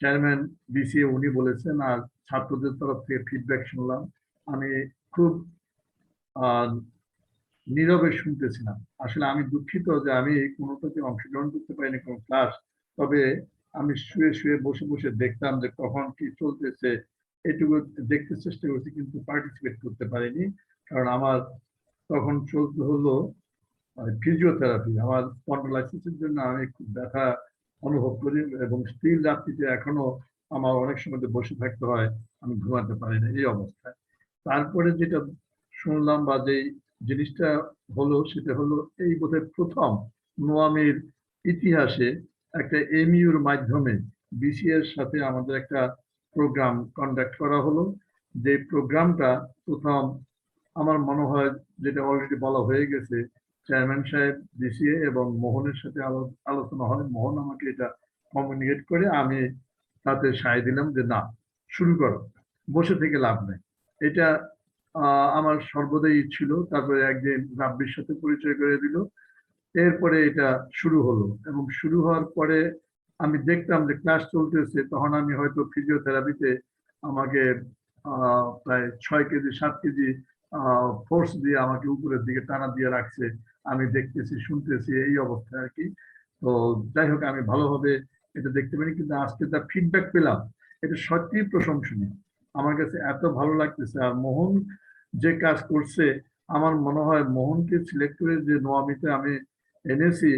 চেয়ারম্যান BCA উনি বলেছেন, আর ছাত্রদের তরফ থেকে ফিডব্যাক শুনলাম। আমি খুব নীরবে শুনতেছিলাম। আসলে আমি দুঃখিত যে আমি কোনোটাতে অংশগ্রহণ করতে পারিনি কোনো ক্লাস, তবে আমি শুয়ে শুয়ে বসে বসে দেখতাম যে কখন কি চলতেছে, এটুকু দেখতে চেষ্টা করছি, কিন্তু পার্টিসিপেট করতে পারিনি, কারণ আমার তখন চলতে হলো ফিজিওথেরাপি। আমার স্পন্ডোলাইসিসের জন্য আমি খুব ব্যথা অনুভব করি এবং স্থির রাত্রিতে এখনো আমার অনেক সময় বসে থাকতে হয়, আমি ঘুমাতে পারি না এই অবস্থায়। তারপরে যেটা শুনলাম বা যে জিনিসটা হলো সেটা হলো এই বোধহয় প্রথম নোয়ামির ইতিহাসে একটা MUর মাধ্যমে BCA এর সাথে আমাদের একটা প্রোগ্রাম কন্ডাক্ট করা হলো। যে প্রোগ্রামটা প্রথম আমার মনে হয়, যেটা অলরেডি বলা হয়ে গেছে, চেয়ারম্যান সাহেব BCA এবং মোহনের সাথে আলোচনা হয়। মোহন আমাকে এটা কমিউনিকেট করে, আমি তাতে সায় দিলাম যে না, শুরু করো, বসে থেকে লাভ নেই। এটা আমার সর্বদাই ছিল। তারপরে একদিন রাব্বির সাথে পরিচয় করে দিল, এরপরে এটা শুরু হলো। এবং শুরু হওয়ার পরে আমি দেখতাম যে ক্লাস চলতেছে, তখন আমি হয়তো ফিজিওথেরাপিতে আমাকে প্রায় 6 কেজি 7 কেজি ফোর্স দিয়ে আমাকে উপরের দিকে টানা দিয়ে রাখছে, আমি দেখতেছি শুনতেছি এই অবস্থা আর কি। তো যাই হোক, আমি ভালোভাবে এটা দেখতে পারি, কিন্তু আজকে যা ফিডব্যাক পেলাম এটা সত্যিই প্রশংসনীয়। আমার কাছে এত ভালো লাগতেছে। আর মোহন যে কাজ করছে, আমার মনে হয় মোহনকে সিলেক্ট করে যে নোয়ামিতে আমি এনেছি,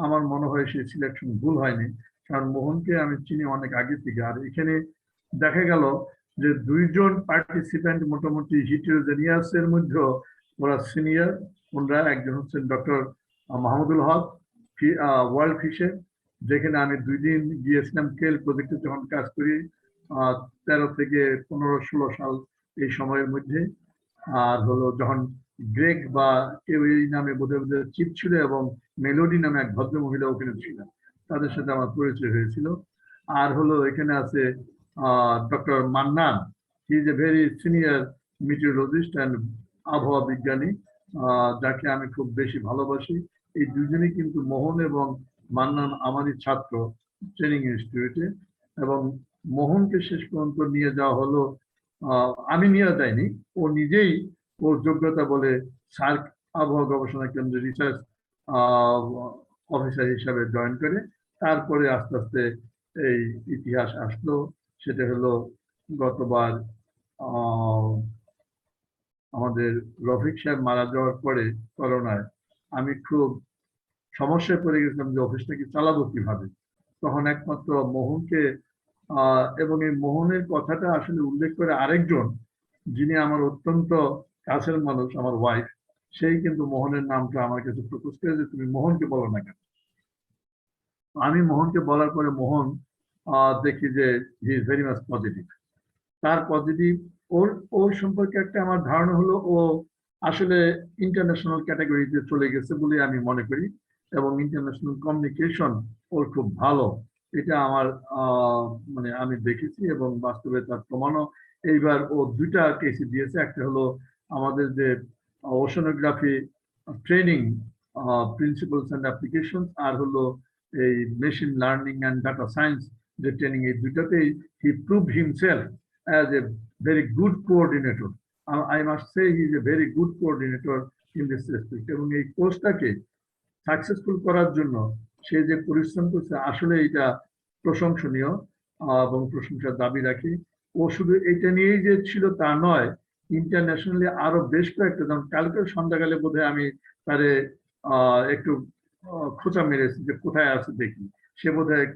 আমার মনে হয় সেই সিলেকশন ভুল হয়নি, কারণ মোহনকে আমি চিনি অনেক আগে থেকে। আর এখানে দেখা গেল যে 2 জন পার্টিসিপেন্ট মোটামুটি হিটেরোজেনিয়াসের মধ্যে ওরা সিনিয়র। ওনারা একজন হচ্ছেন ডক্টর মাহমুদুল হক, ওয়ার্ল্ড ফিশে, যেখানে আমি 2 দিন গিয়েছিলাম কেল প্রজেক্টে যখন কাজ করি 13 থেকে 15-16 সাল এই সময়ের মধ্যে। আর হলো যখন গ্রেগ বা কেউ এই নামে বোধহয় চিপ ছিল এবং মেলোডি নামে এক ভদ্র মহিলা ওখানে ছিলেন, তাদের সাথে আমার পরিচয় হয়েছিল। আর হলো এখানে আছে Dr. Mannan. He is a very senior meteorologist and আবহাওয়া বিজ্ঞানী, যাকে আমি খুব বেশি ভালোবাসি। এই দুজনেই কিন্তু মোহন এবং মান্নান আমারই ছাত্র ট্রেনিং ইনস্টিটিউটে, এবং মোহনকে শেষ পর্যন্ত নিয়ে যাওয়া হলো, আমি নিয়ে যাইনি, ও নিজেই ওর যোগ্যতা বলে সার্ক আবহাওয়া গবেষণা কেন্দ্রে রিসার্চ অফিসার হিসাবে জয়েন করে। তারপরে আস্তে আস্তে এই ইতিহাস আসলো, সেটা হলো গতবার আমাদের রফিক সাহেব মারা যাওয়ার পরে করোনায় আমি খুব সমস্যায় পড়ে গেছিলাম যে অফিসটাকে চালাবো কিভাবে। তখন একমাত্র মোহনকে, এবং এই মোহনের কথাটা আসলে উল্লেখ করে আরেকজন যিনি আমার অত্যন্ত কাছের মানুষ, আমার ওয়াইফ, সেই কিন্তু মোহনের নামটা আমার কাছে প্রপোজ করে যে তুমি মোহনকে বলো না কেন। আমি মোহনকে বলার পরে মোহন দেখি যে he is very much positive. তার পজিটিভ, ওর সম্পর্কে একটা আমার ধারণা হলো ও আসলে ইন্টারন্যাশনাল ক্যাটাগরিতে চলে গেছে বলে আমি মনে করি, এবং ইন্টারন্যাশনাল কমিউনিকেশন ওর খুব ভালো, এটা আমার মানে আমি দেখেছি, এবং বাস্তবে তার প্রমাণও এইবার ও দুইটা কেসে দিয়েছে। একটা হলো আমাদের যে oceanography training principles and application, আর হলো এই machine learning and data science যে ট্রেনিং, এই দুইটাতেই he prove himself as a very good coordinator. I must say he is a very good coordinator in this respect. এবং এই কোর্সটাকে successful করার জন্য সে যে পরিশ্রম করছে আসলে এটা প্রশংসনীয় এবং প্রশংসার দাবি রাখি। ও শুধু এটা নিয়েই যে ছিল তা নয়, ইন্টারন্যাশনালি আরো বেশ কয়েকটা, যেমন কালকে সন্ধ্যাকালে বোধহয় আমি তারে একটু খোঁচা মেরেছি যে কোথায় আছে দেখি, সে বোধহয়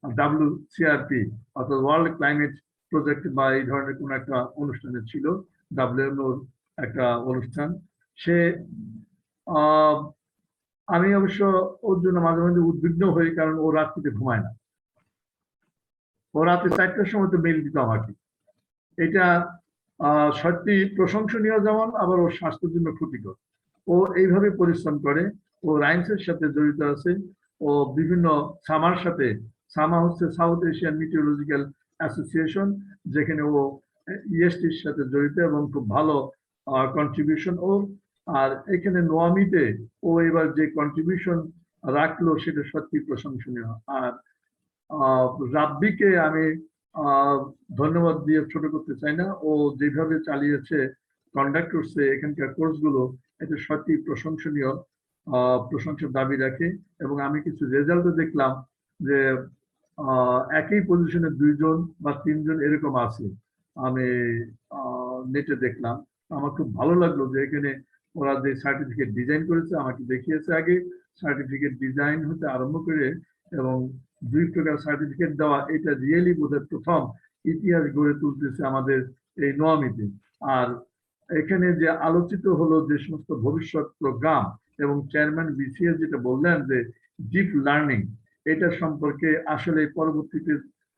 WCRP অর্থাৎ ওয়ার্ল্ড ক্লাইমেট প্রজেক্ট বা এই ধরনের কোন একটা অনুষ্ঠানে ছিল, WMOর একটা অনুষ্ঠান। সে আমি অবশ্য ওর জন্য মাঝে মাঝে উদ্বিগ্ন হই, কারণ ও রাত্রিতে ঘুমায় না। ও রাতে 4টার সময় তো মেল দিত আমাকে। এটা সত্যি প্রশংসনীয়, যেমন আবার ওর স্বাস্থ্যের জন্য ক্ষতিকর। ও এইভাবে পরিশ্রম করে, ও রাইমসের সাথে জড়িত আছে, ও বিভিন্ন সামার সাথে, সামা হচ্ছে সাউথ এশিয়ান মিটিওরোলজিক্যাল অ্যাসোসিয়েশন, যেখানে ও ইএসটির সাথে জড়িত, এবং খুব ভালো কন্ট্রিবিউশন ওর। আর এখানে নোয়ামিতে ও এবার যে কন্ট্রিবিউশন রাখলো সেটা সত্যি প্রশংসনীয়। আর রাব্বিকে আমি ধন্যবাদ দিয়ে ছোট করতে চাই না, ও যেভাবে চালিয়েছে, কন্ডাক্ট করছে এখানকার কোর্সগুলো, এটা সত্যি প্রশংসনীয়, প্রশংসার দাবি রাখে। এবং আমি কিছু রেজাল্টও দেখলাম যে একই পজিশনে 2জন বা 3জন এরকম আছে, আমি নেটে দেখলাম। আমার খুব ভালো লাগলো যে এখানে ওরা যে সার্টিফিকেট ডিজাইন করেছে আমাকে দেখিয়েছে আগে, সার্টিফিকেট ডিজাইন হতে আরম্ভ করে এবং 2 প্রকার সার্টিফিকেট দেওয়া, এটা রিয়েলি বোধহয় প্রথম ইতিহাস গড়ে তুলতেছে আমাদের এই নোয়ামিতে। আর এখানে যে আলোচিত হলো যে সমস্ত ভবিষ্যৎ প্রোগ্রাম, এবং চেয়ারম্যান বিসিএস যেটা বললেন যে ডিপ লার্নিং, এটা সম্পর্কে আসলে পরবর্তীতে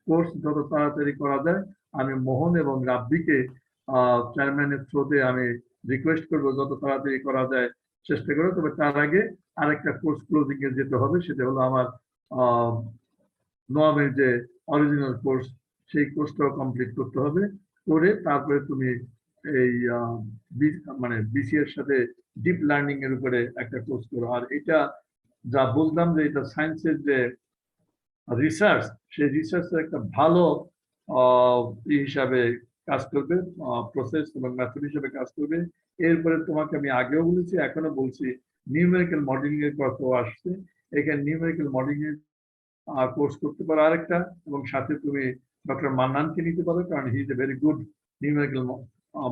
কোর্স যত তাড়াতাড়ি করা যায়, আমি মোহন এবং রাব্বিকে চেয়ারম্যানের থ্রুতে আমি রিকোয়েস্ট করবো যত তাড়াতাড়ি করা যায় চেষ্টা করে। তবে তার আগে আরেকটা কোর্স ক্লোজিং এ যেতে হবে, সেটা হলো আমার নোয়ামের যে অরিজিনাল কোর্স, সেই কোর্সটাও কমপ্লিট করতে হবে। করে তারপরে তুমি এই মানে বিসি এর সাথে ডিপ লার্নিং এর উপরে একটা কোর্স করো। আর এটা যা বুঝলাম যে এটা সায়েন্সের যে রিসার্চ, সেই রিসার্চের একটা ভালো হিসাবে কাজ করবে, প্রসেস এবং মেথড হিসেবে কাজ করবে। এরপরে তোমাকে আমি আগেও বলেছি, এখনো বলছি, নিউমেরিক্যাল মডেলিং এর কথাও আসছে। এখানে নিউমেরিক্যাল মডেলিং এর কোর্স করতে পারো আরেকটা, এবং সাথে তুমি ডক্টর মান্নানকে নিতে পারো, কারণ he is a very good numerical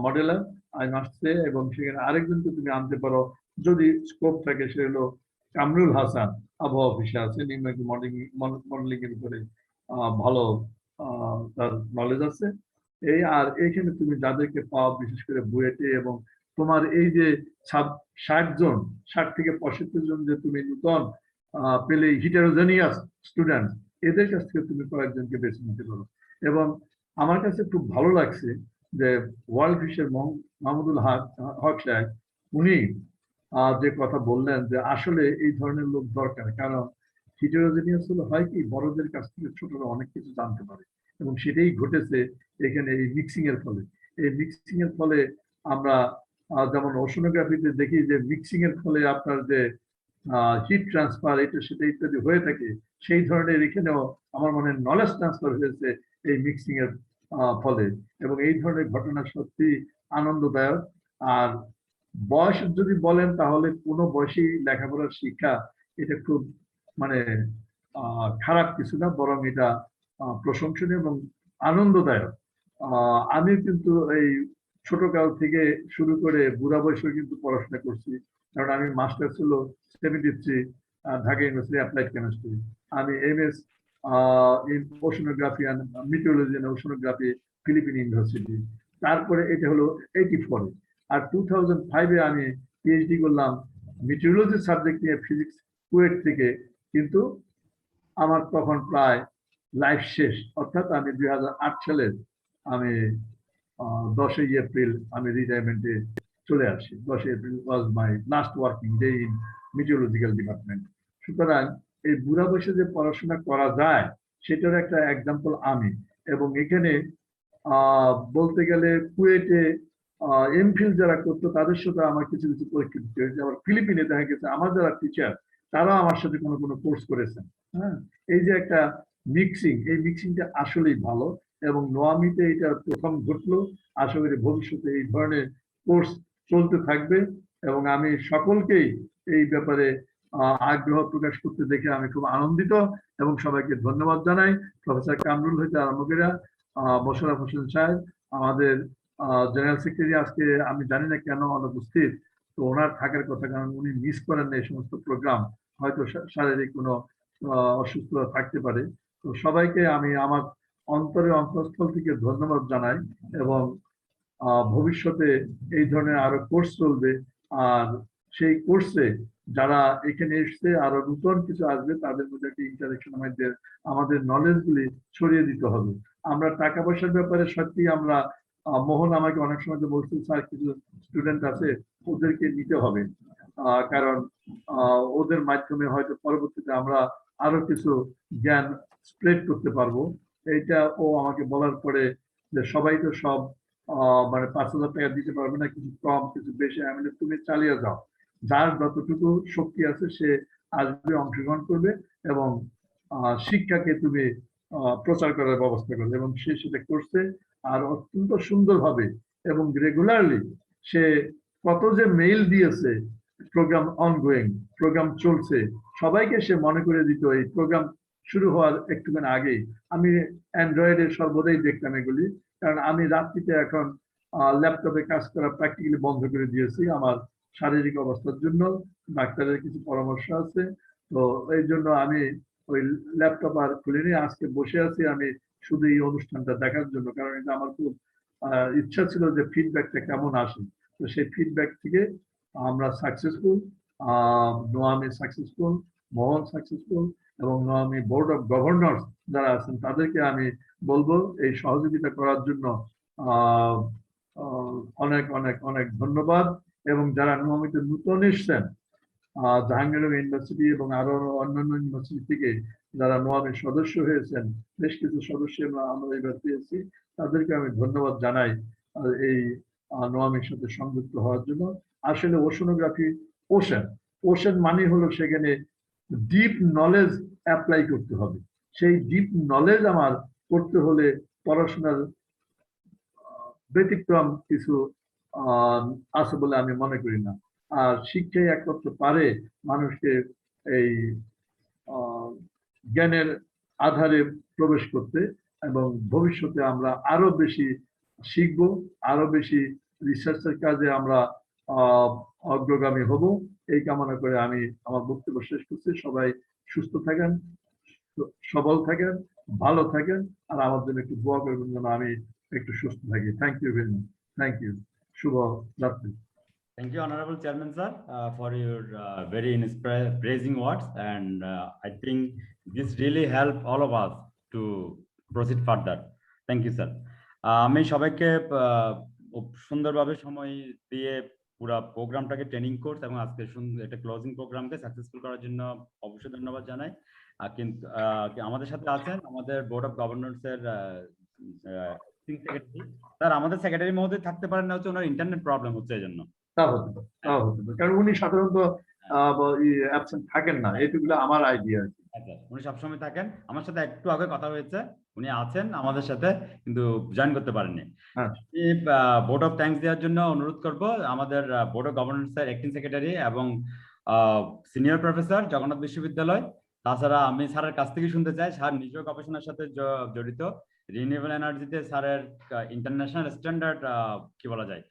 মডেলার, I must say. এবং সেখানে আরেকজনকে তুমি আনতে পারো যদি স্কোপ থাকে, সে হলো কামরুল হাসান, আবহাওয়া অফিসে আছে, নিউমেরিক্যাল মডেলিং এর উপরে ভালো তার নলেজ আছে। এই আর এইখানে তুমি যাদেরকে পাও, বিশেষ করে বুয়েটে, এবং তোমার এই যে 60 জন, 60 থেকে 65 জন যে তুমি নতুন পেলে হিটারোজেনিয়াস স্টুডেন্ট, এদের কাছ থেকে তুমি কয়েকজনকে বেছে নিতে পারো। এবং আমার কাছে খুব ভালো লাগছে যে ওয়ার্ল্ড ফিশের মাহমুদুল হক সাহেব, উনি যে কথা বললেন যে আসলে এই ধরনের লোক দরকার, কারণ হিটারোজেনিয়াস হলে হয় কি, বড়দের কাছ থেকে ছোটরা অনেক কিছু জানতে পারে, এবং সেটাই ঘটেছে এখানে এই মিক্সিং এর ফলে। এই মিক্সিং এর ফলে আমরা যেমন ওশনোগ্রাফিতে দেখি যে মিক্সিং এর ফলে আপনার যে হিট ট্রান্সফার এটা সেটা ইত্যাদি হয়ে থাকে, সেই ধরনের এখানেও আমার মনে হয় নলেজ ট্রান্সফার হয়েছে এই মিক্সিং এর ফলে, এবং এই ধরনের ঘটনা সত্যি আনন্দদায়ক। আর বয়স যদি বলেন তাহলে কোনো বয়সেই লেখাপড়ার শিক্ষা এটা খুব মানে খারাপ কিছু না, বরং এটা প্রশংসনীয় এবং আনন্দদায়ক। আমি কিন্তু এই ছোটকাল থেকে শুরু করে বুড়া বয়সেও কিন্তু পড়াশোনা করছি, কারণ আমি মাস্টার্স হলো 73 ঢাকা ইউনিভার্সিটি অ্যাপ্লাইড কেমিস্ট্রি। আমি MS in oceanography and meteorology and oceanography Philippine university. তারপরে এটা হলো 84 আর 2005 এ আমি PhD করলাম মিটিওরোলজি সাবজেক্ট নিয়ে ফিজিক্স কুয়েট থেকে, কিন্তু আমার তখন প্রায় লাইফ শেষ, অর্থাৎ আমি 2008 সালের আমি 10ই এপ্রিল আমি রিটায়ারমেন্টে চলে আসি। 10ই April was my last working day in meteorological department. সুতরাং এই বুড়া বয়সে যে পড়াশোনা করা যায় সেটার একটা এক্সাম্পল আমি। এবং এখানে বলতে গেলে কুয়েটে এমফিল যারা করতো তাদের সাথে আমার কিছু কিছু পরীক্ষা দিতে হয়েছে। আবার ফিলিপিনে দেখা গেছে আমার যারা টিচার তারা আমার সাথে কোনো কোনো কোর্স করেছেন। হ্যাঁ, এই যে একটা মিক্সিং, এই মিক্সিংটা আসলেই ভালো, এবং নোয়ামিতে এটা প্রথম ঘটলো। আশা করি ভবিষ্যতে এই ধরনের কোর্স চলতে থাকবে, এবং আমি সকলকেই এই ব্যাপারে আগ্রহ প্রকাশ করতে দেখে আমি খুব আনন্দিত এবং সবাইকে ধন্যবাদ জানাই। প্রফেসর কামরুল হইতে আরম্ভ করে মোশাররফ হোসেন সাহেব, আমাদের জেনারেল সেক্রেটারি আজকে আমি জানি না কেন অনুপস্থিত, তো ওনার থাকার কথা, কারণ উনি মিস করেন না এই সমস্ত প্রোগ্রাম, হয়তো শারীরিক কোনো অসুস্থতা থাকতে পারে। তো সবাইকে আমি আমার অন্তরস্থল থেকে ধন্যবাদ জানাই, এবং ভবিষ্যতে এই ধরনের আরো কোর্স চলবে। আর সেই কোর্সে যারা এখানে এসছে আরো নতুন কিছু আসবে, তাদের মধ্যে একটা ইন্টারেকশন আমাদের নলেজ গুলি ছড়িয়ে দিতে হবে। আমরা টাকা পয়সার ব্যাপারে সত্যি আমরা মোহন আমাকে অনেক সময় বলছে, স্যার কিছু স্টুডেন্ট আছে ওদেরকে নিতে হবে, কারণ ওদের মাধ্যমে হয়তো পরবর্তীতে আমরা আরো কিছু জ্ঞান স্প্রেড করতে পারবো। এইটা ও আমাকে বলার পরে যে সবাই তো সব মানে 5,000 টাকা দিতে পারবে না, কিছু কম কিছু বেশি, আমি তুমি চালিয়ে যাও, যার যতটুকু শক্তি আছে সে আসবে, অংশগ্রহণ করবে, এবং শিক্ষাকে তুমি প্রচার করার ব্যবস্থা করবে, এবং সে সেটা করছে। আর অত্যন্ত সুন্দরভাবে এবং রেগুলারলি সে কত যে মেইল দিয়েছে, প্রোগ্রাম অনগোয়িং, প্রোগ্রাম চলছে, সবাইকে সে মনে করে দিত এই প্রোগ্রাম শুরু হওয়ার একটুখানি আগেই। আমি অ্যান্ড্রয়েডে সর্বদাই দেখতাম এগুলি, কারণ আমি রাত্রিতে এখন ল্যাপটপে কাজ করা প্র্যাকটিক্যালি বন্ধ করে দিয়েছি আমার শারীরিক অবস্থার জন্য, ডাক্তারের কিছু পরামর্শ আছে, তো এই জন্য আমি ওই ল্যাপটপ আর খুলিনি। আজকে বসে আছি আমি শুধু এই অনুষ্ঠানটা দেখার জন্য, কারণ এটা আমার খুব ইচ্ছা ছিল যে ফিডব্যাকটা কেমন আসে। তো সেই ফিডব্যাক থেকে আমরা সাকসেসফুল, নোয়ামি সাকসেসফুল, মোহন সাকসেসফুল, এবং নোয়ামি বোর্ড অফ গভর্নর্স যারা আছেন তাদেরকে আমি বলবো এই সহযোগিতা করার জন্য অনেক অনেক অনেক ধন্যবাদ। এবং যারা নোয়ামিতে নতুন এসছেন, জাহাঙ্গীরনগর ইউনিভার্সিটি এবং আরো অন্যান্য ইউনিভার্সিটি থেকে যারা নোয়ামির সদস্য হয়েছেন, বেশ কিছু সদস্য আমরা এবার পেয়েছি, তাদেরকে আমি ধন্যবাদ জানাই এই নোয়ামির সাথে সংযুক্ত হওয়ার জন্য। আসলে ওশনোগ্রাফি ওশেন মানে হলো সেখানে ডিপ নলেজ অ্যাপ্লাই করতে হবে। সেই ডিপ নলেজ আমার করতে হলে পড়াশোনার ব্যতিক্রম কিছু আছে বলে আমি মনে করি না। আর শিক্ষাই একমাত্র পারে মানুষকে এই জ্ঞানের আধারে প্রবেশ করতে, এবং ভবিষ্যতে আমরা আরো বেশি শিখবো, আরো বেশি রিসার্চের কাজে আমরা অগ্রগামী হব। এই কামনা করে আমি আমার বক্তব্য শেষ করছি। সবাই সুস্থ থাকেন, সবল থাকেন, ভালো থাকেন, আর আমার জন্য একটু দোয়া করবেন যেন আমি একটু সুস্থ থাকি। Thank you very much. Thank you. শুভ রাত্রি। Thank you, Honorable Chairman, sir, for your very praising words, and I think this really helped all of us to proceed further. Thank you, sir. আমি সবাইকে সুন্দরভাবে সময় দিয়ে পুরো প্রোগ্রামটাকে training course এবং আজকে সুন্দর একটা ক্লোজিং প্রোগ্রামকে সাকসেসফুল করার জন্য অবশ্যই ধন্যবাদ জানাই। কিন্তু আমাদের সাথে আছেন আমাদের বোর্ড অফ গভর্নর্স এর সেক্রেটারি স্যার। আমাদের সেক্রেটারি মহোদয় থাকতে পারেন না, হচ্ছে ওনার ইন্টারনেট প্রবলেম হচ্ছে এই জন্য। তা হতে পারে, কারণ উনি সাধারণত অ্যাবসেন্ট থাকেন না, এটুকুলো আমার আইডিয়া। আচ্ছা, উনি সবসময় থাকেন। আমার সাথে একটু আগে কথা হয়েছে, উনি আছেন আমাদের সাথে কিন্তু জয়েন করতে পারেননি। বোর্ড অফ থ্যাঙ্কস দেওয়ার জন্য অনুরোধ করব আমাদের বোর্ড অফ গভর্নর্স এর অ্যাক্টিং সেক্রেটারি এবং সিনিয়র প্রফেসর জগন্নাথ বিশ্ববিদ্যালয়। তাছাড়া আমি স্যারের কাছ থেকে শুনতে চাই, স্যার নিজেও গবেষণার সাথে জড়িত। রিনিউয়েবল এনার্জিতে স্যারের ইন্টারন্যাশনাল স্ট্যান্ডার্ড কি বলা যায়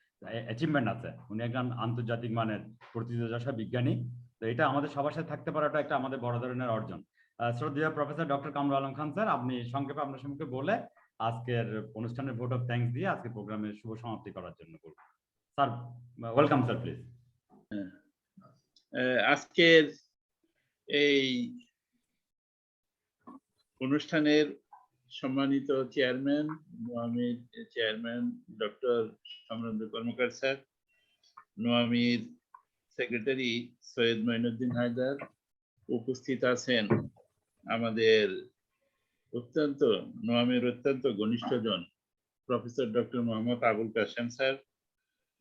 অ্যাচিভমেন্ট আছে। উনি একজন আন্তর্জাতিক মানের প্রতিযোগিতা বিজ্ঞানী। তো এটা আমাদের সবার সাথে থাকতে পারাটা একটা আমাদের বড় ধরনের অর্জন। শ্রদ্ধেয় professor doctor Kamrul Alam Khan sir, আপনি সংক্ষেপে আপনার সম্মুখে বলে আজকের অনুষ্ঠানের ভোট অফ থ্যাঙ্কস দিয়ে আজকে প্রোগ্রামের শুভ সমাপ্তি করার জন্য বলবো। Sir welcome sir, please. আজকের এই অনুষ্ঠানের সম্মানিত চেয়ারম্যান নোয়ামির chairman doctor Samarendra Karmakar sir, নোয়ামির সেক্রেটারি সৈয়দ মঈনুদ্দিন হায়দার, উপস্থিত আছেন আমাদের নোয়ামির অত্যন্ত ঘনিষ্ঠজন professor doctor Mohammad Abul Kashem sir,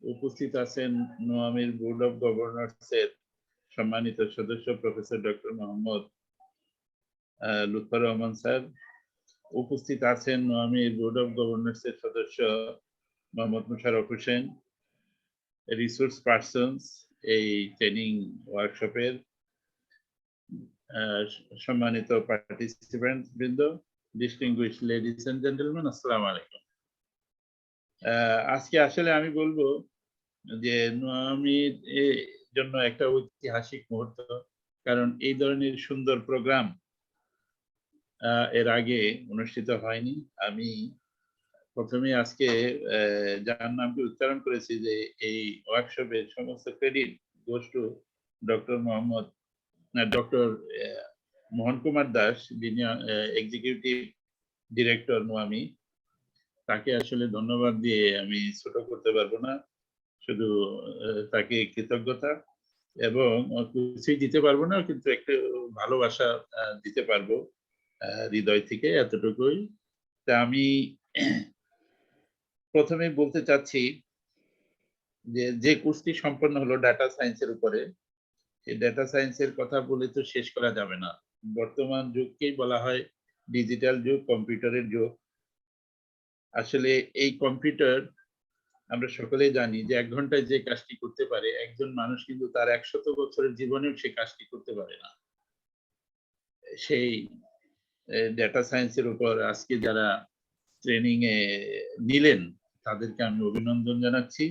উপস্থিত আছেন নোয়ামির বোর্ড অফ গভর্নর্স এর সম্মানিত সদস্য professor doctor Mohammad Lutfur Rahman sir, উপস্থিত আছেন নোয়ামির বোর্ড অফ গভর্নর্স এর সদস্য মোহাম্মদ মুশারফ হোসেন, রিসোর্স পার্সনস এই ট্রেনিং ওয়ার্কশপের সম্মানিত পার্টিসিপেন্ট বৃন্দ, ডিস্টিংগুইশড লেডিস এন্ড জেন্টলম্যান, আসসালামু আলাইকুম। আজকে আসলে আমি বলবো যে নোয়ামির জন্য একটা ঐতিহাসিক মুহূর্ত, কারণ এই ধরনের সুন্দর প্রোগ্রাম এর আগে অনুষ্ঠিত হয়নি। আমি প্রথমে আজকে যার নামটি উচ্চারণ করেছি যে এই ওয়ার্কশপের সমস্ত credit goes to doctor Mohan Kumar Das, যিনি এক্সিকিউটিভ ডিরেক্টর নোয়ামি। তাকে আসলে ধন্যবাদ দিয়ে আমি ছোট করতে পারবো না, শুধু তাকে কৃতজ্ঞতা এবং কিছুই দিতে পারবো না, কিন্তু একটু ভালোবাসা দিতে পারবো হৃদয় থেকে, এতটুকুই। তা আমি প্রথমে বলতে চাচ্ছি যে কোর্সটি সম্পন্ন হলো ডাটা সায়েন্সের উপরে, এই ডাটা সায়েন্সের কথা বলে তো শেষ করা যাবে না। বর্তমান যুগকেই বলা হয় ডিজিটাল যুগ, কম্পিউটারের যুগ। আসলে এই কম্পিউটার আমরা সকলেই জানি যে 1 ঘন্টায় যে কাজটি করতে পারে, একজন মানুষ কিন্তু তার 100 বছরের জীবনেও সে কাজটি করতে পারে না। সেই ডেটা সায়েন্সের উপর আজকে যারা ট্রেনিং এ নিলেন তাদেরকে আমি অভিনন্দন জানাচ্ছি,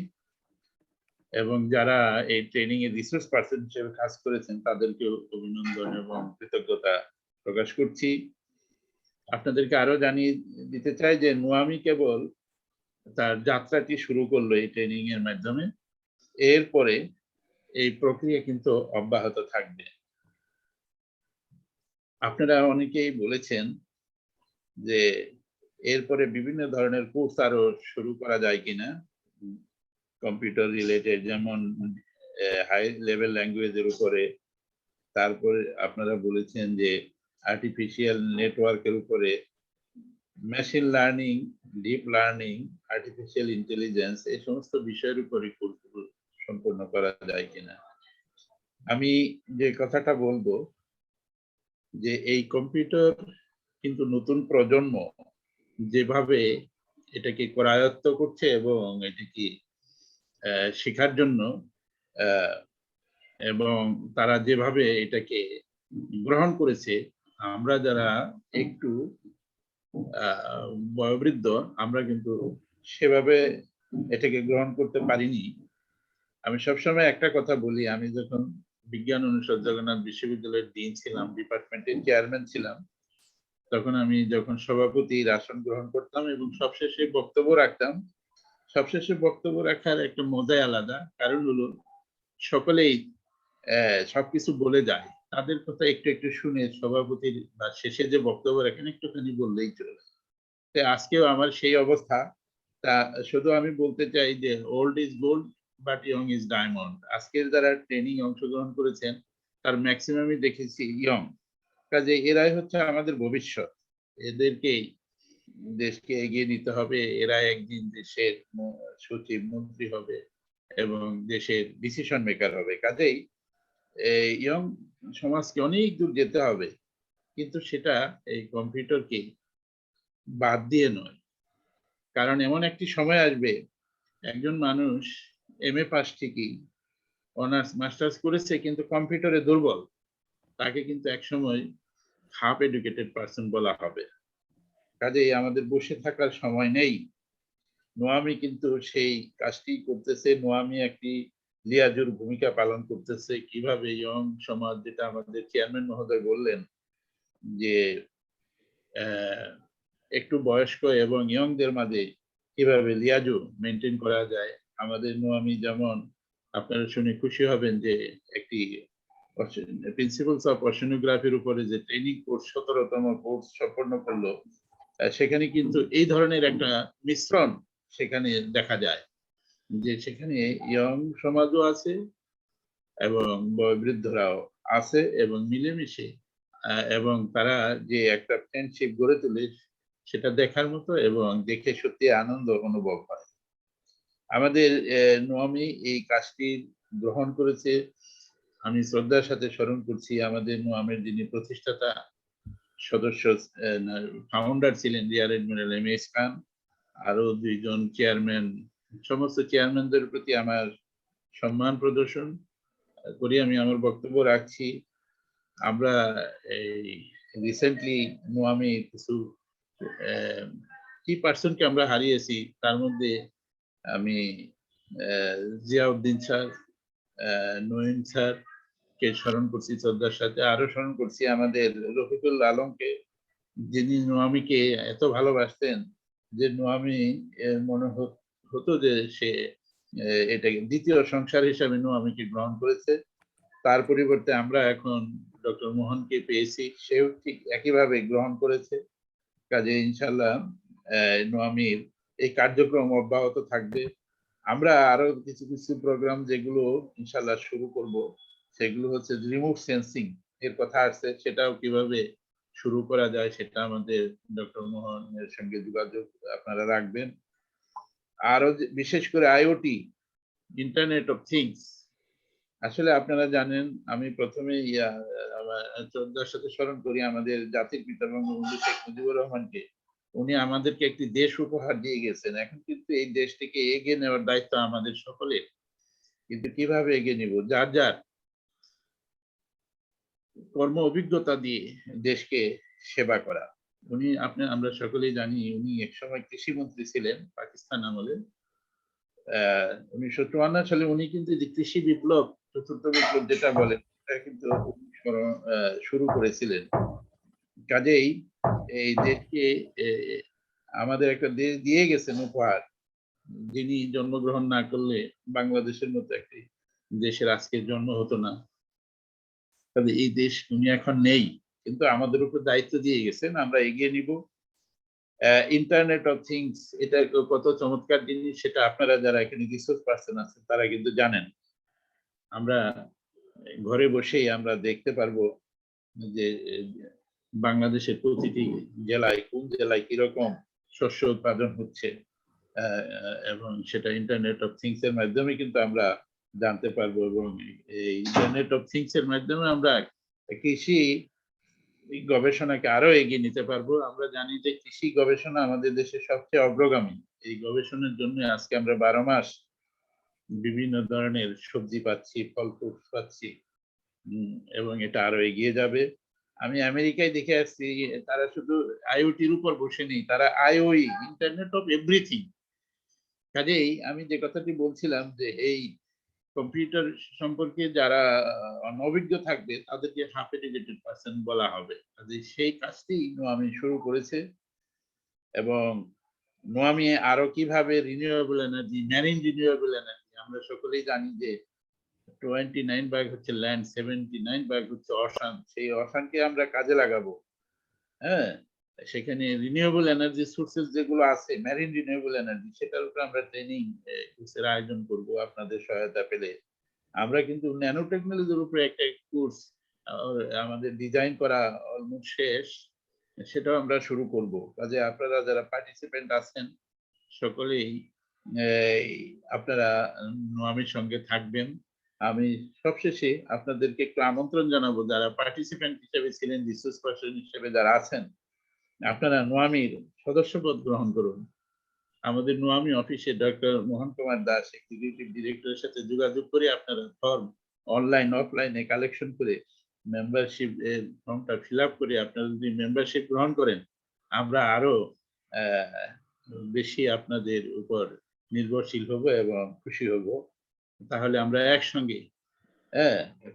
এবং যারা এই ট্রেনিং এ রিসোর্স পার্সন হিসেবে কাজ করেছেন তাদেরকেও অভিনন্দন এবং কৃতজ্ঞতা প্রকাশ করছি। আপনাদেরকে আরো জানিয়ে দিতে চাই যে নোয়ামি কেবল তার যাত্রাটি শুরু করলো এই ট্রেনিং এর মাধ্যমে, এরপরে এই প্রক্রিয়া কিন্তু অব্যাহত থাকবে। আপনারা অনেকেই বলেছেন যে এরপরে বিভিন্ন ধরনের কোর্স আরো শুরু করা যায় কিনা কম্পিউটার রিলেটেড, যেমন হাই লেভেল ল্যাঙ্গুয়েজের উপরে, তারপরে আপনারা বলেছেন যে আর্টিফিশিয়াল নেটওয়ার্কের উপরে, machine learning, deep learning, artificial intelligence, এই সমস্ত বিষয়ের উপরে কোর্স সম্পন্ন করা যায় কিনা। আমি যে কথাটা বলবো যে এই কম্পিউটার কিন্তু নতুন প্রজন্ম যেভাবে এটাকে করায়ত্ত করছে এবং এটাকে শেখার জন্য এবং তারা যেভাবে এটাকে গ্রহণ করেছে, আমরা যারা একটু বয়োবৃদ্ধ আমরা কিন্তু সেভাবে এটাকে গ্রহণ করতে পারিনি। আমি সবসময় একটা কথা বলি, আমি যখন বিজ্ঞান অনুষদ জগন্নাথ বিশ্ববিদ্যালয়ের ডিন ছিলাম, ডিপার্টমেন্টের চেয়ারম্যান ছিলাম, তখন আমি যখন সভাপতির আসন গ্রহণ করতাম এবং সবশেষে বক্তব্য রাখতাম, সবশেষে বক্তব্য রাখার একটা মজাই আলাদা। কারণ হলো সকলেই সবকিছু বলে যায়, তাদের কথা একটু একটু শুনে সভাপতির বা শেষে যে বক্তব্য রাখেন একটুখানি বললেই চলে। আজকেও আমার সেই অবস্থা। তা শুধু আমি বলতে চাই যে old is gold, but young is diamond. আজকের যারা ট্রেনিং অংশগ্রহণ করেছেন তার ম্যাক্সিমামই দেখেছি ইয়ং, কাজে এরাই হচ্ছে আমাদের ভবিষ্যৎ। এদেরকেই দেশকে এগিয়ে নিতে হবে। এরা একদিন দেশের সচিব, মন্ত্রী হবে এবং দেশের ডিসিশন মেকার হবে। কাজেই এই ইয়ং সমাজকে অনেক দূর যেতে হবে, কিন্তু সেটা এই কম্পিউটারকে বাদ দিয়ে নয়। কারণ এমন একটি সময় আসবে একজন মানুষ MA পাস ঠিকই, অনার্স মাস্টার্স করেছে, কিন্তু কম্পিউটারে দুর্বল, তাকে কিন্তু একসময় হাফ এডুকেটেড পার্সন বলা হবে। কাজেই আমাদের বসে থাকার সময় নেই। নোয়ামি কিন্তু সেই কাজটি করতেছে। নোয়ামি একটি লিয়াজুর ভূমিকা পালন করতেছে। কিভাবে ইয়ং সমাজ, যেটা আমাদের চেয়ারম্যান মহোদয় বললেন যে একটু বয়স্ক এবং ইয়ংদের মাঝে কিভাবে লিয়াজু মেনটেন করা যায়। আমাদের নোয়ামি যেমন, আপনারা শুনে খুশি হবেন যে একটি প্রিন্সিপালস অফ ওশেনোগ্রাফির উপরে যে ট্রেনিং কোর্স 17তম কোর্স সম্পন্ন করলো, সেখানে কিন্তু এই ধরনের একটা মিশ্রণ সেখানে দেখা যায়, যে সেখানে ইয়ং সমাজও আছে এবং বয়োবৃদ্ধরাও আছে এবং মিলেমিশে এবং তারা যে একটা ফ্রেন্ডশিপ গড়ে তোলে সেটা দেখার মতো এবং দেখে সত্যি আনন্দ অনুভব হয়। আমাদের নোয়ামি এই কাজটি গ্রহণ করেছে। আমি শ্রদ্ধার সাথে স্মরণ করছি আমাদের নোয়ামের যিনি প্রতিষ্ঠাতা সদস্য, ফাউন্ডার ছিলেন রিয়ার এডমিরাল MS খান, আরো 2 জন চেয়ারম্যান। সমস্ত চেয়ারম্যানদের প্রতি আমার সম্মান প্রদর্শন করি। আমি আমার বক্তব্য রাখছি। আমরা এই রিসেন্টলি নোয়ামি কিছু কি পার্সনকে আমরা হারিয়েছি, তার মধ্যে আমি জিয়াউদ্দিন স্যার, নঈম স্যার কে স্মরণ করছি শ্রদ্ধার সাথে। আরো স্মরণ করছি আমাদের রফিকুল আলমকে, যিনি নোয়ামিকে এত ভালোবাসতেন যে নোয়ামি মনে হতো যে সে এটাকে দ্বিতীয় সংসার হিসাবে নোয়ামিকে গ্রহণ করেছে। তার পরিবর্তে আমরা এখন ডক্টর মোহনকে পেয়েছি, সেও ঠিক একইভাবে গ্রহণ করেছে। কাজে ইনশাল্লাহ নোয়ামির এই কার্যক্রম অব্যাহত থাকবে। আমরা আরো কিছু কিছু প্রোগ্রাম যেগুলো ইনশাল্লাহ শুরু করব, সেগুলো হচ্ছে রিমোট সেন্সিং এর কথা আসছে, সেটাও কিভাবে শুরু করা যায় সেটা আমাদের ডক্টর মোহনের সঙ্গে যোগাযোগ আপনারা রাখবেন। আরো বিশেষ করে IoT, ইন্টারনেট অফ থিংস। আসলে আপনারা জানেন, আমি প্রথমে শ্রদ্ধার সাথে স্মরণ করি আমাদের জাতির পিতা বঙ্গবন্ধু শেখ মুজিবুর রহমানকে। উনি আমাদেরকে একটি দেশ উপহার দিয়ে গেছেন। এখন কিন্তু এই দেশটিকে এগিয়ে নেওয়ার দায়িত্ব আমাদের সকলের। কিন্তু কিভাবে এগিয়ে নিব? যার যার কর্ম অভিজ্ঞতা দিয়ে দেশকে সেবা করা। আমরা সকলেই জানি উনি একসময় কৃষিমন্ত্রী ছিলেন পাকিস্তান আমলে। 1954 সালে উনি কিন্তু যে কৃষি বিপ্লব, চতুর্থ বিপ্লব যেটা বলে, এটা কিন্তু শুরু করেছিলেন। কাজেই এই দেশকে আমাদের একটা দেশ দিয়ে গেছেন উপহার, যিনি জন্মগ্রহণ না করলে বাংলাদেশের মতো একটি দেশের আজকের জন্ম হতো না। তবে এই দেশ উনি এখন নেই, কিন্তু আমাদের উপর দায়িত্ব দিয়ে গেছেন, আমরা এগিয়ে নিব। ইন্টারনেট অফ থিংস, এটা কত চমৎকার জিনিস, সেটা আপনারা যারা এখানে রিসোর্স পারসন আছেন তারা কিন্তু জানেন। আমরা ঘরে বসেই আমরা দেখতে পারবো যে বাংলাদেশের প্রতিটি জেলায় কোন জেলায় কিরকম শস্য উৎপাদন হচ্ছে, এবং সেটা ইন্টারনেট অফ থিংস এর মাধ্যমে কিন্তু আমরা জানতে পারবো। এবং এই ইন্টারনেট অফ থিংস এর মাধ্যমে আমরা কৃষি গবেষণাকে আরো এগিয়ে নিতে পারবো। আমরা জানি যে কৃষি গবেষণা আমাদের দেশের সবচেয়ে অগ্রগামী। এই গবেষণার জন্য আজকে আমরা 12 মাস বিভিন্ন ধরনের সবজি পাচ্ছি, ফল ফ্রুট পাচ্ছি, এবং এটা আরো এগিয়ে যাবে। আমি আমেরিকায় দেখে আসছি, তারা শুধু IoT-র উপর বসে নেই, তারা IOE, ইন্টারনেট অফ এভরিথিং। কাজেই আমি যে কথাটি বলছিলাম যে এই কম্পিউটার সম্পর্কে যারা অনভিজ্ঞ থাকবে তাদেরকে হাফ এডুকেটেড পার্সন বলা হবে। কাজেই সেই কাজটি নোয়ামি শুরু করেছে। এবং নোয়ামি আরো কিভাবে renewable energy, marine renewable energy, আমরা সকলেই জানি যে 29 ভাগ হচ্ছে ল্যান্ড, 79 ভাগ হচ্ছে অশান। সেই অশানকে আমরা কাজে লাগাবো। হ্যাঁ, সেখানে রিনিউয়েবল এনার্জি সোর্সেস যেগুলো আছে, মেরিন রিনিউয়েবল এনার্জি, সেটার উপরে আমরা ট্রেনিং কোর্সের আয়োজন করব আপনাদের সহায়তা পেলে। আমরা কিন্তু ন্যানো টেকনোলজির উপরে একটা কোর্স আমাদের ডিজাইন করা অলমোস্ট শেষ, সেটাও আমরা শুরু করব। কাজে আপনারা যারা পার্টিসিপেন্ট আছেন সকলেই আপনারা নোয়ামির সঙ্গে থাকবেন। আমি সবশেষে আপনাদেরকে একটু আমন্ত্রণ জানাবো, যারা পার্টিসিপেন্ট হিসেবে ছিলেন, রিসোর্স পার্সন হিসেবে যারা আছেন, আপনারা নোয়ামির সদস্যপদ গ্রহণ করুন। আমাদের নোয়ামি অফিসে ডক্টর মোহন কুমার দাস এক্সিকিউটিভ ডিরেক্টরের সাথে যোগাযোগ করে আপনারা ফর্ম অনলাইন অফলাইনে কালেকশন করে মেম্বারশিপ ফর্মটা ফিল আপ করে আপনারা যদি মেম্বারশিপ গ্রহণ করেন, আমরা আরো বেশি আপনাদের উপর নির্ভরশীল হব এবং খুশি হব। তাহলে আমরা একসঙ্গে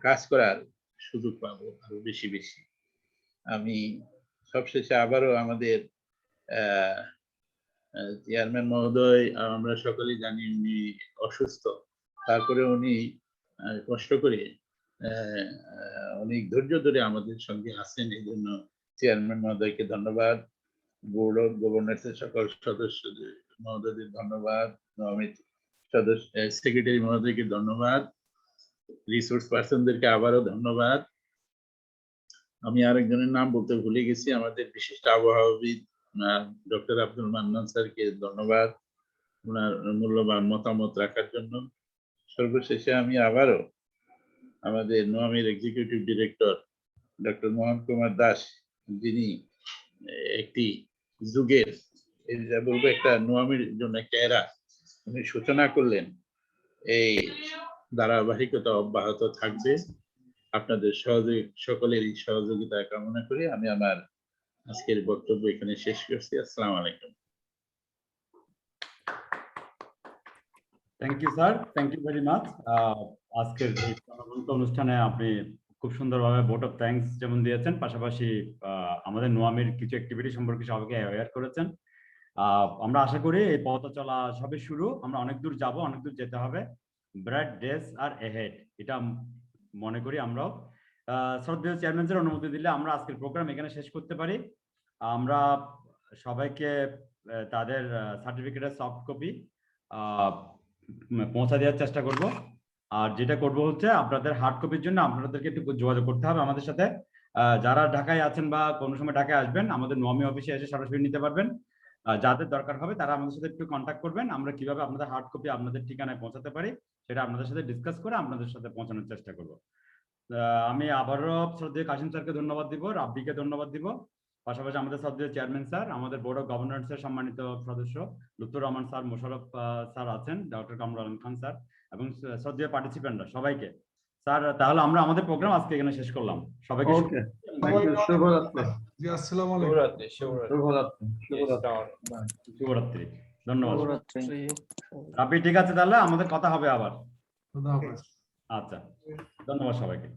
কাজ করার সুযোগ পাবো আরো বেশি বেশি। আমি সবশেষে আবারও আমাদের চেয়ারম্যান মহোদয়, আমরা সকলেই জানি উনি অসুস্থ, তারপরে উনি কষ্ট করে অনেক ধৈর্য ধরে আমাদের সঙ্গে আছেন, এই জন্য চেয়ারম্যান মহোদয়কে ধন্যবাদ, বোর্ড অফ গভর্নর্সের সকল সদস্য মহোদয়দের ধন্যবাদ, সদস্য সেক্রেটারি মহোদয়কে ধন্যবাদ, রিসোর্স পার্সনদেরকে আবারও ধন্যবাদ। আমি আরেকজনের নাম বলতে ভুলে গেছি, আমাদের বিশিষ্ট আবহাওয়াবিদ ডক্টর আব্দুল মান্নান স্যারকে ধন্যবাদ ওনার মূল্যবান মতামত রাখার জন্য। সর্বশেষে আমি আবারও আমাদের নোয়ামির executive director doctor Mohan Kumar Das, যিনি একটি যুগের বলবো একটা নোয়ামির জন্য একটা এরা উনি সূচনা করলেন, এই ধারাবাহিকতা অব্যাহত থাকবে। আপনাদের সকলেরই সহযোগিতা কামনা করি আমি আমার আজকের বক্তব্য এখানে শেষ করছি। আসসালামু আলাইকুম। Thank you sir, thank you very much. আজকের এই অনুষ্ঠানে আপনি খুব সুন্দরভাবে ভোট অফ থ্যাঙ্কস যেমন দিয়েছেন, পাশাপাশি আমাদের নোয়ামির কিছু অ্যাক্টিভিটি সম্পর্কে সবাইকে অ্যাওয়্যার করেছেন। আমরা আশা করি এই পথ চলা সবে শুরু, আমরা অনেক দূর যাব, অনেক দূর যেতে হবে। ব্রাইট ডেজ আর এহেড, এটা মনে করি আমরাও। শ্রদ্ধেয় চেয়ারম্যান স্যার অনুমতি দিলে আমরা আজকের প্রোগ্রাম এখানে শেষ করতে পারি। আমরা সবাইকে তাদের সার্টিফিকেটের সফট কপি পৌঁছা দেওয়ার চেষ্টা করব। আর যেটা করব হচ্ছে আপনাদের হার্ড কপির জন্য আপনাদেরকে একটু যোগাযোগ করতে হবে আমাদের সাথে। যারা ঢাকায় আছেন বা কোনো সময় ঢাকায় আসবেন, আমাদের নোয়ামি অফিসে এসে সরাসরি নিতে পারবেন। যাদের দরকার হবে তারা আমাদের সাথে একটু কন্ট্যাক্ট করবেন। আমরা কিভাবে আপনাদের হার্ড কপি আপনাদের ঠিকানায় পৌঁছাতে পারি সেটা আপনাদের সাথে ডিসকাস করে আপনাদের সাথে পৌঁছানোর চেষ্টা করব। আমি আবারও শ্রদ্ধেয় কাশিম স্যারকে ধন্যবাদ দিব, রাব্বিকে ধন্যবাদ দিব, পাশাপাশি আমাদের শ্রদ্ধেয় চেয়ারম্যান স্যার, আমাদের বোর্ড অফ গভর্নর্সের সম্মানিত সদস্য লুৎফর রহমান স্যার, মোশাররফ স্যার আছেন, ডক্টর কামরুল আলম খান স্যার এবং শ্রদ্ধেয় পার্টিসিপেন্টরা সবাইকে। স্যার তাহলে আমরা আমাদের প্রোগ্রাম আজকে এখানে শেষ করলাম। সবাইকে শুভরাত্রি, ধন্যবাদ। রাব্বি ঠিক আছে, তাহলে আমাদের কথা হবে আবার। আচ্ছা, ধন্যবাদ সবাইকে।